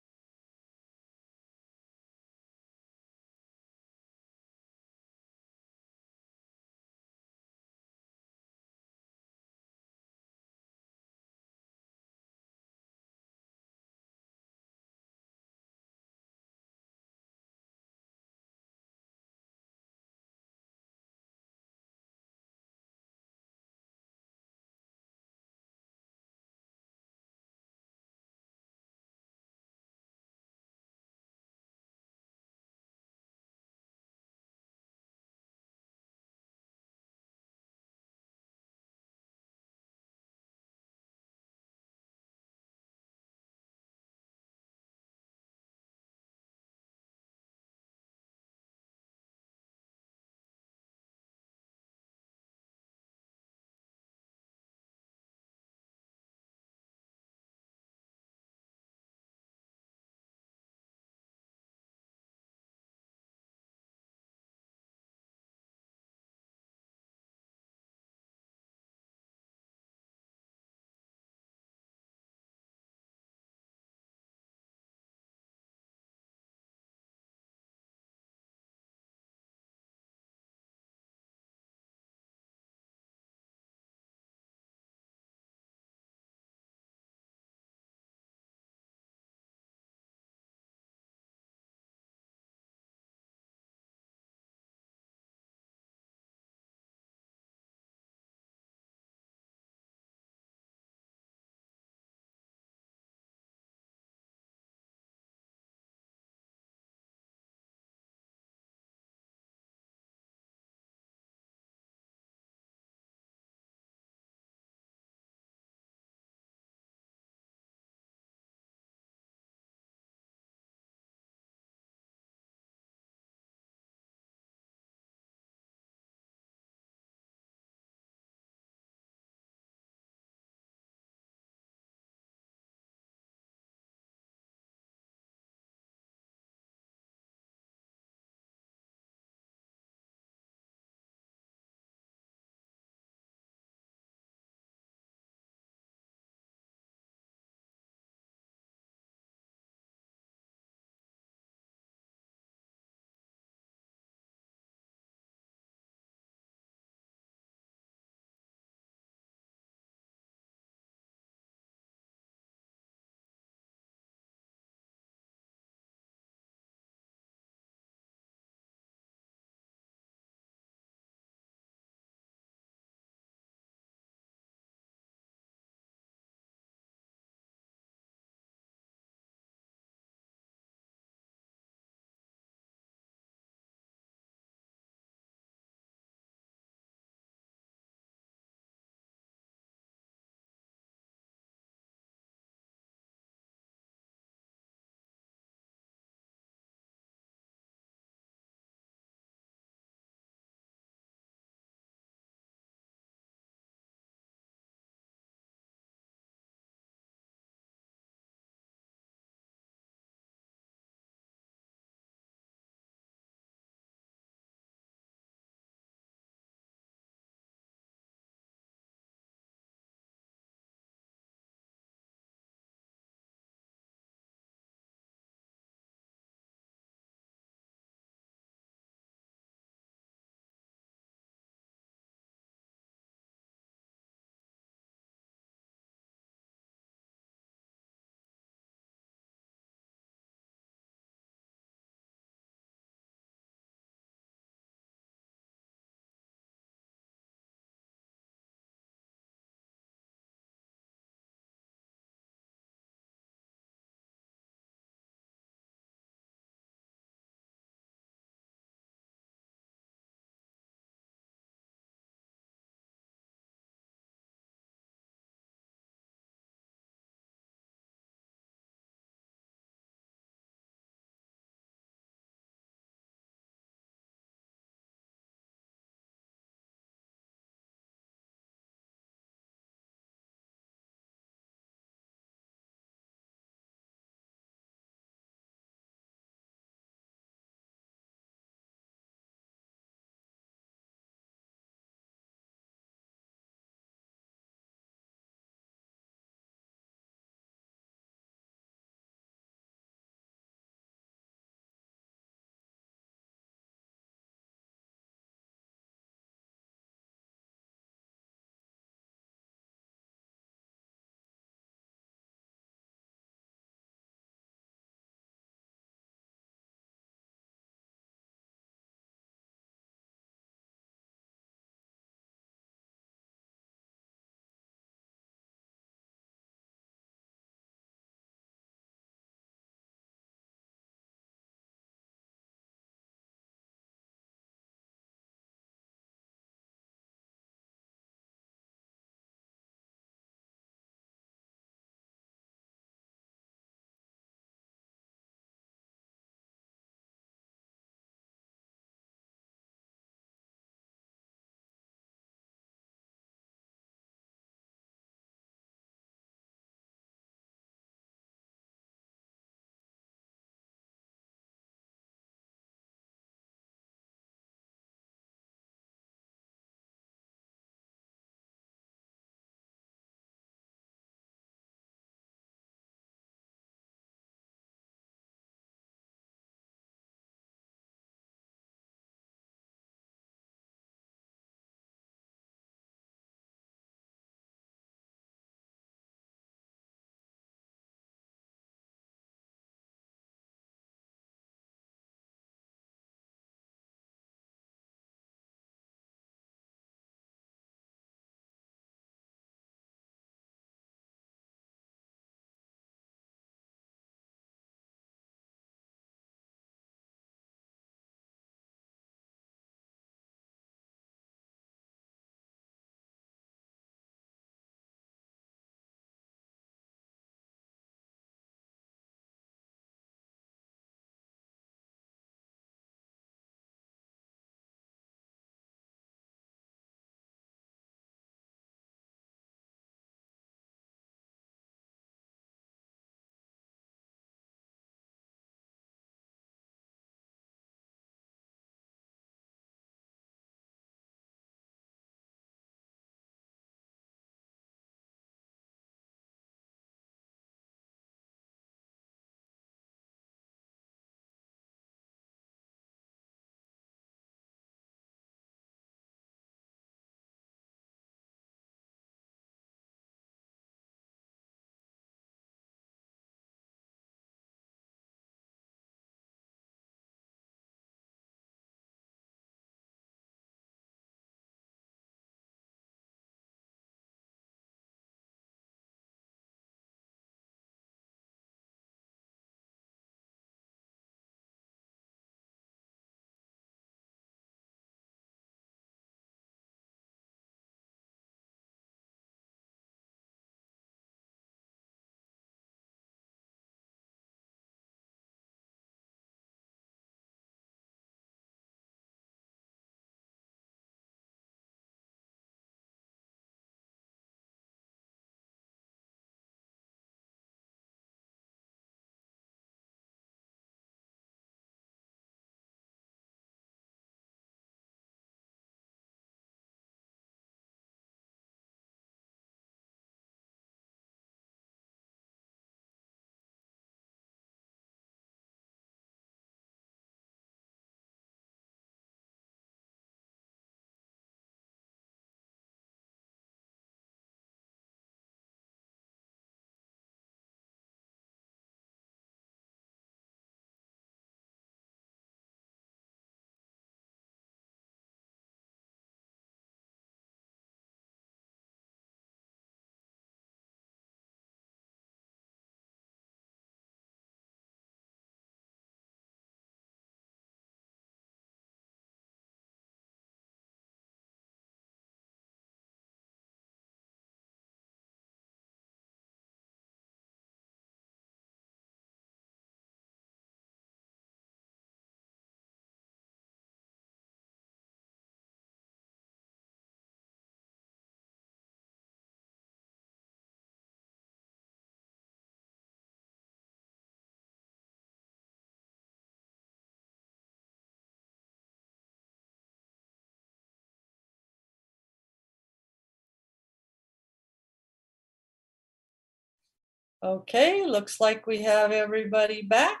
B: Okay, looks like we have everybody back.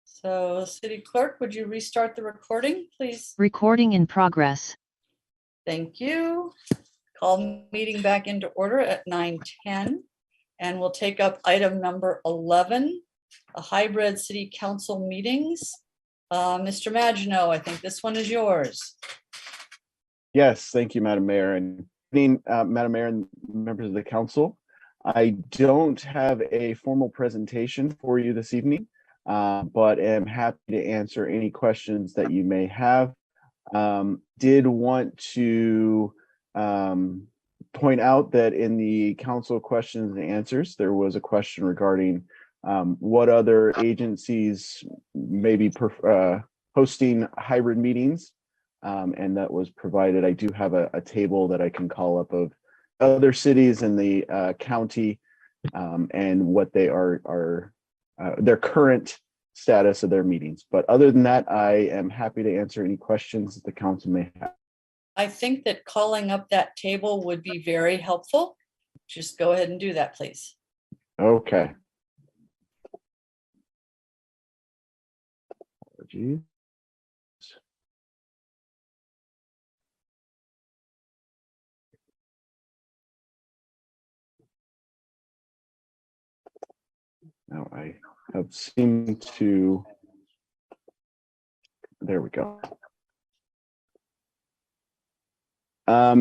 B: So City Clerk, would you restart the recording, please?
F: Recording in progress.
B: Thank you. Call meeting back into order at 9:10. And we'll take up item number 11, a hybrid city council meetings. Mr. Maginot, I think this one is yours.
G: Yes, thank you, Madam Mayor. And Madam Mayor and members of the council. I don't have a formal presentation for you this evening, but am happy to answer any questions that you may have. Did want to point out that in the council questions and answers, there was a question regarding what other agencies may be hosting hybrid meetings, and that was provided. I do have a table that I can call up of other cities in the county and what they are their current status of their meetings. But other than that, I am happy to answer any questions that the council may have.
B: I think that calling up that table would be very helpful. Just go ahead and do that, please.
G: Okay. Apologies. Now I have seemed to, there we go.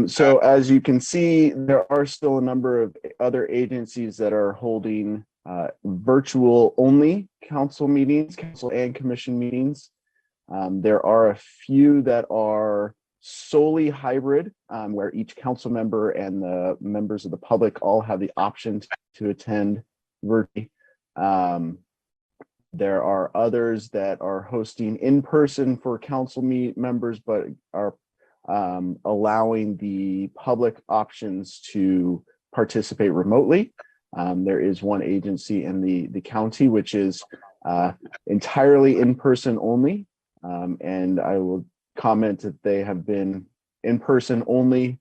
G: So as you can see, there are still a number of other agencies that are holding virtual only council meetings, council and commission meetings. There are a few that are solely hybrid, where each council member and the members of the public all have the option to attend virtually. There are others that are hosting in person for council members, but are allowing the public options to participate remotely. There is one agency in the county which is entirely in person only, and I will comment that they have been in person only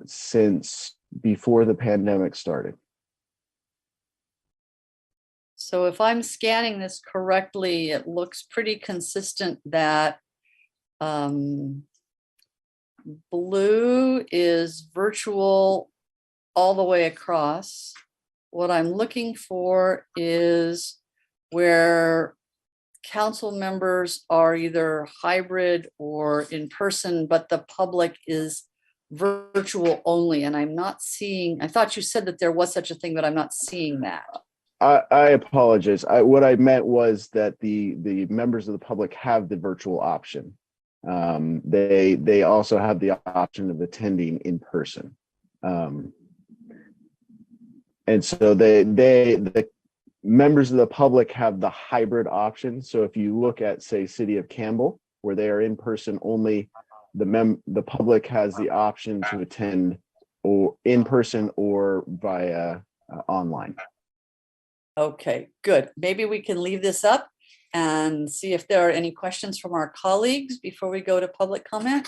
G: since before the pandemic started.
B: So if I'm scanning this correctly, it looks pretty consistent that blue is virtual all the way across. What I'm looking for is where council members are either hybrid or in person, but the public is virtual only. And I'm not seeing, I thought you said that there was such a thing, but I'm not seeing that.
G: I apologize. What I meant was that the members of the public have the virtual option. They also have the option of attending in person. And so the members of the public have the hybrid option. So if you look at, say, City of Campbell, where they are in person only, the public has the option to attend or in person or via online.
B: Okay, good. Maybe we can leave this up and see if there are any questions from our colleagues before we go to public comment.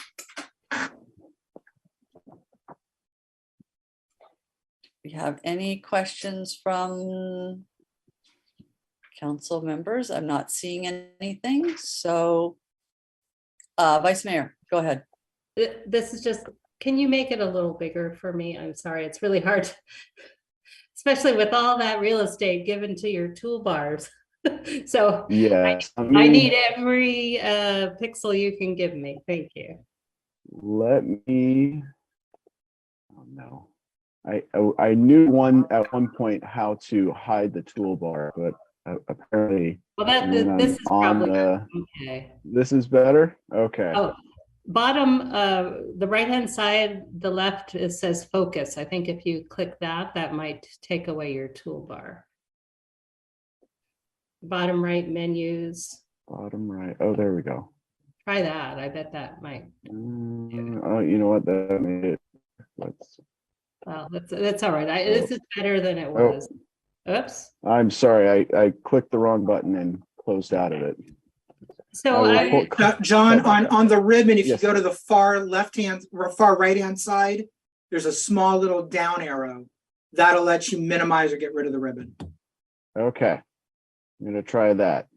B: We have any questions from council members? I'm not seeing anything. So Vice Mayor, go ahead.
K: This is just, can you make it a little bigger for me? I'm sorry, it's really hard, especially with all that real estate given to your toolbars. So
G: yes,
K: I need every pixel you can give me. Thank you.
G: Let me, oh no. I knew at one point how to hide the toolbar, but apparently,
K: well, this is probably okay.
G: This is better. Okay.
K: Oh, bottom, the right-hand side, the left, it says focus. I think if you click that, that might take away your toolbar. Bottom right menus.
G: Bottom right. Oh, there we go.
K: Try that. I bet that might.
G: Oh, you know what? That made it.
K: Well, that's all right. This is better than it was. Oops.
G: I'm sorry. I clicked the wrong button and closed out of it.
K: So
J: John, on the ribbon, if you go to the far right hand side, there's a small little down arrow. That'll let you minimize or get rid of the ribbon.
G: Okay, I'm gonna try that.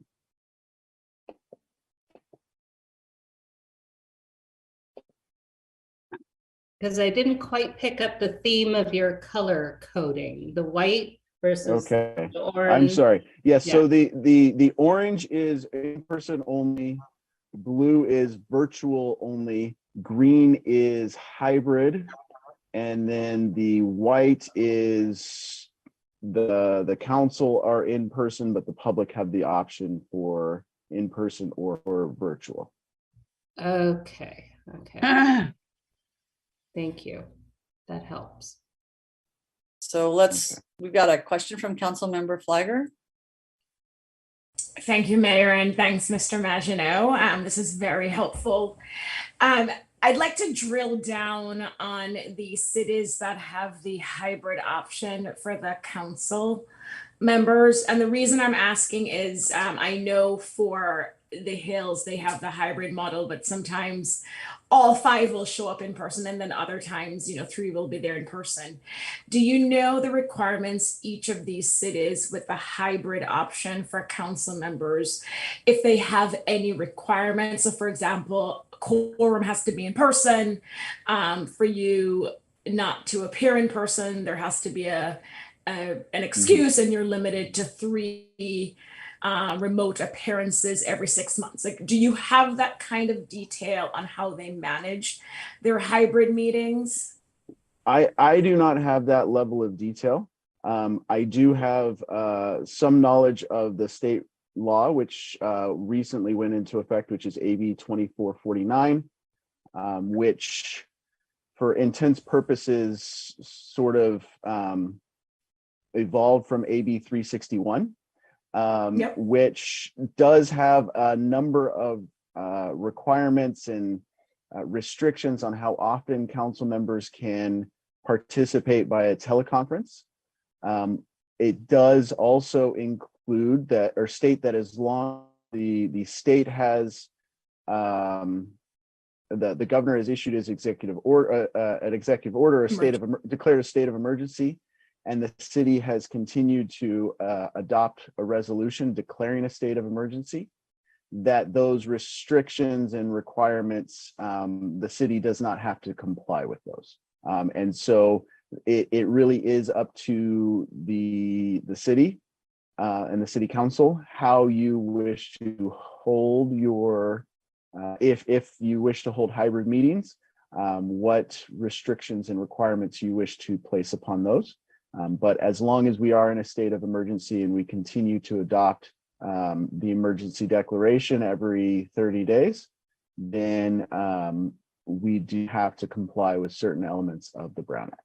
K: Because I didn't quite pick up the theme of your color coding, the white versus
G: Okay,
K: the
G: I'm
K: orange.
G: sorry. Yes,
K: Yeah.
G: so the orange is in person only, blue is virtual only, green is hybrid, and then the white is the council are in person, but the public have the option for in person or virtual.
K: Okay, okay. Thank you. That helps.
B: So we've got a question from Councilmember Flagger.
O: Thank you, Mayor, and thanks, Mr. Maginot. This is very helpful. I'd like to drill down on the cities that have the hybrid option for the council members. And the reason I'm asking is I know for the Hills, they have the hybrid model, but sometimes all 5 will show up in person, and then other times, 3 will be there in person. Do you know the requirements each of these cities with the hybrid option for council members, if they have any requirements? So for example, quorum has to be in person. For you not to appear in person, there has to be an excuse, and you're limited to 3 remote appearances every 6 months. Like, do you have that kind of detail on how they manage their hybrid meetings?
G: I do not have that level of detail. I do have some knowledge of the state law, which recently went into effect, which is AB 2449, which for intents purposes sort of evolved from AB 361. Which does have a number of requirements and restrictions on how often council members can participate by a teleconference. It does also include that, or state that as long the state has the governor has issued his executive order, an executive order, declared a state of emergency, and the city has continued to adopt a resolution declaring a state of emergency, that those restrictions and requirements, the city does not have to comply with those. And so it really is up to the city and the city council how you wish to hold your, if you wish to hold hybrid meetings, what restrictions and requirements you wish to place upon those. But as long as we are in a state of emergency and we continue to adopt the emergency declaration every 30 days, then we do have to comply with certain elements of the Brown Act.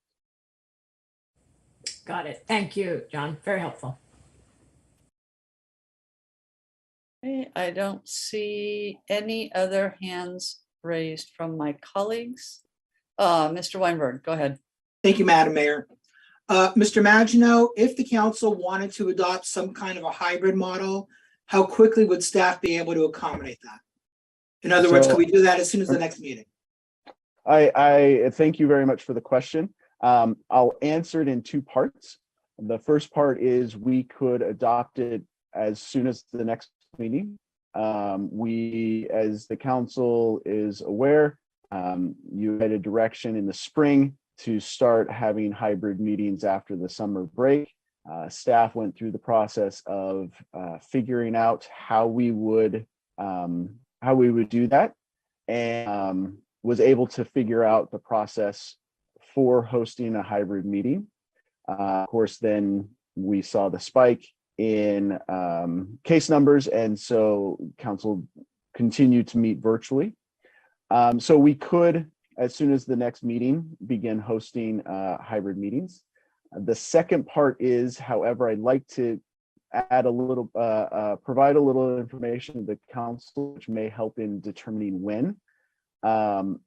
O: Got it. Thank you, John. Very helpful.
B: Okay, I don't see any other hands raised from my colleagues. Mr. Weinberg, go ahead.
J: Thank you, Madam Mayor. Mr. Maginot, if the council wanted to adopt some kind of a hybrid model, how quickly would staff be able to accommodate that? In other words, could we do that as soon as the next meeting?
G: I thank you very much for the question. I'll answer it in 2 parts. The first part is we could adopt it as soon as the next meeting. We, as the council is aware, you had a direction in the spring to start having hybrid meetings after the summer break. Staff went through the process of figuring out how we would do that, and was able to figure out the process for hosting a hybrid meeting. Of course, then we saw the spike in case numbers, and so council continued to meet virtually. So we could, as soon as the next meeting, begin hosting hybrid meetings. The second part is, however, I'd like to add a little, provide a little information to the council, which may help in determining when.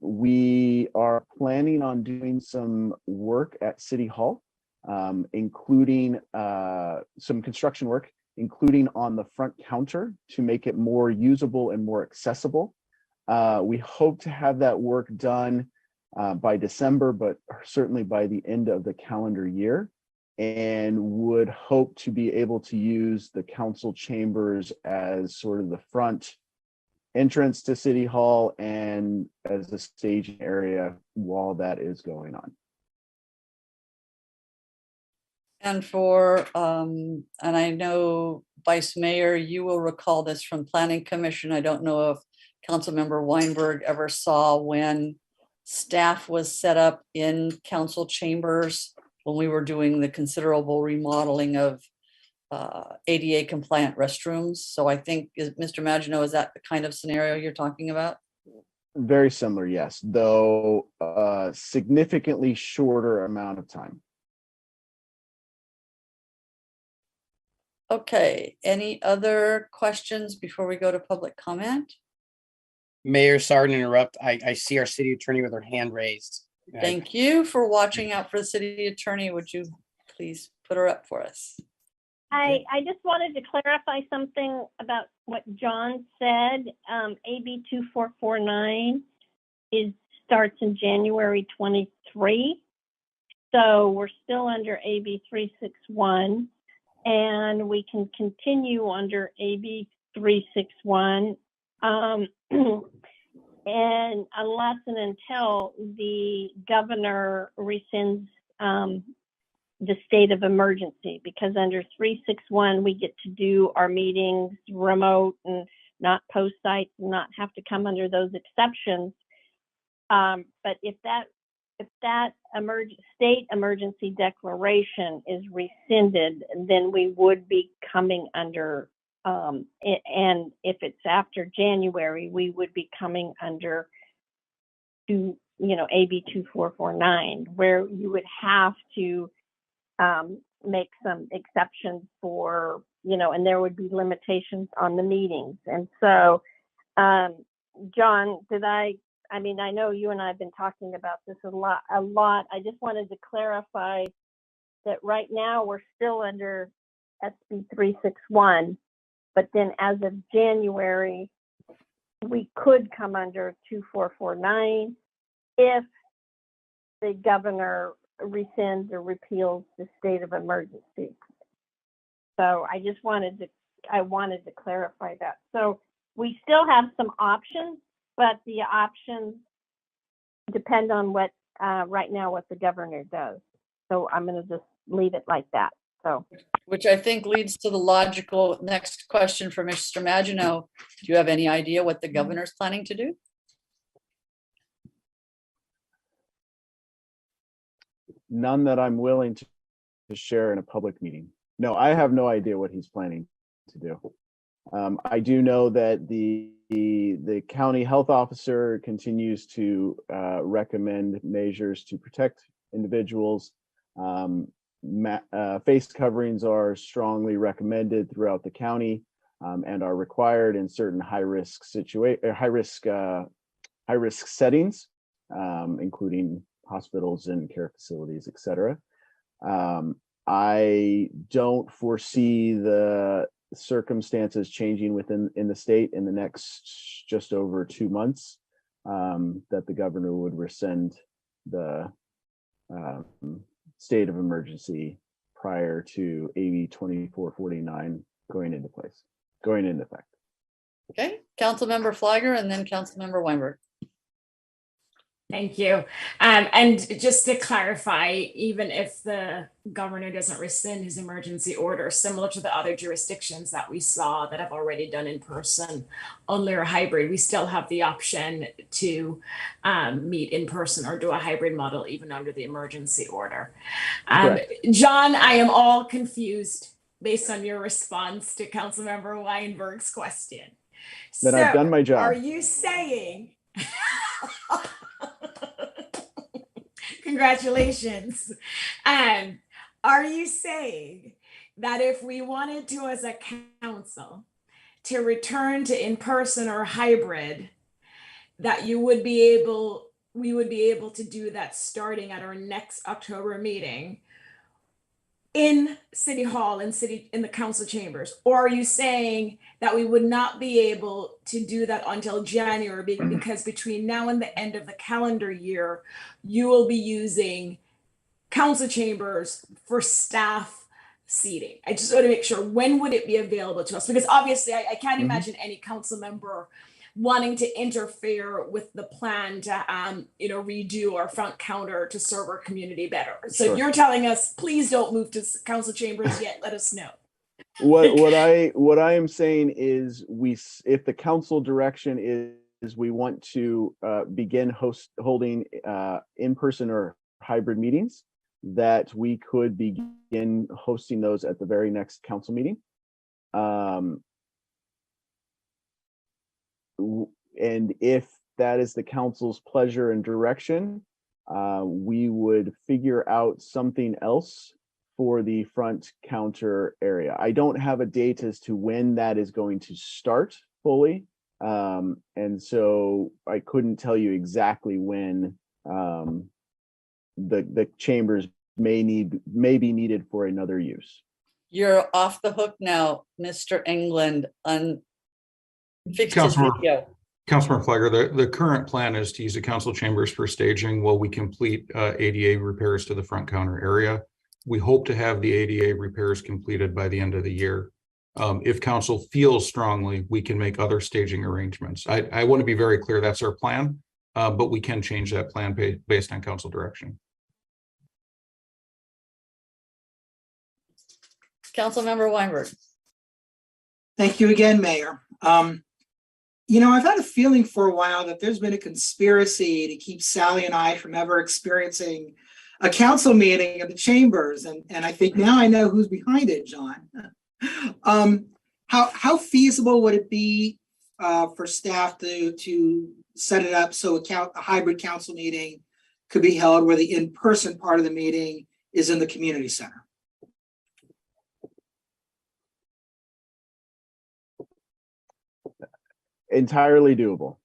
G: We are planning on doing some work at City Hall, including some construction work, including on the front counter to make it more usable and more accessible. We hope to have that work done by December, but certainly by the end of the calendar year. and would hope to be able to use the council chambers as sort of the front entrance to City Hall and as a staging area while that is going on.
B: And and I know Vice Mayor, you will recall this from Planning Commission. I don't know if Councilmember Weinberg ever saw when staff was set up in council chambers when we were doing the considerable remodeling of ADA compliant restrooms. So I think, Mr. Maginot, is that the kind of scenario you're talking about?
G: Very similar, yes, though significantly shorter amount of time.
B: Okay, any other questions before we go to public comment?
D: Mayor, sorry to interrupt. I see our city attorney with her hand raised.
B: Thank you for watching out for the city attorney. Would you please put her up for us?
P: I just wanted to clarify something about what John said. AB 2449 starts in January 23. So we're still under AB 361, and we can continue under AB 361. And unless and until the governor rescinds the state of emergency, because under 361 we get to do our meetings remote and not post sites and not have to come under those exceptions. But if that state emergency declaration is rescinded, then we would be coming under, and if it's after January, we would be coming under AB 2449, where you would have to make some exceptions for, and there would be limitations on the meetings. And so, John, I know you and I have been talking about this a lot. I just wanted to clarify that right now we're still under SB 361, but then as of January, we could come under 2449 if the governor rescinds or repeals the state of emergency. So I wanted to clarify that. So we still have some options, but the options depend on what right now what the governor does. So I'm going to just leave it like that. So,
B: which I think leads to the logical next question for Mr. Maginot. Do you have any idea what the governor's planning to do?
G: None that I'm willing to share in a public meeting. No, I have no idea what he's planning to do. I do know that the county health officer continues to recommend measures to protect individuals. Face coverings are strongly recommended throughout the county and are required in certain high risk settings, including hospitals and care facilities, etc. I don't foresee the circumstances changing in the state in the next just over 2 months, that the governor would rescind the state of emergency prior to AB 2449 going into effect.
B: Okay, Councilmember Flagger and then Councilmember Weinberg.
O: Thank you. And just to clarify, even if the governor doesn't rescind his emergency order, similar to the other jurisdictions that we saw that have already done in person only or hybrid, we still have the option to meet in person or do a hybrid model even under the emergency order. John, I am all confused based on your response to Councilmember Weinberg's question.
G: Then I've done my job.
O: Are you saying... Congratulations. Are you saying that if we wanted to, as a council, to return to in-person or hybrid, that we would be able to do that starting at our next October meeting in City Hall and in the council chambers? Or are you saying that we would not be able to do that until January because between now and the end of the calendar year, you will be using council chambers for staff seating? I just want to make sure, when would it be available to us? Because obviously I can't imagine any council member wanting to interfere with the plan to redo our front counter to serve our community better. So
G: Sure.
O: you're telling us, please don't move to council chambers yet. Let us know.
G: What I am saying is, if the council direction is we want to begin holding in-person or hybrid meetings, that we could begin hosting those at the very next council meeting. And if that is the council's pleasure and direction, we would figure out something else for the front counter area. I don't have a date as to when that is going to start fully. And so I couldn't tell you exactly when the chambers may be needed for another use.
B: You're off the hook now, Mr. England. Fixed his video.
A: Councilmember Flagger, the current plan is to use the council chambers for staging while we complete ADA repairs to the front counter area. We hope to have the ADA repairs completed by the end of the year. If council feels strongly, we can make other staging arrangements. I want to be very clear, that's our plan, but we can change that plan based on council direction.
B: Councilmember Weinberg.
J: Thank you again, Mayor. I've had a feeling for a while that there's been a conspiracy to keep Sally and I from ever experiencing a council meeting of the chambers. And I think now I know who's behind it, John. How feasible would it be for staff to set it up so a hybrid council meeting could be held where the in-person part of the meeting is in the community center?
G: Entirely doable.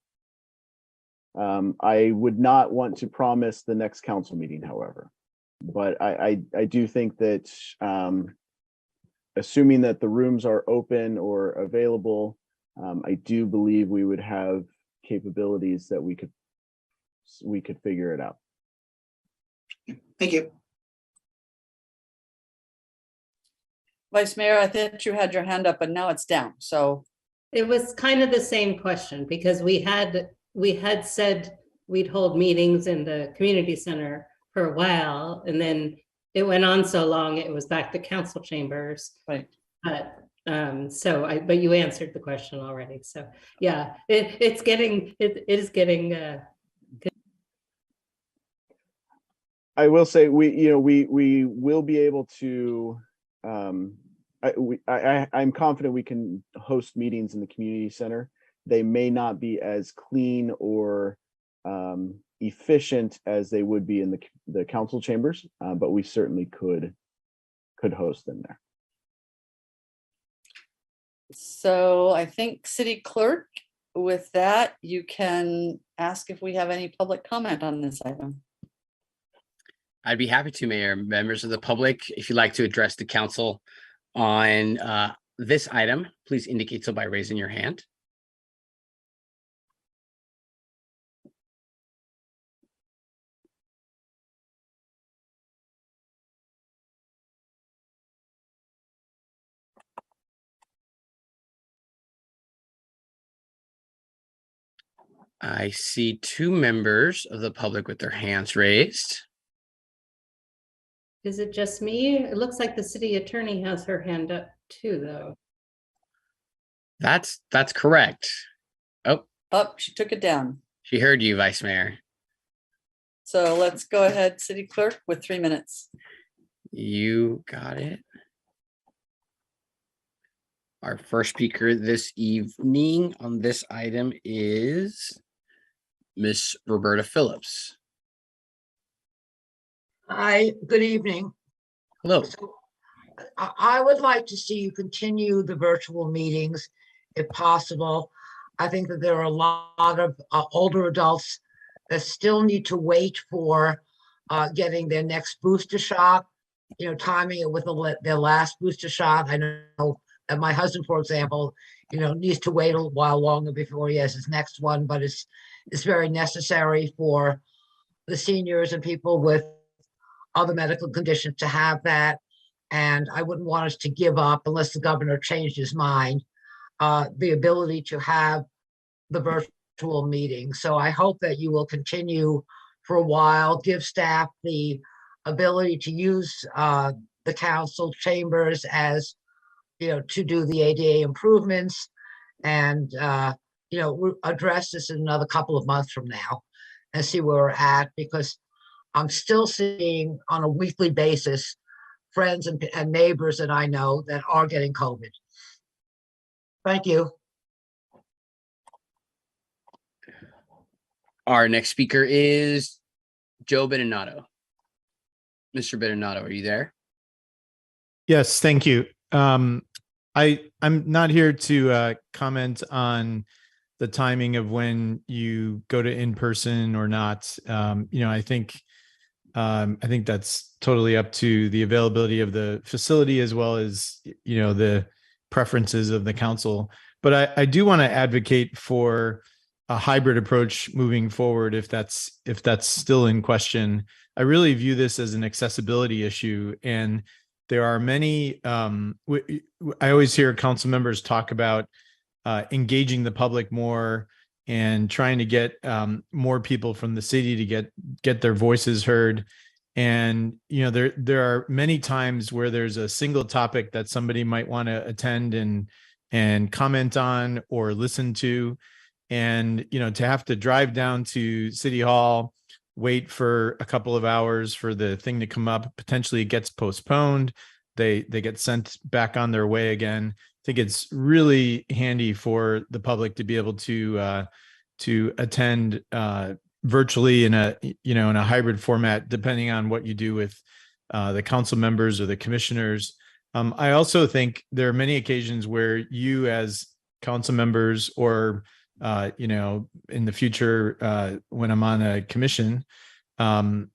G: I would not want to promise the next council meeting, however, but I do think that assuming that the rooms are open or available, I do believe we would have capabilities that we could figure it out.
J: Thank you.
B: Vice Mayor, I thought you had your hand up, but now it's down. So
K: it was kind of the same question, because we had said we'd hold meetings in the community center for a while, and then it went on so long it was back to council chambers.
B: Right.
K: But but you answered the question already. So yeah, it is getting good.
G: I will say we will be able to. I'm confident we can host meetings in the community center. They may not be as clean or efficient as they would be in the council chambers, but we certainly could host them there.
B: So I think City Clerk, with that, you can ask if we have any public comment on this item.
D: I'd be happy to, Mayor. Members of the public, if you'd like to address the council on this item, please indicate so by raising your hand. I see two members of the public with their hands raised.
K: Is it just me? It looks like the city attorney has her hand up too, though.
D: That's correct. Oh,
B: she took it down.
D: She heard you, Vice Mayor.
B: So let's go ahead, City Clerk, with 3 minutes.
D: You got it. Our first speaker this evening on this item is Miss Roberta Phillips.
E: Hi, good evening.
D: Hello.
E: So, I would like to see you continue the virtual meetings if possible. I think that there are a lot of older adults that still need to wait for getting their next booster shot, timing it with their last booster shot. I know that my husband, for example, needs to wait a while longer before he has his next one, but it's very necessary for the seniors and people with other medical conditions to have that. And I wouldn't want us to give up unless the governor changed his mind, the ability to have the virtual meeting. So I hope that you will continue for a while, give staff the ability to use the council chambers as, to do the ADA improvements, and we'll address this in another couple of months from now and see where we're at, because I'm still seeing on a weekly basis friends and neighbors that I know that are getting COVID. Thank you.
D: Our next speaker is Joe Bedonato. Mr. Bedonato, are you there?
H: Yes, thank you. I'm not here to comment on the timing of when you go to in-person or not. I think that's totally up to the availability of the facility, as well as the preferences of the council. But I do want to advocate for a hybrid approach moving forward, if that's still in question. I really view this as an accessibility issue, and there are many. I always hear council members talk about engaging the public more and trying to get more people from the city to get their voices heard. And there are many times where there's a single topic that somebody might want to attend and comment on or listen to, and to have to drive down to City Hall, wait for a couple of hours for the thing to come up, potentially it gets postponed, they get sent back on their way again. I think it's really handy for the public to be able to attend virtually in a hybrid format, depending on what you do with the council members or the commissioners. I also think there are many occasions where you, as council members, or in the future, when I'm on a commission, someone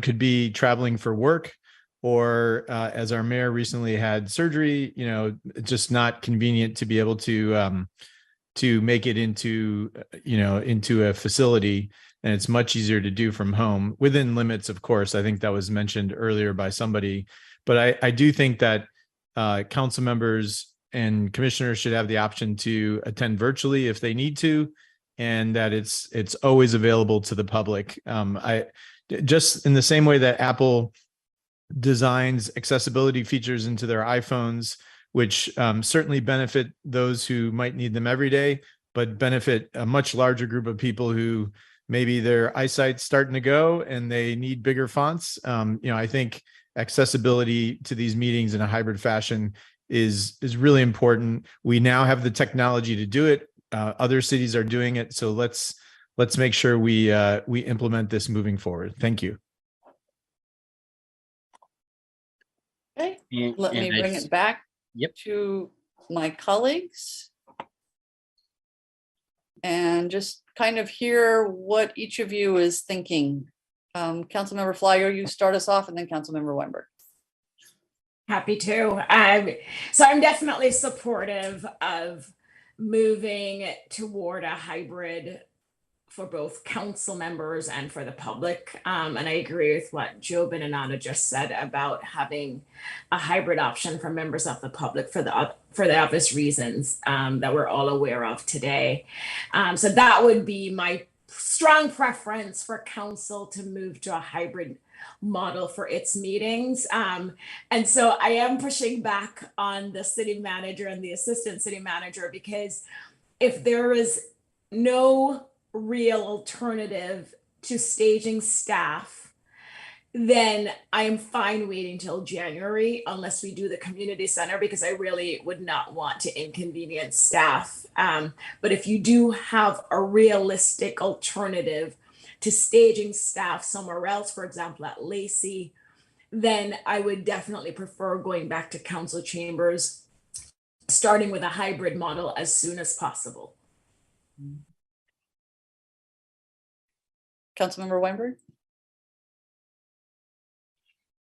H: could be traveling for work, or as our mayor recently had surgery, just not convenient to be able to make it into a facility. And it's much easier to do from home, within limits, of course. I think that was mentioned earlier by somebody, but I do think that council members and commissioners should have the option to attend virtually if they need to, and that it's always available to the public. I just, in the same way that Apple designs accessibility features into their iPhones, which certainly benefit those who might need them every day, but benefit a much larger group of people who maybe their eyesight's starting to go and they need bigger fonts. I think accessibility to these meetings in a hybrid fashion is really important. We now have the technology to do it. Other cities are doing it, so let's make sure we implement this moving forward. Thank you.
B: Okay, let me bring it back to my colleagues and just kind of hear what each of you is thinking. Councilmember Flyer, you start us off, and then Councilmember Weinberg.
O: Happy to. So I'm definitely supportive of moving toward a hybrid for both council members and for the public. And I agree with what Joe Bedonato just said about having a hybrid option for members of the public for the obvious reasons that we're all aware of today. So that would be my strong preference for council, to move to a hybrid model for its meetings. And so I am pushing back on the city manager and the assistant city manager, because if there is no real alternative to staging staff, then I am fine waiting till January, unless we do the community center, because I really would not want to inconvenience staff. But if you do have a realistic alternative to staging staff somewhere else, for example, at Lacey, then I would definitely prefer going back to council chambers, starting with a hybrid model as soon as possible.
B: Councilmember Weinberg.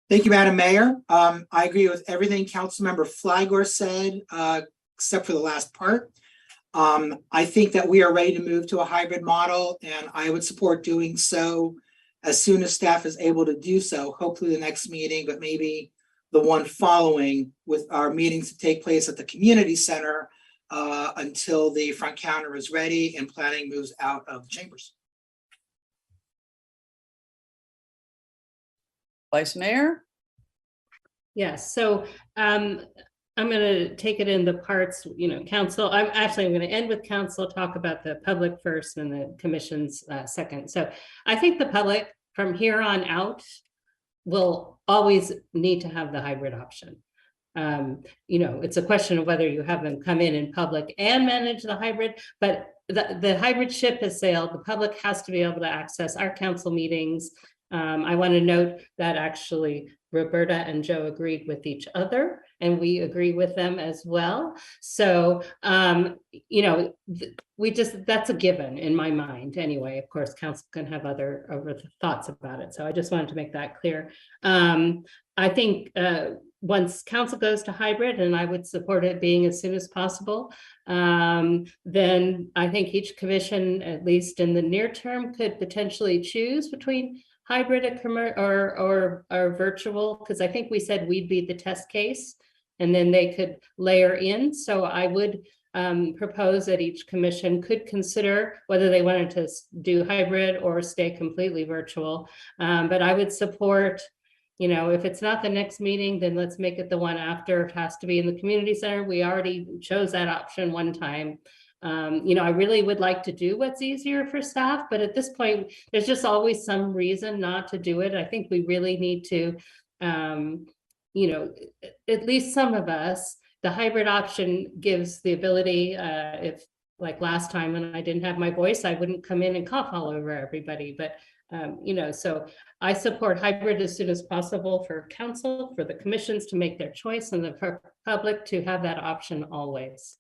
J: Thank you, Madam Mayor. I agree with everything Councilmember Flygor said, except for the last part. I think that we are ready to move to a hybrid model, and I would support doing so as soon as staff is able to do so, hopefully the next meeting, but maybe the one following, with our meetings to take place at the community center until the front counter is ready and planning moves out of chambers.
B: Vice Mayor?
K: Yes, so I'm going to take it into parts, council. I'm going to end with council, talk about the public first and the commission's second. So I think the public from here on out will always need to have the hybrid option. It's a question of whether you have them come in public and manage the hybrid, but the hybrid ship has sailed. The public has to be able to access our council meetings. I want to note that actually Roberta and Joe agreed with each other, and we agree with them as well. So, that's a given in my mind anyway. Of course, council can have other thoughts about it. So I just wanted to make that clear. I think once council goes to hybrid, and I would support it being as soon as possible, then I think each commission, at least in the near term, could potentially choose between hybrid or virtual, because I think we said we'd be the test case and then they could layer in. So I would propose that each commission could consider whether they wanted to do hybrid or stay completely virtual. But I would support, if it's not the next meeting, then let's make it the one after. It has to be in the community center. We already chose that option one time. I really would like to do what's easier for staff, but at this point, there's just always some reason not to do it. I think we really need to, at least some of us, the hybrid option gives the ability, if like last time when I didn't have my voice, I wouldn't come in and cough all over everybody. But, so I support hybrid as soon as possible for council, for the commissions to make their choice, and the public to have that option always.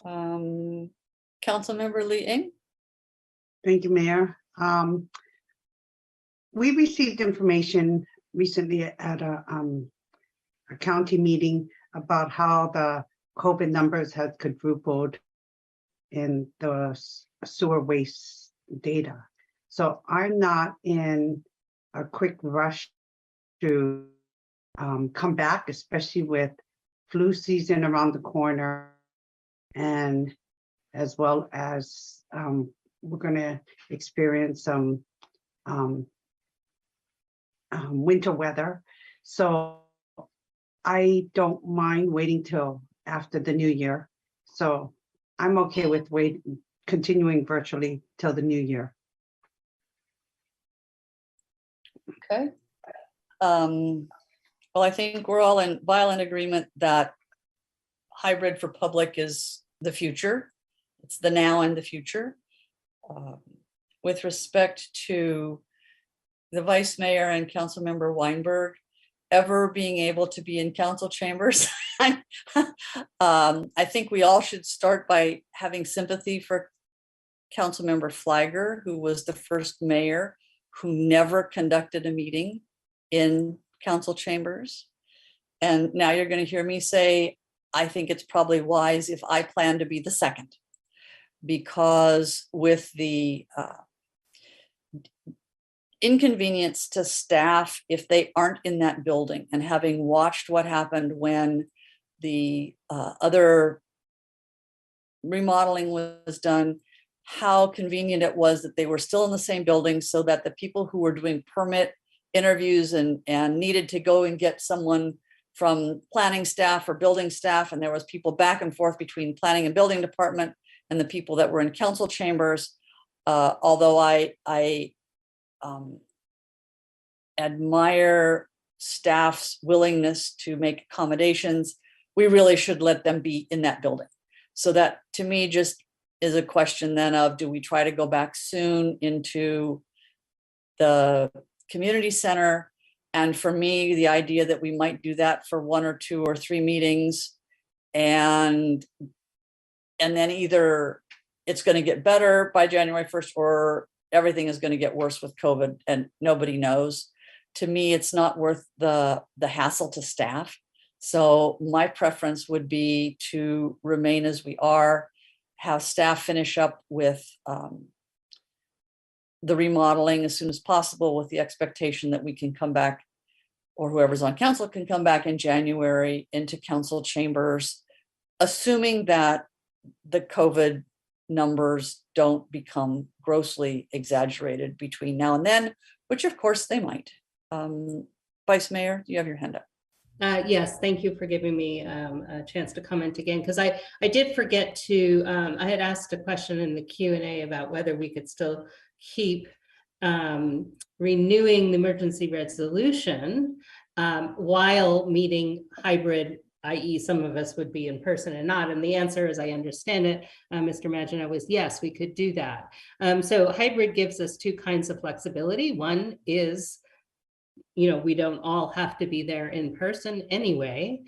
B: Councilmember Lee Ng.
I: Thank you, Mayor. We received information recently at a county meeting about how the COVID numbers have quadrupled in the sewer waste data. So I'm not in a quick rush to come back, especially with flu season around the corner, and as well as we're going to experience some winter weather. So I don't mind waiting till after the new year. So I'm okay with continuing virtually till the new year.
B: Okay. Well, I think we're all in violent agreement that hybrid for public is the future. It's the now and the future. With respect to the vice mayor and council member Weinberg ever being able to be in council chambers, I think we all should start by having sympathy for council member Flagger, who was the first mayor who never conducted a meeting in council chambers. And now you're going to hear me say, I think it's probably wise if I plan to be the second, because with the inconvenience to staff if they aren't in that building, and having watched what happened when the other remodeling was done, how convenient it was that they were still in the same building, so that the people who were doing permit interviews and needed to go and get someone from planning staff or building staff, and there was people back and forth between planning and building department and the people that were in council chambers. Although I admire staff's willingness to make accommodations, we really should let them be in that building. So that, to me, just is a question then of, do we try to go back soon into the community center? And for me, the idea that we might do that for 1 or 2 or 3 meetings, and then either it's going to get better by January 1st or everything is going to get worse with COVID and nobody knows. To me, it's not worth the hassle to staff. So my preference would be to remain as we are. have staff finish up with the remodeling as soon as possible, with the expectation that we can come back, or whoever's on council can come back in January into council chambers, assuming that the COVID numbers don't become grossly exaggerated between now and then, which of course they might. Vice Mayor, you have your hand up.
K: Yes, thank you for giving me a chance to comment again, because I did forget to, I had asked a question in the Q&A about whether we could still keep renewing the emergency resolution while meeting hybrid, i.e. some of us would be in person and not. And the answer, as I understand it, Mr. Maginot, was yes, we could do that. So hybrid gives us two kinds of flexibility. One is, you know, we don't all have to be there in person anyway,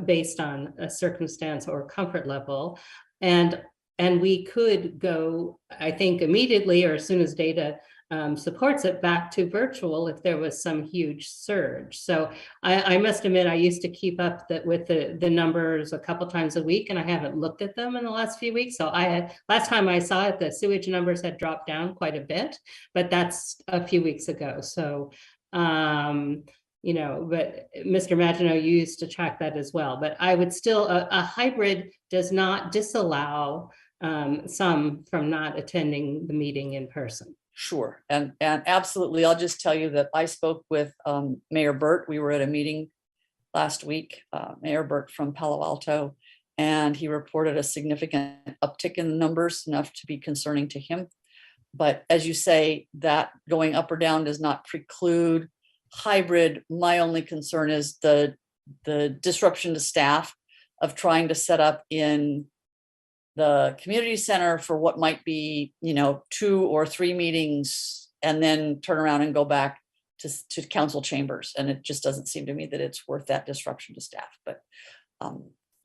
K: based on a circumstance or comfort level. And we could go, I think, immediately or as soon as data supports it, back to virtual if there was some huge surge. So I must admit, I used to keep up with the numbers a couple times a week, and I haven't looked at them in the last few weeks. So last time I saw it, the sewage numbers had dropped down quite a bit, but that's a few weeks ago. So you know, but Mr. Maginot used to track that as well. But I would still, a hybrid does not disallow some from not attending the meeting in person.
B: Sure, and absolutely. I'll just tell you that I spoke with Mayor Burt. We were at a meeting last week, Mayor Burt from Palo Alto, and he reported a significant uptick in the numbers, enough to be concerning to him. But as you say, that going up or down does not preclude hybrid. My only concern is the disruption to staff of trying to set up in the community center for what might be, you know, 2 or 3 meetings, and then turn around and go back to council chambers. And it just doesn't seem to me that it's worth that disruption to staff. But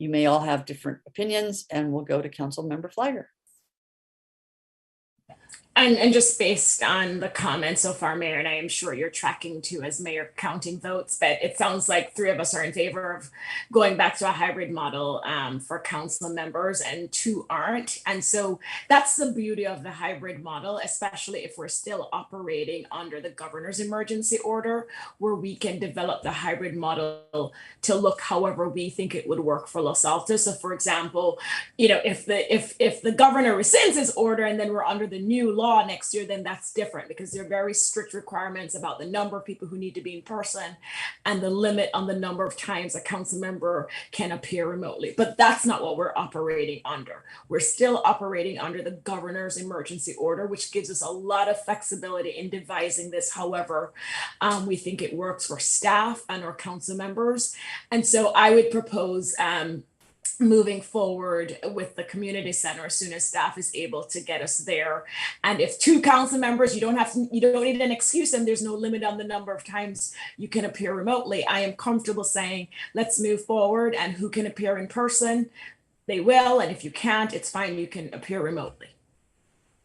B: you may all have different opinions, and we'll go to Council Member Flagger.
O: And just based on the comments so far, Mayor, and I am sure you're tracking too as Mayor counting votes, but it sounds like 3 of us are in favor of going back to a hybrid model for council members and 2 aren't. And so that's the beauty of the hybrid model, especially if we're still operating under the governor's emergency order, where we can develop the hybrid model to look however we think it would work for Los Altos. So for example, you know, if the governor rescinds his order and then we're under the new law next year, then that's different, because there are very strict requirements about the number of people who need to be in person and the limit on the number of times a council member can appear remotely. But that's not what we're operating under. We're still operating under the governor's emergency order, which gives us a lot of flexibility in devising this however we think it works for staff and our council members. And so I would propose moving forward with the community center as soon as staff is able to get us there. And if 2 council members, you don't need an excuse, and there's no limit on the number of times you can appear remotely. I am comfortable saying, let's move forward, and who can appear in person, they will. And if you can't, it's fine, you can appear remotely.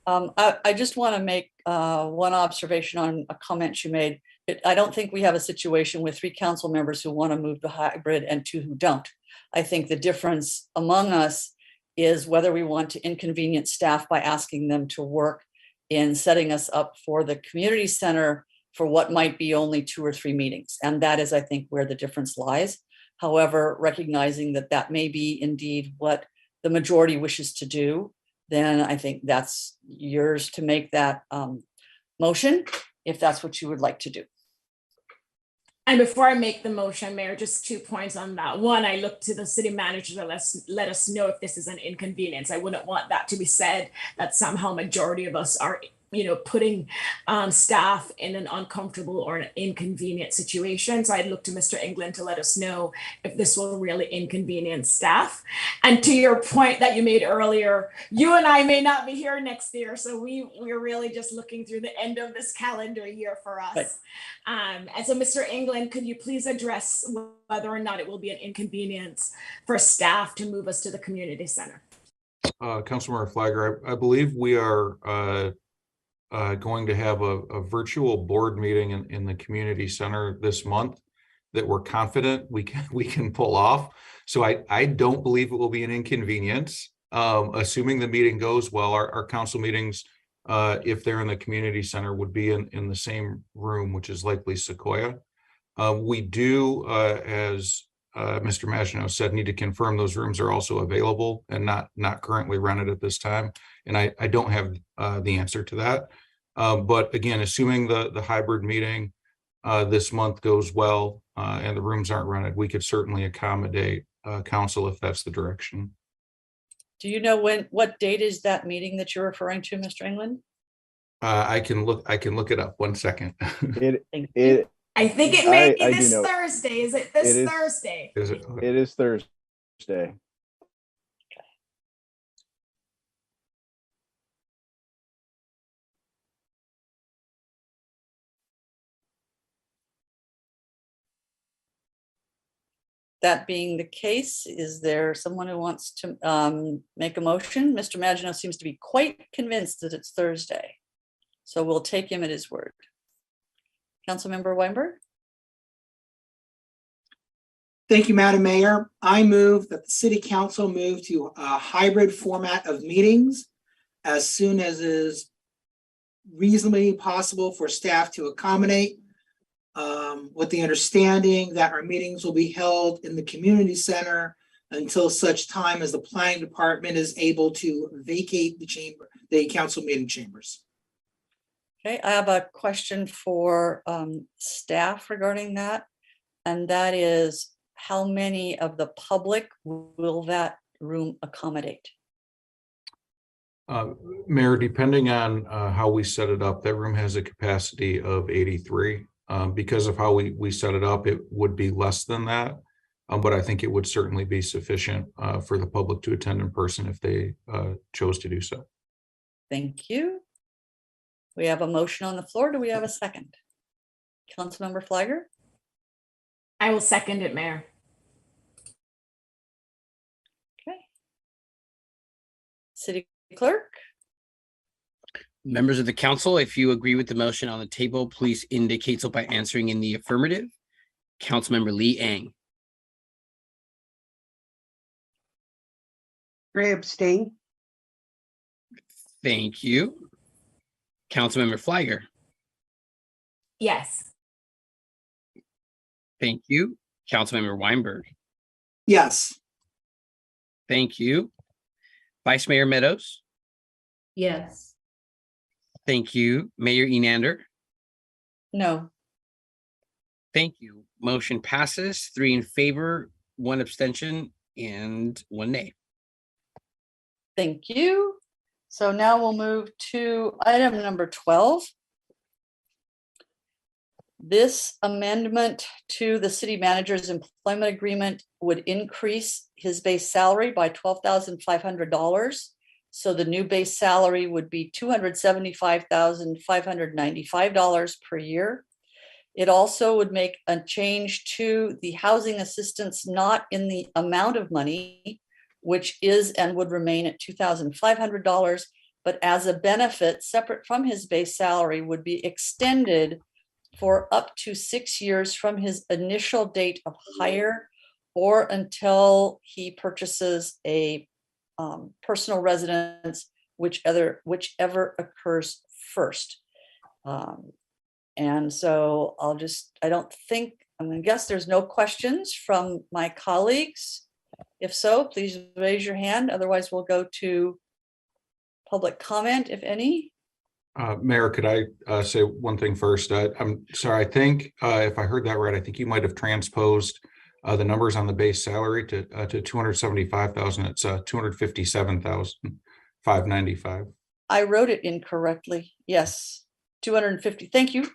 B: I just want to make one observation on a comment you made. I don't think we have a situation with 3 council members who want to move the hybrid and 2 who don't. I think the difference among us is whether we want to inconvenience staff by asking them to work in setting us up for the community center for what might be only 2 or 3 meetings. And that is, I think, where the difference lies. However, recognizing that that may be indeed what the majority wishes to do, then I think that's yours to make that motion, if that's what you would like to do.
O: And before I make the motion, Mayor, just 2 points on that. One, I look to the city manager to let us know if this is an inconvenience. I wouldn't want that to be said that somehow majority of us are, you know, putting staff in an uncomfortable or an inconvenient situation. So I'd look to Mr. England to let us know if this will really inconvenience staff. And to your point that you made earlier, you and I may not be here next year. So we're really just looking through the end of this calendar year for us. Right. And so Mr. England, could you please address whether or not it will be an inconvenience for staff to move us to the community center?
A: Councilmember Flagger, I believe we are going to have a virtual board meeting in the community center this month that we're confident we can pull off. So I don't believe it will be an inconvenience. Assuming the meeting goes well, our council meetings, if they're in the community center, would be in the same room, which is likely Sequoia. We do, as Mr. Maginot said, need to confirm those rooms are also available and not currently rented at this time. And I don't have the answer to that. But again, assuming the hybrid meeting this month goes well and the rooms aren't rented, we could certainly accommodate council if that's the direction.
B: Do you know what date is that meeting that you're referring to, Mr. England?
A: I can look it up. 1 second.
O: I think it may be
G: I
O: this
G: do know.
O: Thursday. Is it this
G: It is-
O: Thursday?
A: Is it?
G: It is Thursday.
B: That being the case, is there someone who wants to make a motion? Mr. Maginot seems to be quite convinced that it's Thursday. So we'll take him at his word. Councilmember Weinberg?
J: Thank you, Madam Mayor. I move that the city council move to a hybrid format of meetings as soon as is reasonably possible for staff to accommodate, with the understanding that our meetings will be held in the community center until such time as the planning department is able to vacate the council meeting chambers.
B: Okay, I have a question for staff regarding that. And that is, how many of the public will that room accommodate?
A: Mayor, depending on how we set it up, that room has a capacity of 83. Because of how we set it up, it would be less than that. But I think it would certainly be sufficient for the public to attend in person if they chose to do so.
B: Thank you. We have a motion on the floor. Do we have a second? Councilmember Flagger?
O: I will second it, Mayor.
B: Okay. City Clerk?
D: Members of the council, if you agree with the motion on the table, please indicate so by answering in the affirmative. Councilmember Lee Ang.
I: Gray abstain.
D: Thank you. Councilmember Flagger.
O: Yes.
D: Thank you. Councilmember Weinberg.
J: Yes.
D: Thank you. Vice Mayor Meadows.
K: Yes.
D: Thank you. Mayor Enander.
B: No.
D: Thank you. Motion passes 3 in favor, 1 abstention, and 1 nay.
B: Thank you. So now we'll move to item number 12. This amendment to the city manager's employment agreement would increase his base salary by $12,500. So the new base salary would be $275,595 per year. It also would make a change to the housing assistance, not in the amount of money, which is and would remain at $2,500, but as a benefit separate from his base salary would be extended for up to 6 years from his initial date of hire or until he purchases a personal residence, whichever occurs first. And so I'm going to guess there's no questions from my colleagues. If so, please raise your hand. Otherwise, we'll go to public comment, if any.
A: Mayor, could I say one thing first? I'm sorry, I think if I heard that right, I think you might have transposed the numbers on the base salary to 275,000. It's 257,595.
B: I wrote it incorrectly. Yes, 250. Thank you.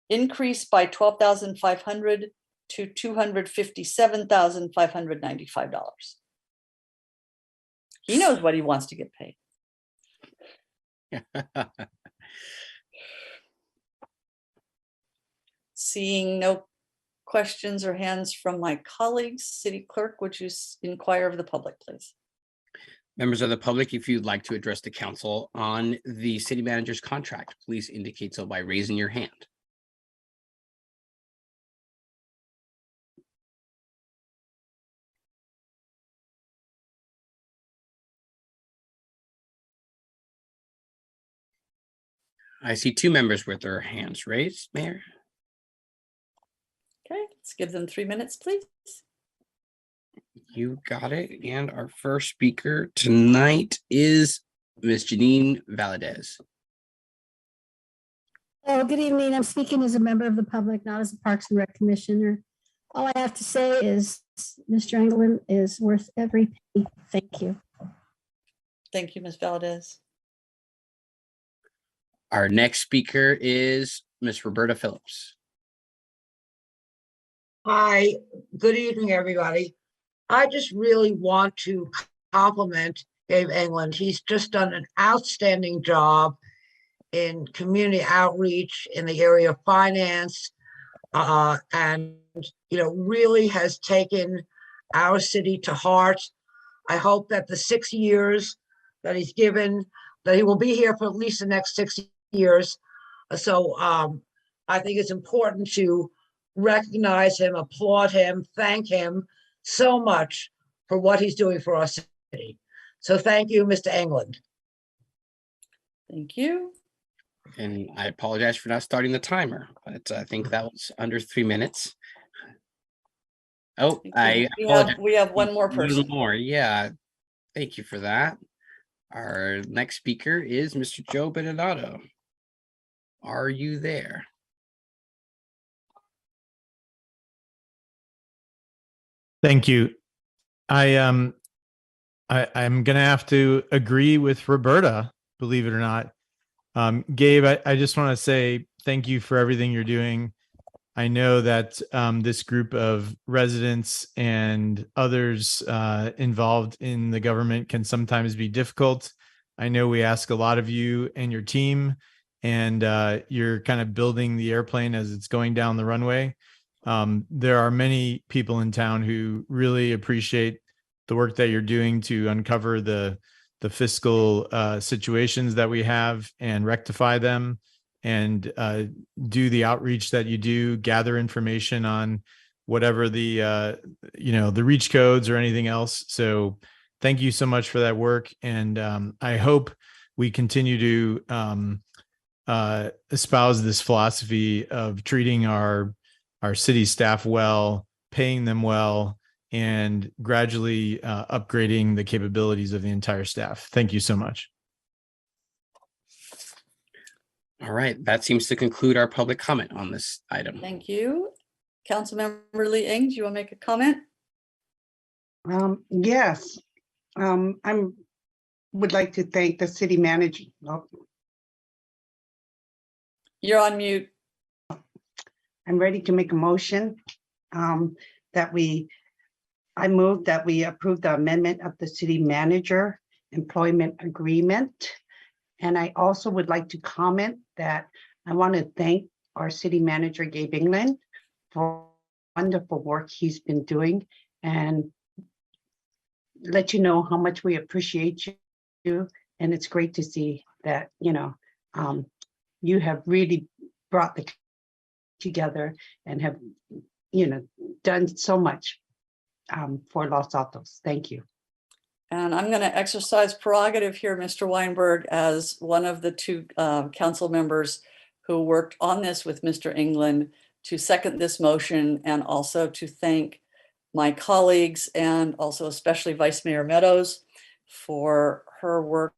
B: Increase by 12,500 to $257,595. He knows what he wants to get paid. Seeing no questions or hands from my colleagues, City Clerk, would you inquire of the public, please?
D: Members of the public, if you'd like to address the council on the city manager's contract, please indicate so by raising your hand. I see two members with their hands raised, Mayor.
B: Okay, let's give them 3 minutes, please.
D: You got it. And our first speaker tonight is Ms. Janine Valadez.
L: Oh, good evening. I'm speaking as a member of the public, not as a Parks and Rec Commissioner. All I have to say is Mr. Engelland is worth every penny. Thank you.
B: Thank you, Ms. Valdez.
D: Our next speaker is Ms. Roberta Phillips.
E: Hi, good evening, everybody. I just really want to compliment Dave England. He's just done an outstanding job in community outreach in the area of finance, and really has taken our city to heart. I hope that the 6 years that he's given, that he will be here for at least the next 6 years. So I think it's important to recognize him, applaud him, thank him so much for what he's doing for our city. So thank you, Mr. England.
B: Thank you.
D: And I apologize for not starting the timer, but I think that was under 3 minutes. Oh,
B: we have one more person.
D: More, yeah. Thank you for that. Our next speaker is Mr. Joe Benedato. Are you there?
H: Thank you. I'm gonna have to agree with Roberta, believe it or not. Gabe, I just want to say thank you for everything you're doing. I know that this group of residents and others involved in the government can sometimes be difficult. I know we ask a lot of you and your team, and you're kind of building the airplane as it's going down the runway. There are many people in town who really appreciate the work that you're doing to uncover the fiscal situations that we have and rectify them, and do the outreach that you do, gather information on whatever the the reach codes or anything else. So thank you so much for that work, and I hope we continue to espouse this philosophy of treating our city staff well, paying them well, and gradually upgrading the capabilities of the entire staff. Thank you so much.
D: All right, that seems to conclude our public comment on this item.
B: Thank you. Councilmember Lee Eng, do you want to make a comment?
I: Yes, I would like to thank the city manager.
B: You're on mute.
I: I'm ready to make a motion I move that we approve the amendment of the city manager employment agreement. And I also would like to comment that I want to thank our city manager, Gabe England, for wonderful work he's been doing, and let you know how much we appreciate you. And it's great to see that, you have really brought the together and have, done so much for Los Altos. Thank you.
B: And I'm going to exercise prerogative here, Mr. Weinberg, as one of the two council members who worked on this with Mr. England, to second this motion, and also to thank my colleagues, and also especially Vice Mayor Meadows for her work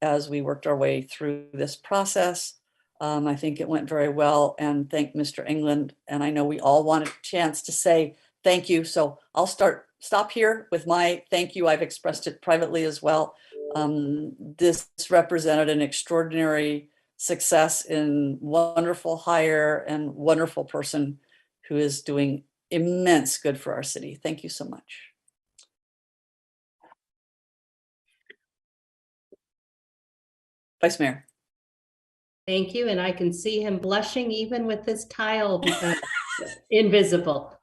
B: as we worked our way through this process. I think it went very well, and thank Mr. England. And I know we all wanted a chance to say thank you. So I'll stop here with my thank you. I've expressed it privately as well. This represented an extraordinary success in wonderful hire and wonderful person who is doing immense good for our city. Thank you so much. Vice Mayor.
K: Thank you. And I can see him blushing even with his tile invisible.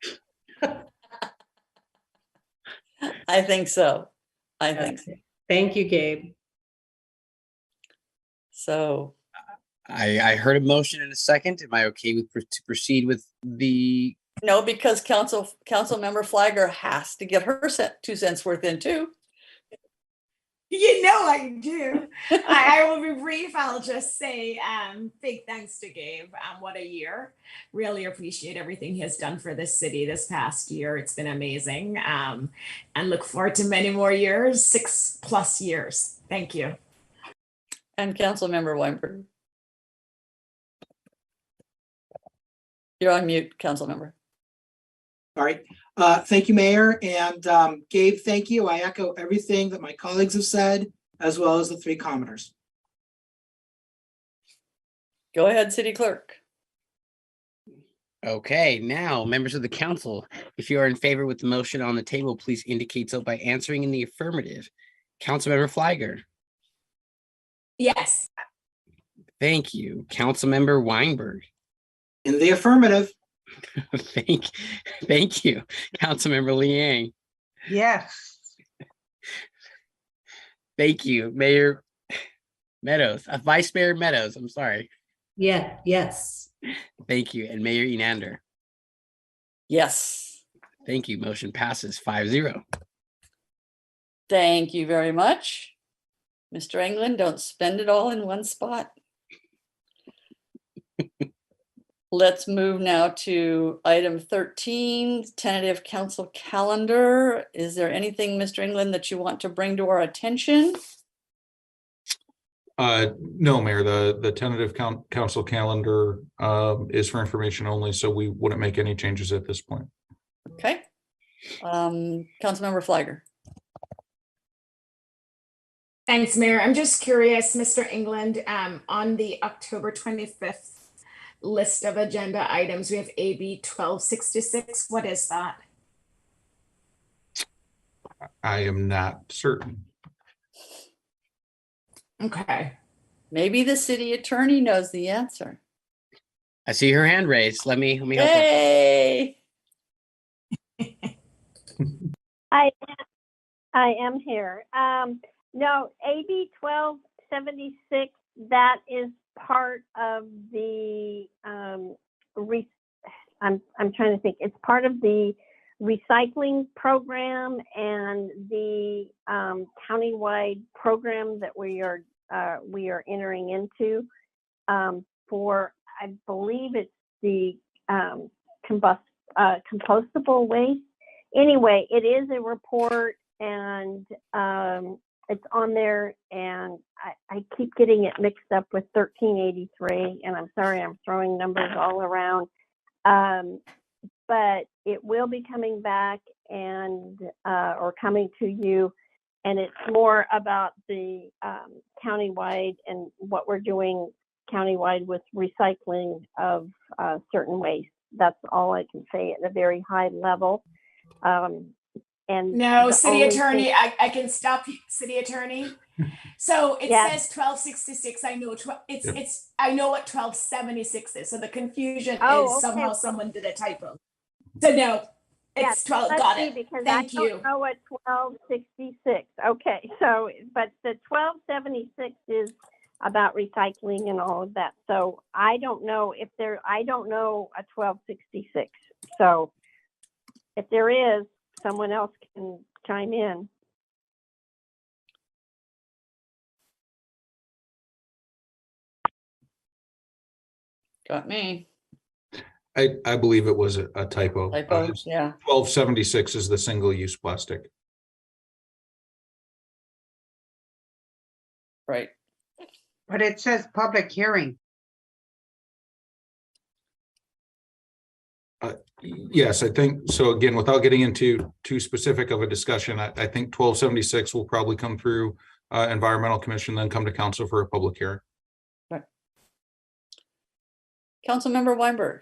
B: I think so. I think so.
K: Thank you, Gabe.
B: So
D: I heard a motion in a second. Am I okay to proceed with the?
B: No, because council member Flagger has to get her 2 cents worth in too.
O: You know I do. I will be brief. I'll just say big thanks to Gabe. What a year. Really appreciate everything he has done for this city this past year. It's been amazing. And look forward to many more years, 6+ years. Thank you.
B: And Councilmember Weinberg. You're on mute, Councilmember.
J: All right. Thank you, Mayor. And Gabe, thank you. I echo everything that my colleagues have said, as well as the 3 commenters.
B: Go ahead, City Clerk.
D: Okay, now members of the council, if you are in favor with the motion on the table, please indicate so by answering in the affirmative. Councilmember Fliger.
O: Yes.
D: Thank you. Councilmember Weinberg.
J: In the affirmative.
D: Thank you. Councilmember Liang.
E: Yes.
D: Thank you. Mayor Meadows, Vice Mayor Meadows, I'm sorry.
K: Yeah, yes.
D: Thank you. And Mayor Enander.
B: Yes.
D: Thank you. Motion passes 5-0.
B: Thank you very much. Mr. England, don't spend it all in one spot. Let's move now to item 13, tentative council calendar. Is there anything, Mr. England, that you want to bring to our attention?
A: No, Mayor, the tentative council calendar is for information only, so we wouldn't make any changes at this point.
B: Okay. Councilmember Fliger.
O: Thanks, Mayor. I'm just curious, Mr. England, on the October 25th list of agenda items, we have AB 1266. What is that?
A: I am not certain.
O: Okay.
B: Maybe the city attorney knows the answer.
D: I see her hand raised. Let me help her.
B: Hey!
P: I am here. No, AB 1276, that is part of the I'm trying to think. It's part of the recycling program and the countywide program that we are entering into for, I believe it's the compostable waste. Anyway, it is a report, and it's on there, and I keep getting it mixed up with 1383, and I'm sorry, I'm throwing numbers all around. But it will be coming back and or coming to you, and it's more about the countywide and what we're doing countywide with recycling of certain waste. That's all I can say at a very high level. And
O: no, city attorney, I can stop you, city attorney. So it says 1266. I know it's I know what 1276 is. So the confusion is somehow someone did a typo. So no, it's 12. Got it.
P: Because
O: Thank
P: I don't know what 1266. Okay, so but the 1276 is about recycling and all of that. So I don't know if I don't know a 1266. So if there is, someone else can chime in.
B: Got me.
A: I believe it was a typo.
B: Typo, yeah.
A: 1276 is the single-use plastic.
B: Right.
I: But it says public hearing.
A: Yes, I think so. Again, without getting into too specific of a discussion, I think 1276 will probably come through Environmental Commission, then come to council for a public hearing.
B: Right. Councilmember Weinberg.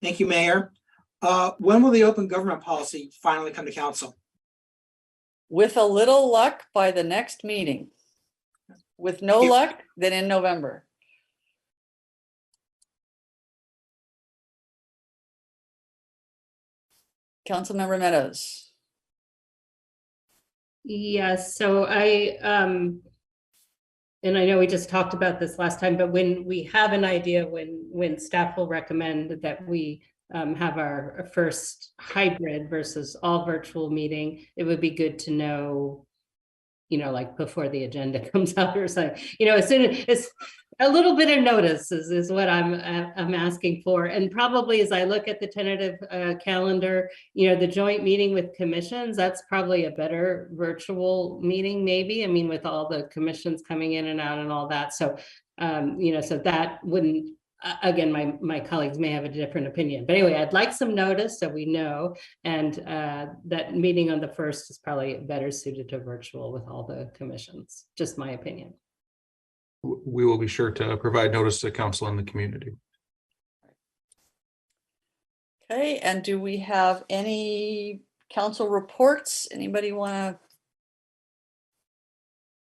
J: Thank you, Mayor. When will the open government policy finally come to council?
B: With a little luck, by the next meeting. With no luck, then in November. Councilmember Meadows.
K: Yes, so and I know we just talked about this last time, but when we have an idea, when staff will recommend that we have our first hybrid versus all virtual meeting, it would be good to know, like before the agenda comes out or something, as soon as it's a little bit of notice is what I'm asking for. And probably as I look at the tentative calendar, the joint meeting with commissions, that's probably a better virtual meeting, maybe. I mean, with all the commissions coming in and out and all that. So, so that wouldn't, again, my colleagues may have a different opinion, but anyway, I'd like some notice so we know. And that meeting on the 1st is probably better suited to virtual with all the commissions, just my opinion.
A: We will be sure to provide notice to council and the community.
B: Okay, and do we have any council reports? Anybody want to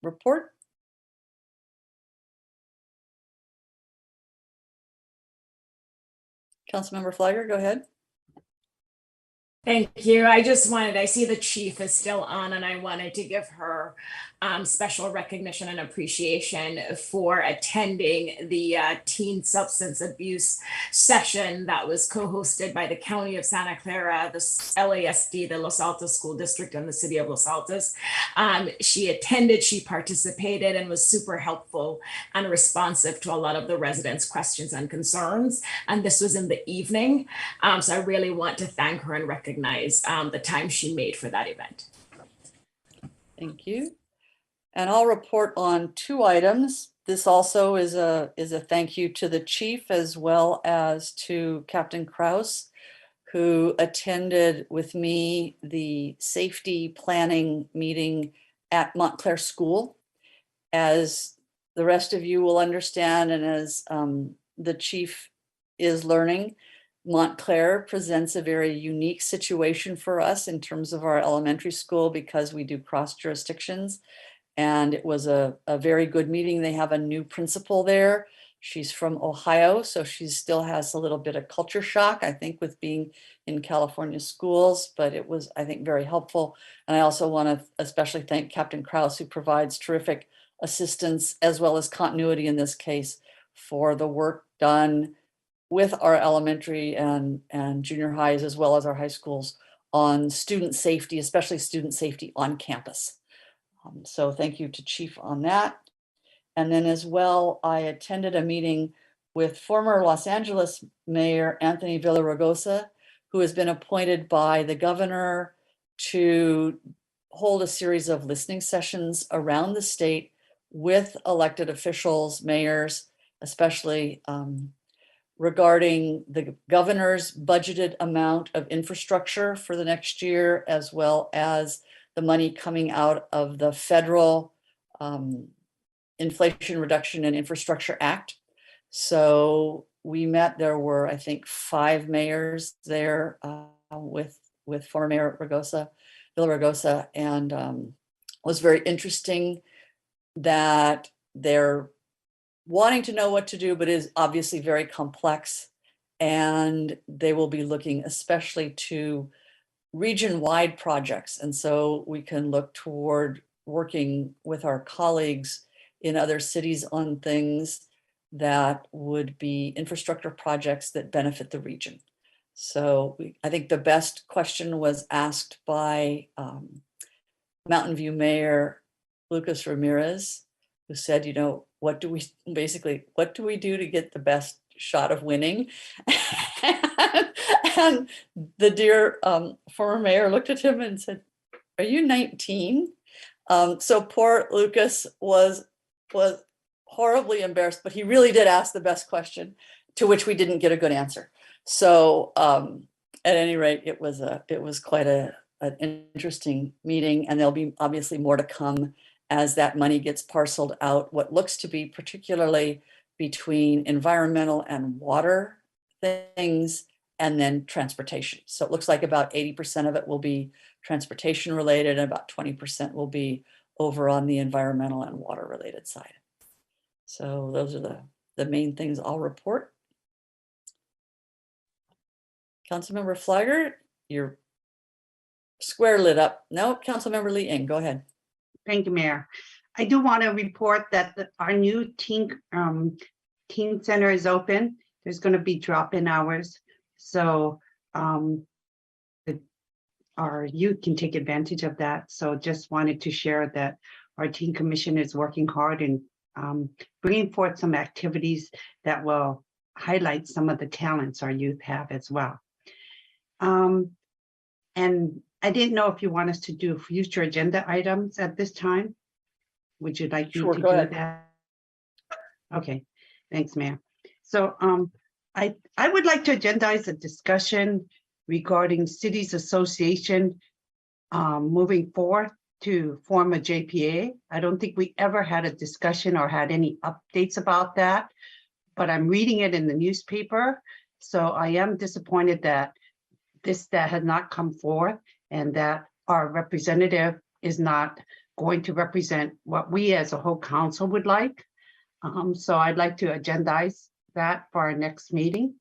B: report? Councilmember Flagger, go ahead.
O: Thank you. I see the chief is still on, and I wanted to give her special recognition and appreciation for attending the teen substance abuse session that was co-hosted by the County of Santa Clara, the LASD, the Los Altos School District, and the City of Los Altos. She attended, she participated, and was super helpful and responsive to a lot of the residents' questions and concerns. And this was in the evening. So I really want to thank her and recognize the time she made for that event.
B: Thank you. And I'll report on 2 items. This also is a thank you to the chief as well as to Captain Krause, who attended with me the safety planning meeting at Montclair School. As the rest of you will understand, and as the chief is learning, Montclair presents a very unique situation for us in terms of our elementary school because we do cross jurisdictions. And it was a very good meeting. They have a new principal there. She's from Ohio, so she still has a little bit of culture shock, I think, with being in California schools, but it was, I think, very helpful. And I also want to especially thank Captain Krause, who provides terrific assistance as well as continuity in this case for the work done with our elementary and junior highs, as well as our high schools, on student safety, especially student safety on campus. So thank you to Chief on that. And then as well, I attended a meeting with former Los Angeles Mayor Anthony Villaraigosa, who has been appointed by the governor to hold a series of listening sessions around the state with elected officials, mayors, especially regarding the governor's budgeted amount of infrastructure for the next year, as well as the money coming out of the federal Inflation Reduction and Infrastructure Act. So we met, there were, I think, 5 mayors there with former Mayor Villaraigosa, and it was very interesting that they're wanting to know what to do, but is obviously very complex. And they will be looking especially to region-wide projects. And so we can look toward working with our colleagues in other cities on things that would be infrastructure projects that benefit the region. So I think the best question was asked by Mountain View Mayor Lucas Ramirez, who said, what do we do to get the best shot of winning? And the dear former mayor looked at him and said, "Are you 19? So poor Lucas was horribly embarrassed, but he really did ask the best question, to which we didn't get a good answer. So at any rate, it was quite an interesting meeting, and there'll be obviously more to come as that money gets parceled out, what looks to be particularly between environmental and water things, and then transportation. So it looks like about 80% of it will be transportation related, and about 20% will be over on the environmental and water related side. So those are the main things I'll report. Councilmember Flagger, you're square lit up. No, Councilmember Lee Ng, go ahead.
I: Thank you, Mayor. I do want to report that our new teen center is open. There's going to be drop-in hours. So our youth can take advantage of that. So just wanted to share that our teen commission is working hard and bringing forth some activities that will highlight some of the talents our youth have as well. And I didn't know if you want us to do future agenda items at this time. Would you like me
B: Sure,
I: to
B: go
I: do
B: ahead.
I: that? Okay, thanks, ma'am. So I would like to agendize a discussion regarding cities association moving forward to form a JPA. I don't think we ever had a discussion or had any updates about that, but I'm reading it in the newspaper. So I am disappointed that that has not come forth and that our representative is not going to represent what we as a whole council would like. So I'd like to agendize that for our next meeting.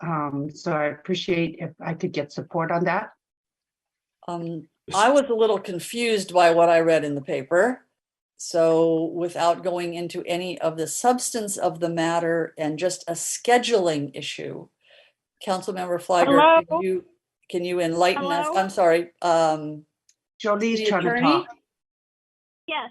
I: So I appreciate if I could get support on that.
B: I was a little confused by what I read in the paper. So without going into any of the substance of the matter and just a scheduling issue, Councilmember Flagger,
P: Hello?
B: can you enlighten us?
P: Hello?
B: I'm sorry.
I: Jolie's
B: the
I: trying to
B: attorney?
I: talk.
P: Yes,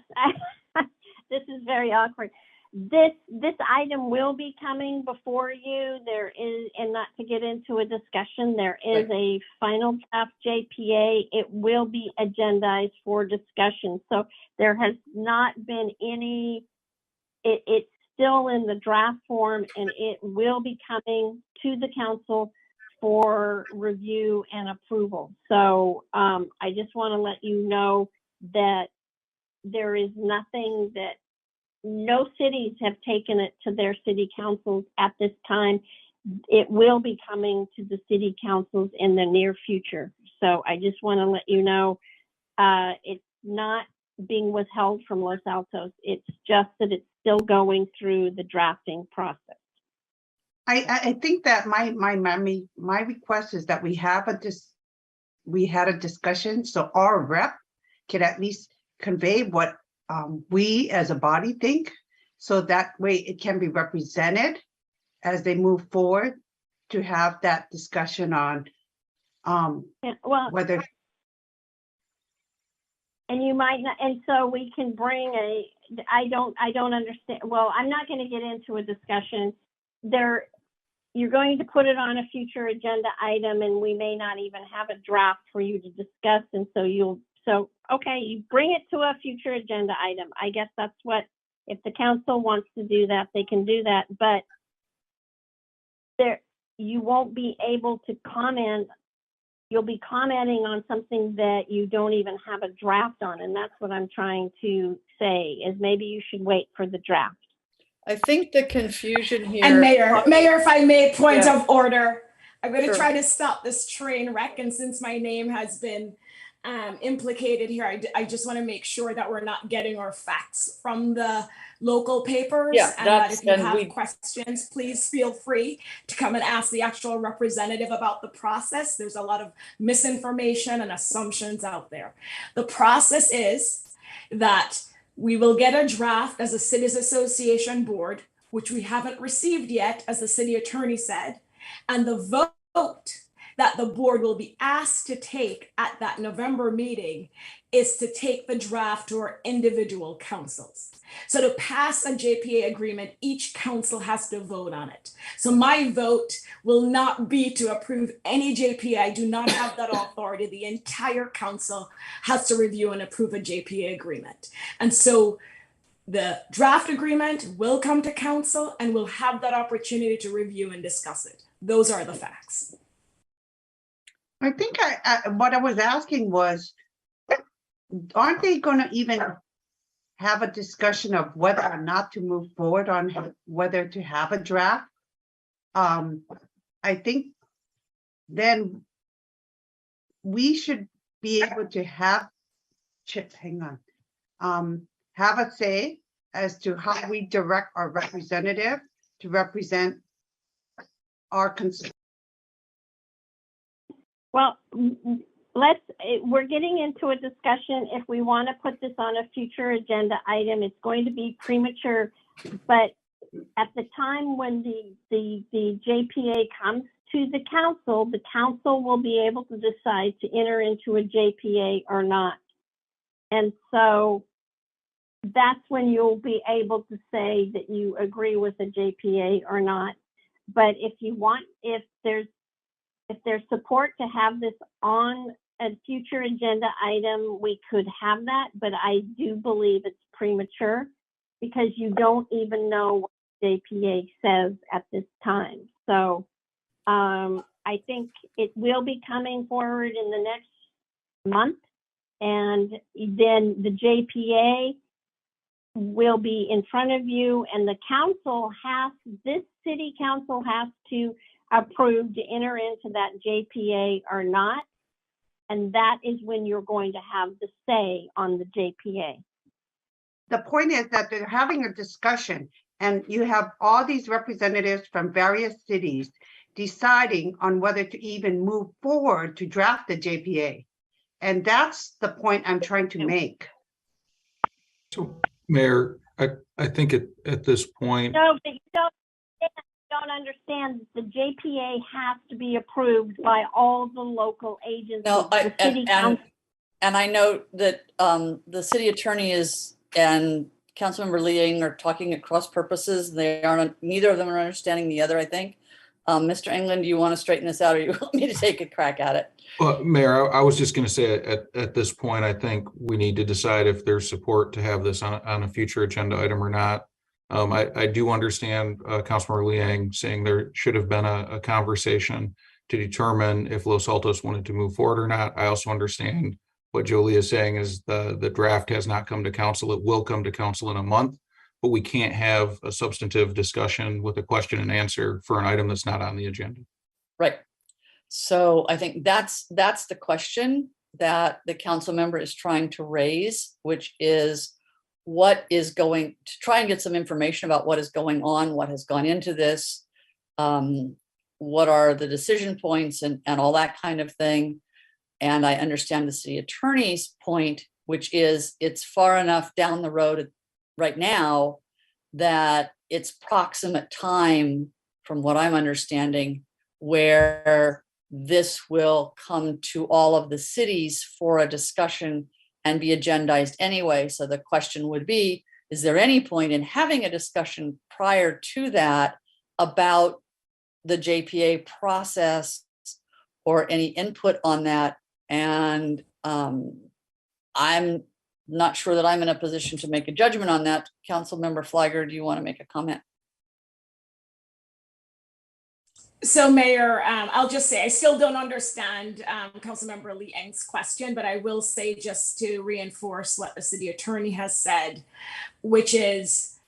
P: this is very awkward. This item will be coming before you. There is, and not to get into a discussion, there is a final draft JPA. It will be agendized for discussion. So there has not been any, it's still in the draft form and it will be coming to the council for review and approval. So I just want to let you know that there is nothing that, no cities have taken it to their city councils at this time. It will be coming to the city councils in the near future. So I just want to let you know it's not being withheld from Los Altos. It's just that it's still going through the drafting process.
I: I think that my request is that we had a discussion so our rep can at least convey what we as a body think, so that way it can be represented as they move forward to have that discussion on whether.
P: And you might not, and so we can bring I don't understand. Well, I'm not going to get into a discussion there. You're going to put it on a future agenda item and we may not even have a draft for you to discuss. And so okay, you bring it to a future agenda item. I guess that's what, if the council wants to do that, they can do that, but you won't be able to comment. You'll be commenting on something that you don't even have a draft on. And that's what I'm trying to say, is maybe you should wait for the draft.
B: I think the confusion here.
O: And Mayor, if I may, point of order, I'm going to
B: Sure.
O: try to stop this train wreck. And since my name has been implicated here, I just want to make sure that we're not getting our facts from the local papers.
B: Yeah,
O: and that if you have questions, please feel free to come and ask the actual representative about the process. There's a lot of misinformation and assumptions out there. The process is that we will get a draft as a cities association board, which we haven't received yet, as the city attorney said, and the vote that the board will be asked to take at that November meeting is to take the draft to our individual councils. So to pass a JPA agreement, each council has to vote on it. So my vote will not be to approve any JPA. I do not have that authority. The entire council has to review and approve a JPA agreement. And so the draft agreement will come to council and we'll have that opportunity to review and discuss it. Those are the facts.
I: I think what I was asking was, aren't they going to even have a discussion of whether or not to move forward on whether to have a draft? I think then we should be able to have, have a say as to how we direct our representative to represent our concerns.
P: Well, we're getting into a discussion. If we want to put this on a future agenda item, it's going to be premature, but at the time when the JPA comes to the council will be able to decide to enter into a JPA or not. And so that's when you'll be able to say that you agree with the JPA or not. But if you want, if there's support to have this on a future agenda item, we could have that, but I do believe it's premature because you don't even know what JPA says at this time. So I think it will be coming forward in the next month, and then the JPA will be in front of you, and the this city council has to approve to enter into that JPA or not. And that is when you're going to have the say on the JPA.
I: The point is that they're having a discussion, and you have all these representatives from various cities deciding on whether to even move forward to draft the JPA. And that's the point I'm trying to make.
A: So, Mayor, I think at this point.
P: No, but you don't understand. The JPA has to be approved by all the local agencies.
B: No, and I know that the city attorney and Councilmember Liang are talking at cross purposes. Neither of them are understanding the other, I think. Mr. England, do you want to straighten this out, or you want me to take a crack at it?
A: Well, Mayor, I was just going to say at this point, I think we need to decide if there's support to have this on a future agenda item or not. I do understand Councilmember Liang saying there should have been a conversation to determine if Los Altos wanted to move forward or not. I also understand what Jolie is saying is the draft has not come to council. It will come to council in a month, but we can't have a substantive discussion with a question and answer for an item that's not on the agenda.
B: Right. So I think that's the question that the council member is trying to raise, which is what is going to try and get some information about what is going on, what has gone into this, what are the decision points and all that kind of thing. And I understand the city attorney's point, which is it's far enough down the road right now that it's proximate time, from what I'm understanding, where this will come to all of the cities for a discussion and be agendized anyway. So the question would be, is there any point in having a discussion prior to that about the JPA process or any input on that? And I'm not sure that I'm in a position to make a judgment on that. Councilmember Flagger, do you want to make a comment?
O: So Mayor, I'll just say, I still don't understand Councilmember Liang's question, but I will say, just to reinforce what the city attorney has said, which is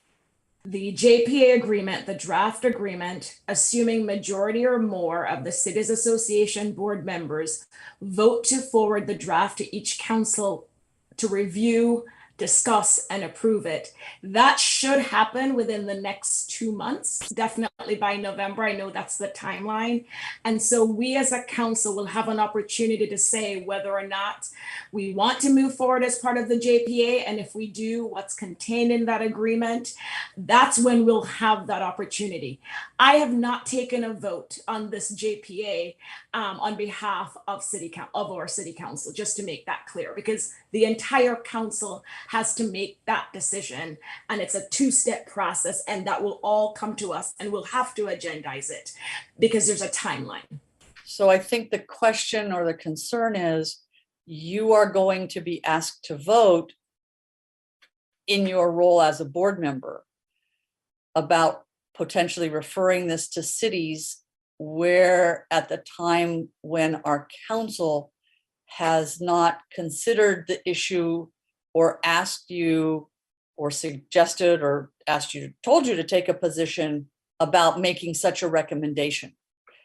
O: the JPA agreement, the draft agreement, assuming majority or more of the Cities Association board members vote to forward the draft to each council to review, discuss, and approve it. That should happen within the next 2 months, definitely by November. I know that's the timeline. And so we as a council will have an opportunity to say whether or not we want to move forward as part of the JPA. And if we do, what's contained in that agreement. That's when we'll have that opportunity. I have not taken a vote on this JPA on behalf of our city council, just to make that clear, because the entire council has to make that decision, and it's a two-step process, and that will all come to us, and we'll have to agendize it because there's a timeline.
B: So I think the question or the concern is you are going to be asked to vote in your role as a board member about potentially referring this to cities where at the time when our council has not considered the issue or asked you or suggested or told you to take a position about making such a recommendation.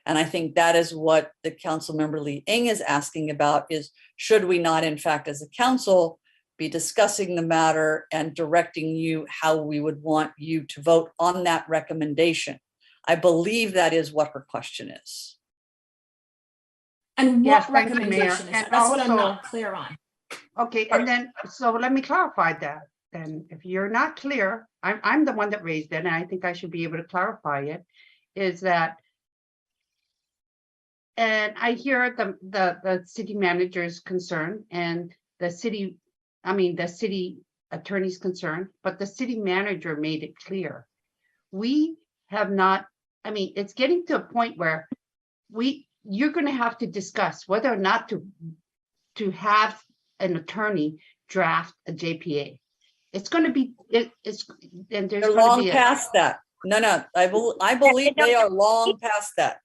B: And I think that is what the council member Liang is asking about, is should we not, in fact, as a council, be discussing the matter and directing you how we would want you to vote on that recommendation? I believe that is what her question is.
O: And what
I: Yes, thank you,
O: recommendation
I: Mayor.
O: is that?
I: And
O: That's what I'm
I: also-
O: not clear on.
I: Okay, and then, so let me clarify that. and if you're not clear, I'm the one that raised it, and I think I should be able to clarify it, is that, and I hear the city manager's concern and the city attorney's concern, but the city manager made it clear. We have not, it's getting to a point where you're going to have to discuss whether or not to have an attorney draft a JPA. It's going to be, and there's
B: They're long past that. No, I believe they are long past that.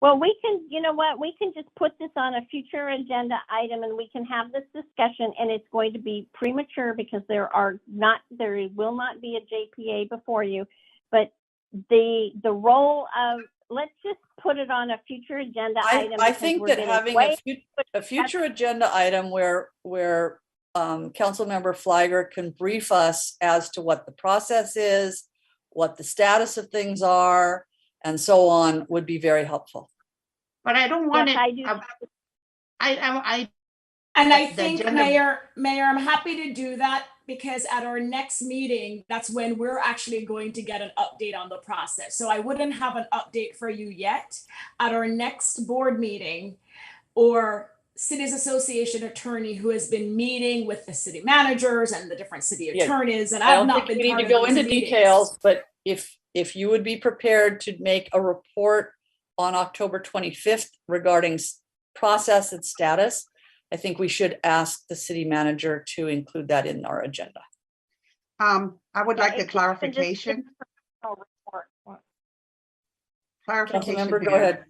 P: Well, we can, you know what, we can just put this on a future agenda item and we can have this discussion, and it's going to be premature because there will not be a JPA before you, but the role of, let's just put it on a future agenda item.
B: I think that having a future agenda item where Councilmember Flagler can brief us as to what the process is, what the status of things are, and so on would be very helpful.
I: But I don't want
P: Yes,
I: I
O: think, Mayor, I'm happy to do that, because at our next meeting, that's when we're actually going to get an update on the process. So I wouldn't have an update for you yet. At our next board meeting, or Cities Association attorney who has been meeting with the city managers and the different city attorneys, and I've not been
B: we need
O: part
B: to
O: of
B: go
O: those
B: into
O: meetings.
B: details, but if you would be prepared to make a report on October 25th regarding process and status, I think we should ask the city manager to include that in our agenda.
I: I would like a clarification.
B: Councilmember, go
I: Mayor.
B: ahead.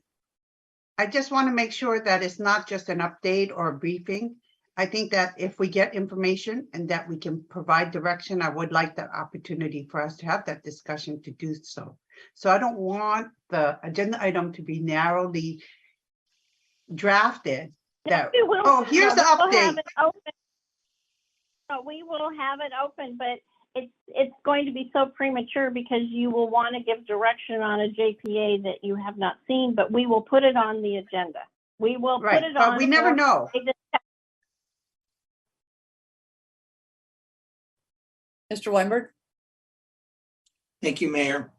I: I just want to make sure that it's not just an update or a briefing. I think that if we get information and that we can provide direction, I would like that opportunity for us to have that discussion to do so. So I don't want the agenda item to be narrowly drafted. Here's the update.
P: We will have it open, but it's going to be so premature because you will want to give direction on a JPA that you have not seen, but we will put it on the agenda. We will put it on.
I: But we never know.
B: Mr. Weinberg?
J: Thank you, Mayor.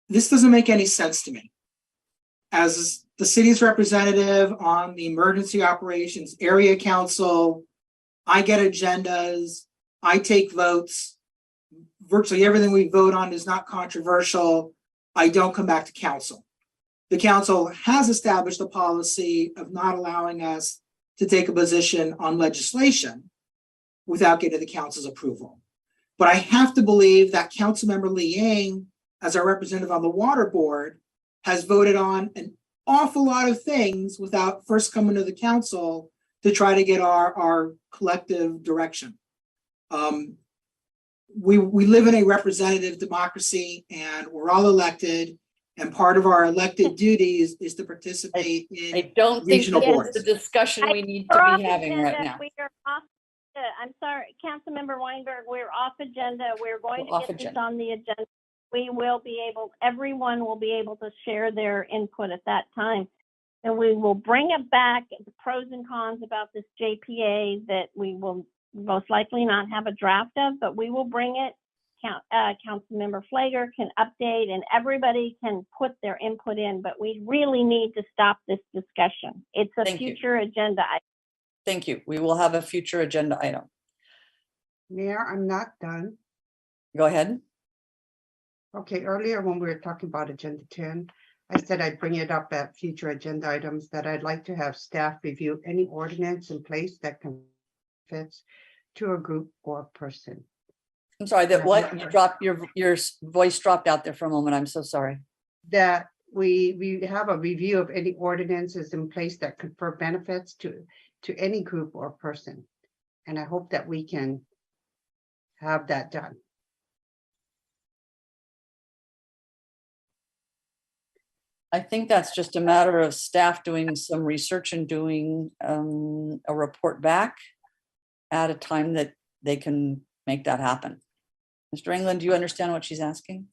J: This doesn't make any sense to me. As the city's representative on the Emergency Operations Area Council, I get agendas, I take votes. Virtually everything we vote on is not controversial. I don't come back to council. The council has established a policy of not allowing us to take a position on legislation without getting the council's approval. But I have to believe that Councilmember Lee Yang, as our representative on the Water Board, has voted on an awful lot of things without first coming to the council to try to get our collective direction. We live in a representative democracy and we're all elected, and part of our elected duties is to participate in
B: I don't think
J: regional
B: that's
J: boards.
B: the discussion we need to be having right now.
P: We are off. I'm sorry, Councilmember Weinberg, we're off agenda. We're going to get this on the agenda. Everyone will be able to share their input at that time. And we will bring it back, the pros and cons about this JPA that we will most likely not have a draft of, but we will bring it. Councilmember Flagler can update and everybody can put their input in, but we really need to stop this discussion. It's a future agenda item.
B: Thank you. We will have a future agenda item.
I: Mayor, I'm not done.
B: Go ahead.
I: Okay, earlier when we were talking about Agenda 10, I said I'd bring it up at future agenda items, that I'd like to have staff review any ordinance in place that can fit to a group or person.
B: I'm sorry, that what? You dropped, your voice dropped out there for a moment. I'm so sorry.
I: That we have a review of any ordinances in place that confer benefits to any group or person. And I hope that we can have that done.
B: I think that's just a matter of staff doing some research and doing a report back at a time that they can make that happen. Mr. England, do you understand what she's asking?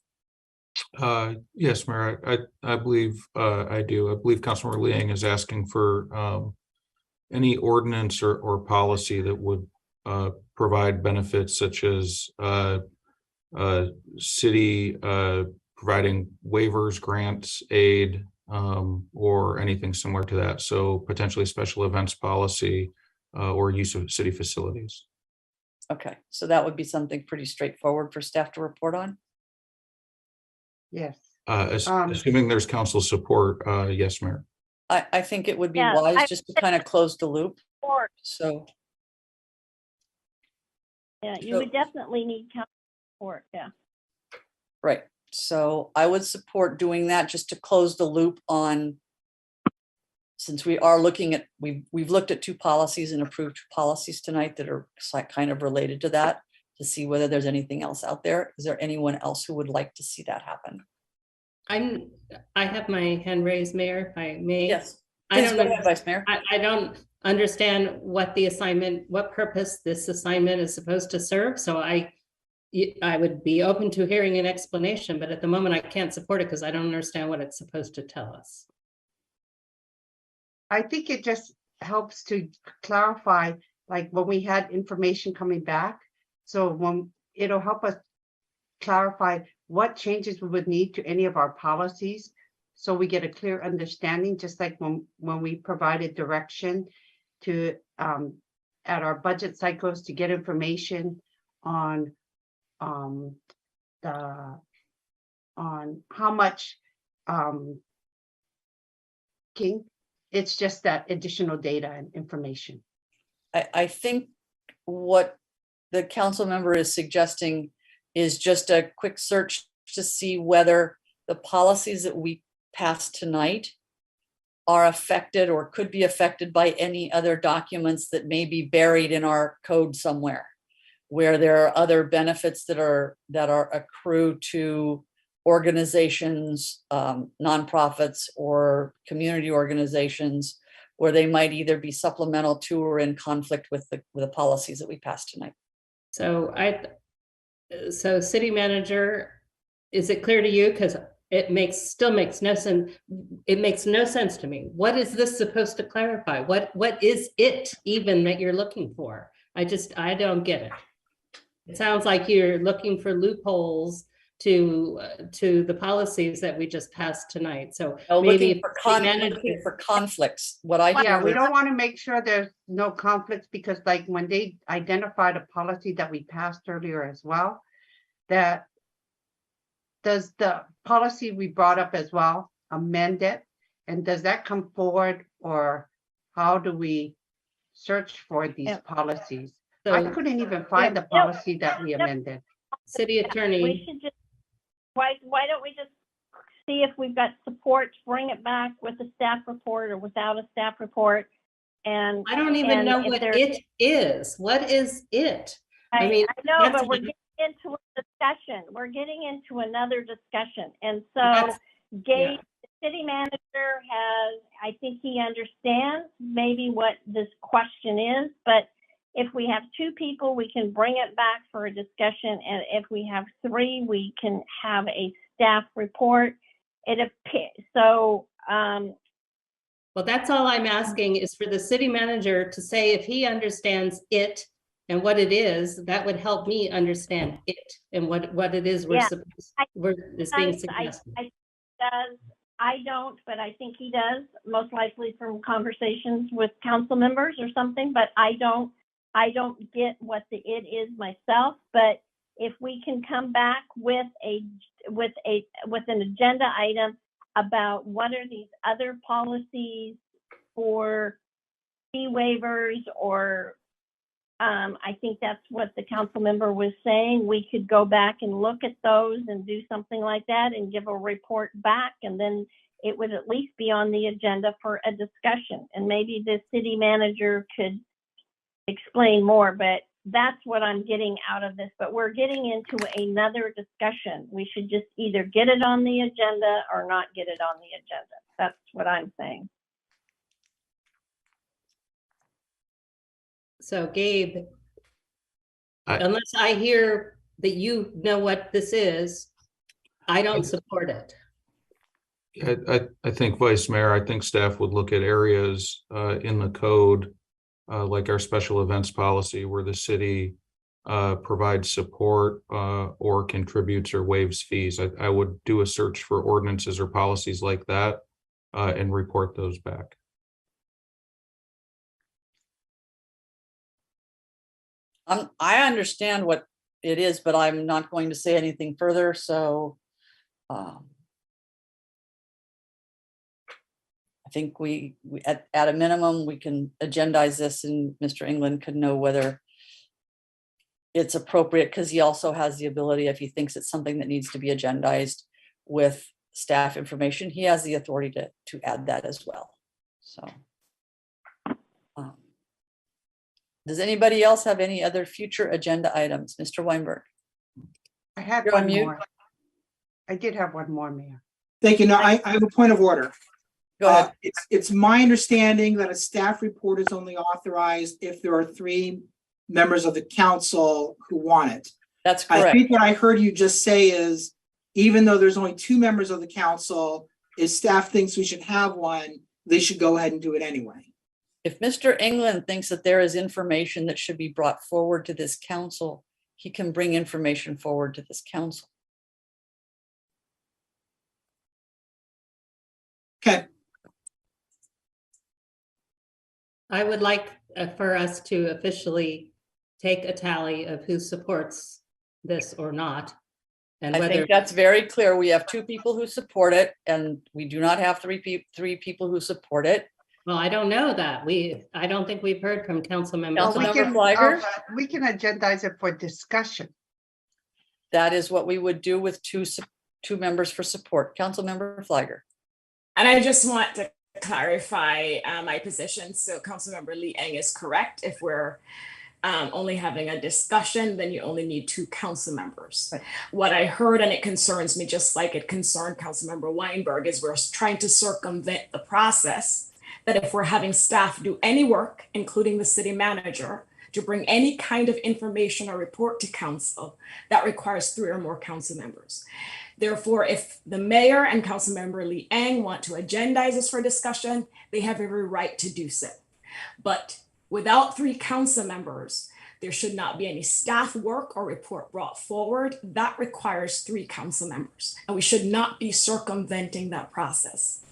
A: Yes, Mayor, I believe I do. I believe Councilmember Liang is asking for any ordinance or policy that would provide benefits such as city providing waivers, grants, aid, or anything similar to that. So potentially special events policy or use of city facilities.
B: Okay, so that would be something pretty straightforward for staff to report on.
I: Yes.
A: Assuming there's council support, yes, Mayor.
B: I think it would be
P: Yeah,
B: wise just to kind of close the loop. So,
P: Yeah, you would definitely need council support, yeah.
B: right. So I would support doing that just to close the loop on, since we are looking at, we've looked at 2 policies and approved 2 policies tonight that are kind of related to that, to see whether there's anything else out there. Is there anyone else who would like to see that happen?
K: I have my hand raised, Mayor, if I may.
B: Yes.
K: I
B: Please
K: don't
B: go
K: know.
B: ahead, Vice Mayor.
K: I don't understand what the assignment, what purpose this assignment is supposed to serve. So I would be open to hearing an explanation, but at the moment I can't support it because I don't understand what it's supposed to tell us.
I: I think it just helps to clarify, like when we had information coming back. So when it'll help us clarify what changes we would need to any of our policies. So we get a clear understanding, just like when we provided direction to at our budget cycles to get information on how much it's just that additional data and information.
B: I think what the council member is suggesting is just a quick search to see whether the policies that we passed tonight are affected or could be affected by any other documents that may be buried in our code somewhere, where there are other benefits that are accrued to organizations, nonprofits or community organizations, where they might either be supplemental to or in conflict with the policies that we passed tonight.
K: So so city manager, is it clear to you? Because it still makes no sense. It makes no sense to me. What is this supposed to clarify? What is it even that you're looking for? I don't get it. It sounds like you're looking for loopholes to the policies that we just passed tonight. So maybe
B: looking for conflicts. What I
I: Yeah, we don't want to make sure there's no conflicts, because like when they identified a policy that we passed earlier as well, that does the policy we brought up as well amend it? And does that come forward, or how do we search for these policies?
K: So,
I: I couldn't even find the policy that we amended.
K: City attorney.
P: We should just, why don't we just see if we've got support, bring it back with a staff report or without a staff report? And
K: I don't even know what it is. What is it?
P: I mean, I know, but we're getting into a discussion. We're getting into another discussion. And so Gabe, the city manager has, I think he understands maybe what this question is, but if we have 2 people, we can bring it back for a discussion. And if we have 3, we can have a staff report. So,
K: well, that's all I'm asking is for the city manager to say if he understands it and what it is. That would help me understand it and what it is being suggested.
P: I don't, but I think he does, most likely from conversations with council members or something, but I don't get what the it is myself. But if we can come back with an agenda item about what are these other policies for fee waivers, or I think that's what the council member was saying. We could go back and look at those and do something like that and give a report back, and then it would at least be on the agenda for a discussion. And maybe the city manager could explain more, but that's what I'm getting out of this. But we're getting into another discussion. We should just either get it on the agenda or not get it on the agenda. That's what I'm saying.
K: So Gabe, unless I hear that you know what this is, I don't support it.
A: I think, Vice Mayor, I think staff would look at areas in the code like our special events policy, where the city provides support or contributes or waives fees. I would do a search for ordinances or policies like that and report those back.
B: I understand what it is, but I'm not going to say anything further, so I think we at a minimum, we can agendize this and Mr. England could know whether it's appropriate, because he also has the ability, if he thinks it's something that needs to be agendized with staff information, he has the authority to add that as well. So does anybody else have any other future agenda items? Mr. Weinberg?
I: I had
B: You're on
I: one
B: mute.
I: more. I did have one more, Mayor.
J: Thank you. No, I have a point of order.
B: Go ahead.
J: It's my understanding that a staff report is only authorized if there are 3 members of the council who want it.
B: That's correct.
J: I think what I heard you just say is, even though there's only 2 members of the council, if staff thinks we should have one, they should go ahead and do it anyway.
B: If Mr. England thinks that there is information that should be brought forward to this council, he can bring information forward to this council.
J: Okay.
K: I would like for us to officially take a tally of who supports this or not. And
B: I
K: whether
B: think that's very clear. We have 2 people who support it, and we do not have 3 people who support it.
K: Well, I don't know that. I don't think we've heard from council members.
B: Councilmember Fliger?
I: We can agendize it for discussion.
B: That is what we would do with 2 members for support. Councilmember Fliger.
O: And I just want to clarify my position. So Councilmember Lee Eng is correct. If we're only having a discussion, then you only need 2 council members. Right. What I heard, and it concerns me just like it concerned Councilmember Weinberg, is we're trying to circumvent the process that if we're having staff do any work, including the city manager, to bring any kind of information or report to council, that requires 3 or more council members. Therefore, if the mayor and Councilmember Lee Eng want to agendize this for discussion, they have every right to do so. But without 3 council members, there should not be any staff work or report brought forward. That requires 3 council members, and we should not be circumventing that process.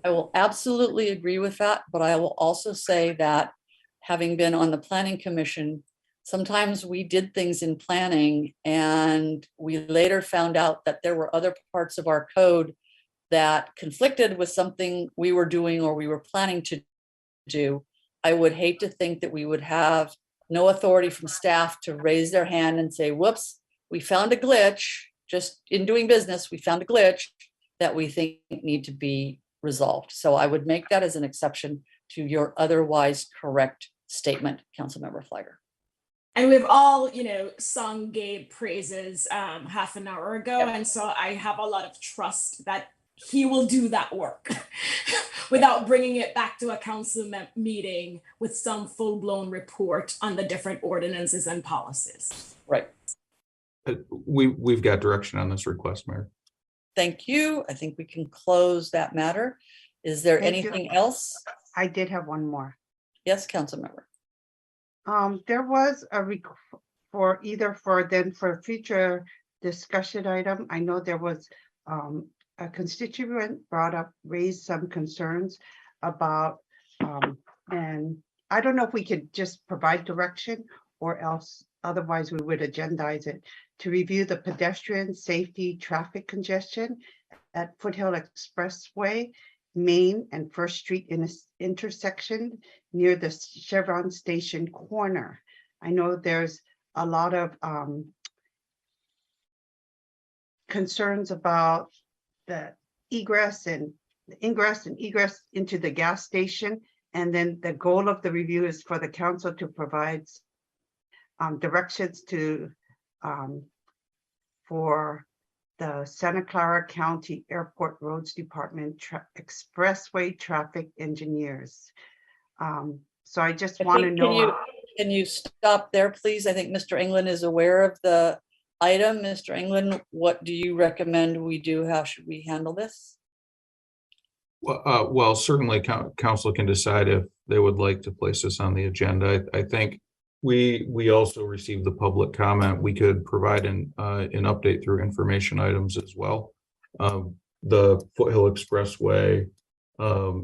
B: I will absolutely agree with that, but I will also say that having been on the planning commission, sometimes we did things in planning and we later found out that there were other parts of our code that conflicted with something we were doing or we were planning to do. I would hate to think that we would have no authority from staff to raise their hand and say, whoops, we found a glitch, just in doing business, we found a glitch that we think need to be resolved. So I would make that as an exception to your otherwise correct statement, Councilmember Fliger.
O: And we've all, sung Gabe praises half an hour ago. Yep. And so I have a lot of trust that he will do that work without bringing it back to a council meeting with some full-blown report on the different ordinances and policies.
B: Right.
A: We've got direction on this request, Mayor.
B: Thank you. I think we can close that matter. Is there anything else?
I: I did have one more.
B: Yes, Councilmember.
I: There was a for a future discussion item. I know there was a constituent raised some concerns about, and I don't know if we could just provide direction or else otherwise we would agendize it, to review the pedestrian safety traffic congestion at Foothill Expressway, Main and First Street intersection near the Chevron Station corner. I know there's a lot of concerns about the ingress and egress into the gas station. And then the goal of the review is for the council to provide directions to for the Santa Clara County Airport Roads Department expressway traffic engineers. So I just want to know.
B: Can you stop there, please? I think Mr. England is aware of the item. Mr. England, what do you recommend we do? How should we handle this?
A: Well, certainly council can decide if they would like to place this on the agenda. I think we also received the public comment. We could provide an update through information items as well. The Foothill Expressway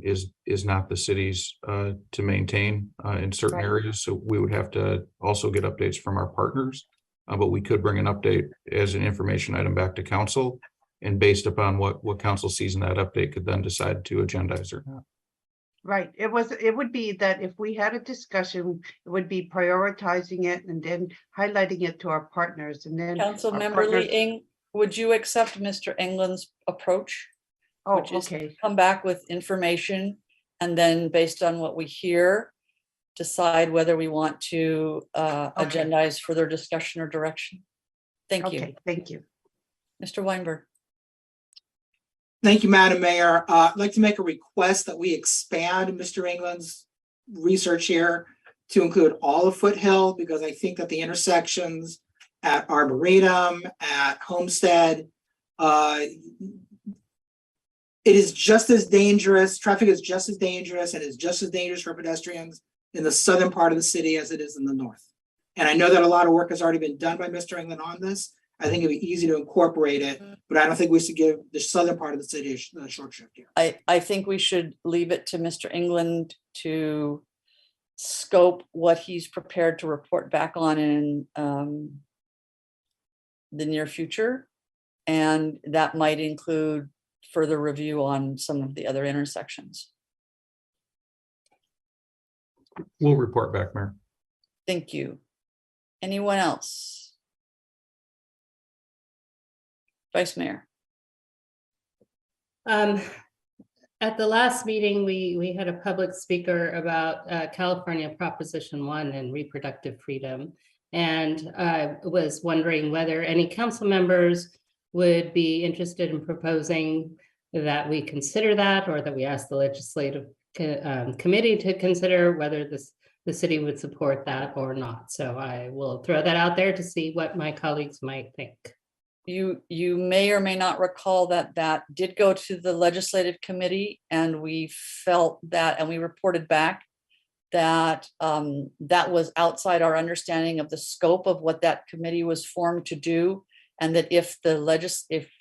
A: is not the city's to maintain in certain areas, so we would have to also get updates from our partners. But we could bring an update as an information item back to council, and based upon what council sees in that update, could then decide to agendize or not.
I: Right. It would be that if we had a discussion, it would be prioritizing it and then highlighting it to our partners, and then
B: Councilmember Lee Ing, would you accept Mr. England's approach?
I: Oh,
B: Which is
I: okay.
B: come back with information, and then based on what we hear, decide whether we want to agendize further discussion or direction. Thank you.
I: Okay, thank you.
B: Mr. Weinberg.
J: Thank you, Madam Mayor. I'd like to make a request that we expand Mr. England's research here to include all of Foothill, because I think that the intersections at Arboretum, at Homestead, it is just as dangerous. Traffic is just as dangerous, and is just as dangerous for pedestrians in the southern part of the city as it is in the north. And I know that a lot of work has already been done by Mr. England on this. I think it'd be easy to incorporate it, but I don't think we should give the southern part of the city a short shift here.
B: I think we should leave it to Mr. England to scope what he's prepared to report back on in the near future. And that might include further review on some of the other intersections.
A: We'll report back, Mayor.
B: Thank you. Anyone else? Vice Mayor.
K: At the last meeting, we had a public speaker about California Proposition 1 and reproductive freedom. And I was wondering whether any council members would be interested in proposing that we consider that, or that we ask the legislative committee to consider whether the city would support that or not. So I will throw that out there to see what my colleagues might think.
B: You may or may not recall that that did go to the legislative committee, and we felt that, and we reported back that that was outside our understanding of the scope of what that committee was formed to do, and that if the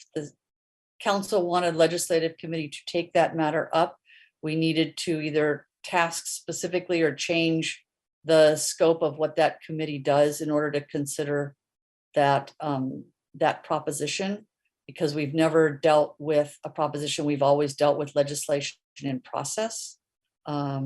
B: council wanted legislative committee to take that matter up, we needed to either task specifically or change the scope of what that committee does in order to consider that that proposition, because we've never dealt with a proposition. We've always dealt with legislation in process.
K: I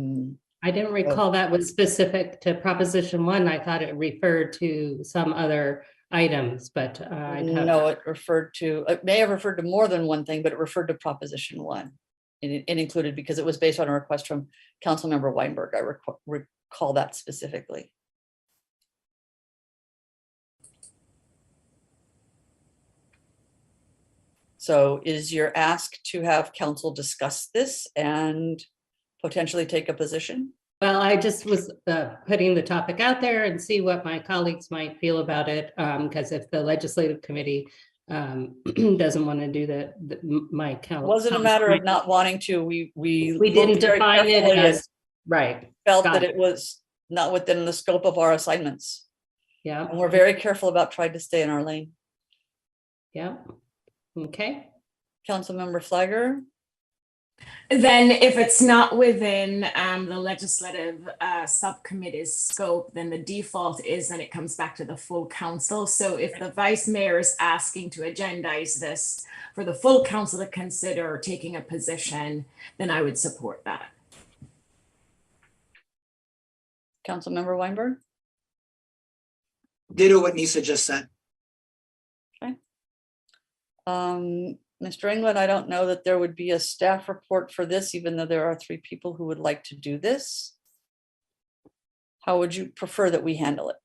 K: didn't recall that was specific to Proposition 1. I thought it referred to some other items, but
B: no, it may have referred to more than one thing, but it referred to Proposition 1. It included, because it was based on a request from Councilmember Weinberg. I recall that specifically. So is your ask to have council discuss this and potentially take a position?
K: Well, I just was putting the topic out there and see what my colleagues might feel about it. Because if the legislative committee doesn't want to do that, my council.
B: It wasn't a matter of not wanting to. We
K: didn't define it as right.
B: Felt that it was not within the scope of our assignments.
K: Yeah.
B: And we're very careful about trying to stay in our lane.
K: Yeah. Okay.
B: Councilmember Flagger.
O: Then if it's not within the legislative subcommittee's scope, then the default is that it comes back to the full council. So if the vice mayor is asking to agendize this for the full council to consider taking a position, then I would support that.
B: Councilmember Weinberg.
J: Ditto what Nisa just said.
B: Okay. Mr. England, I don't know that there would be a staff report for this, even though there are 3 people who would like to do this. How would you prefer that we handle it?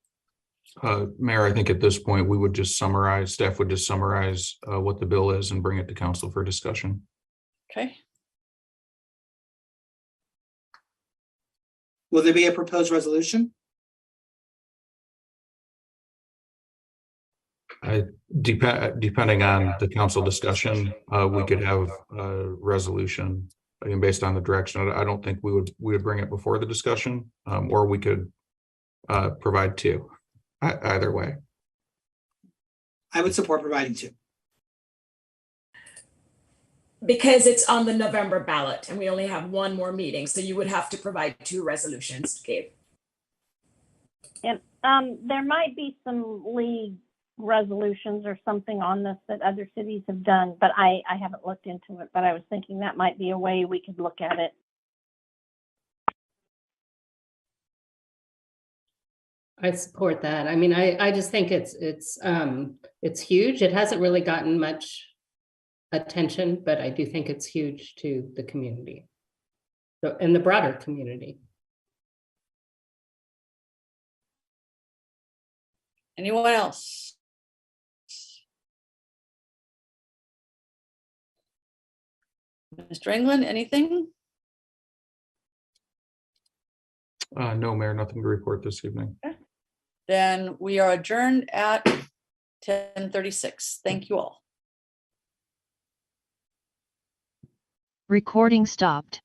A: Mayor, I think at this point, we would just summarize, staff would just summarize what the bill is and bring it to council for discussion.
B: Okay.
J: Will there be a proposed resolution?
A: Depending on the council discussion, we could have a resolution again, based on the direction, I don't think we would bring it before the discussion, or we could provide two. Either way.
J: I would support providing two.
O: Because it's on the November ballot and we only have one more meeting, so you would have to provide two resolutions, Gabe.
P: And there might be some league resolutions or something on this that other cities have done, but I haven't looked into it, but I was thinking that might be a way we could look at it.
K: I support that. I mean, I just think it's huge. It hasn't really gotten much attention, but I do think it's huge to the community, so in the broader community.
B: Anyone else? Mr. England, anything?
A: No, Mayor, nothing to report this evening.
B: Okay. Then we are adjourned at 10:36. Thank you all.
F: Recording stopped.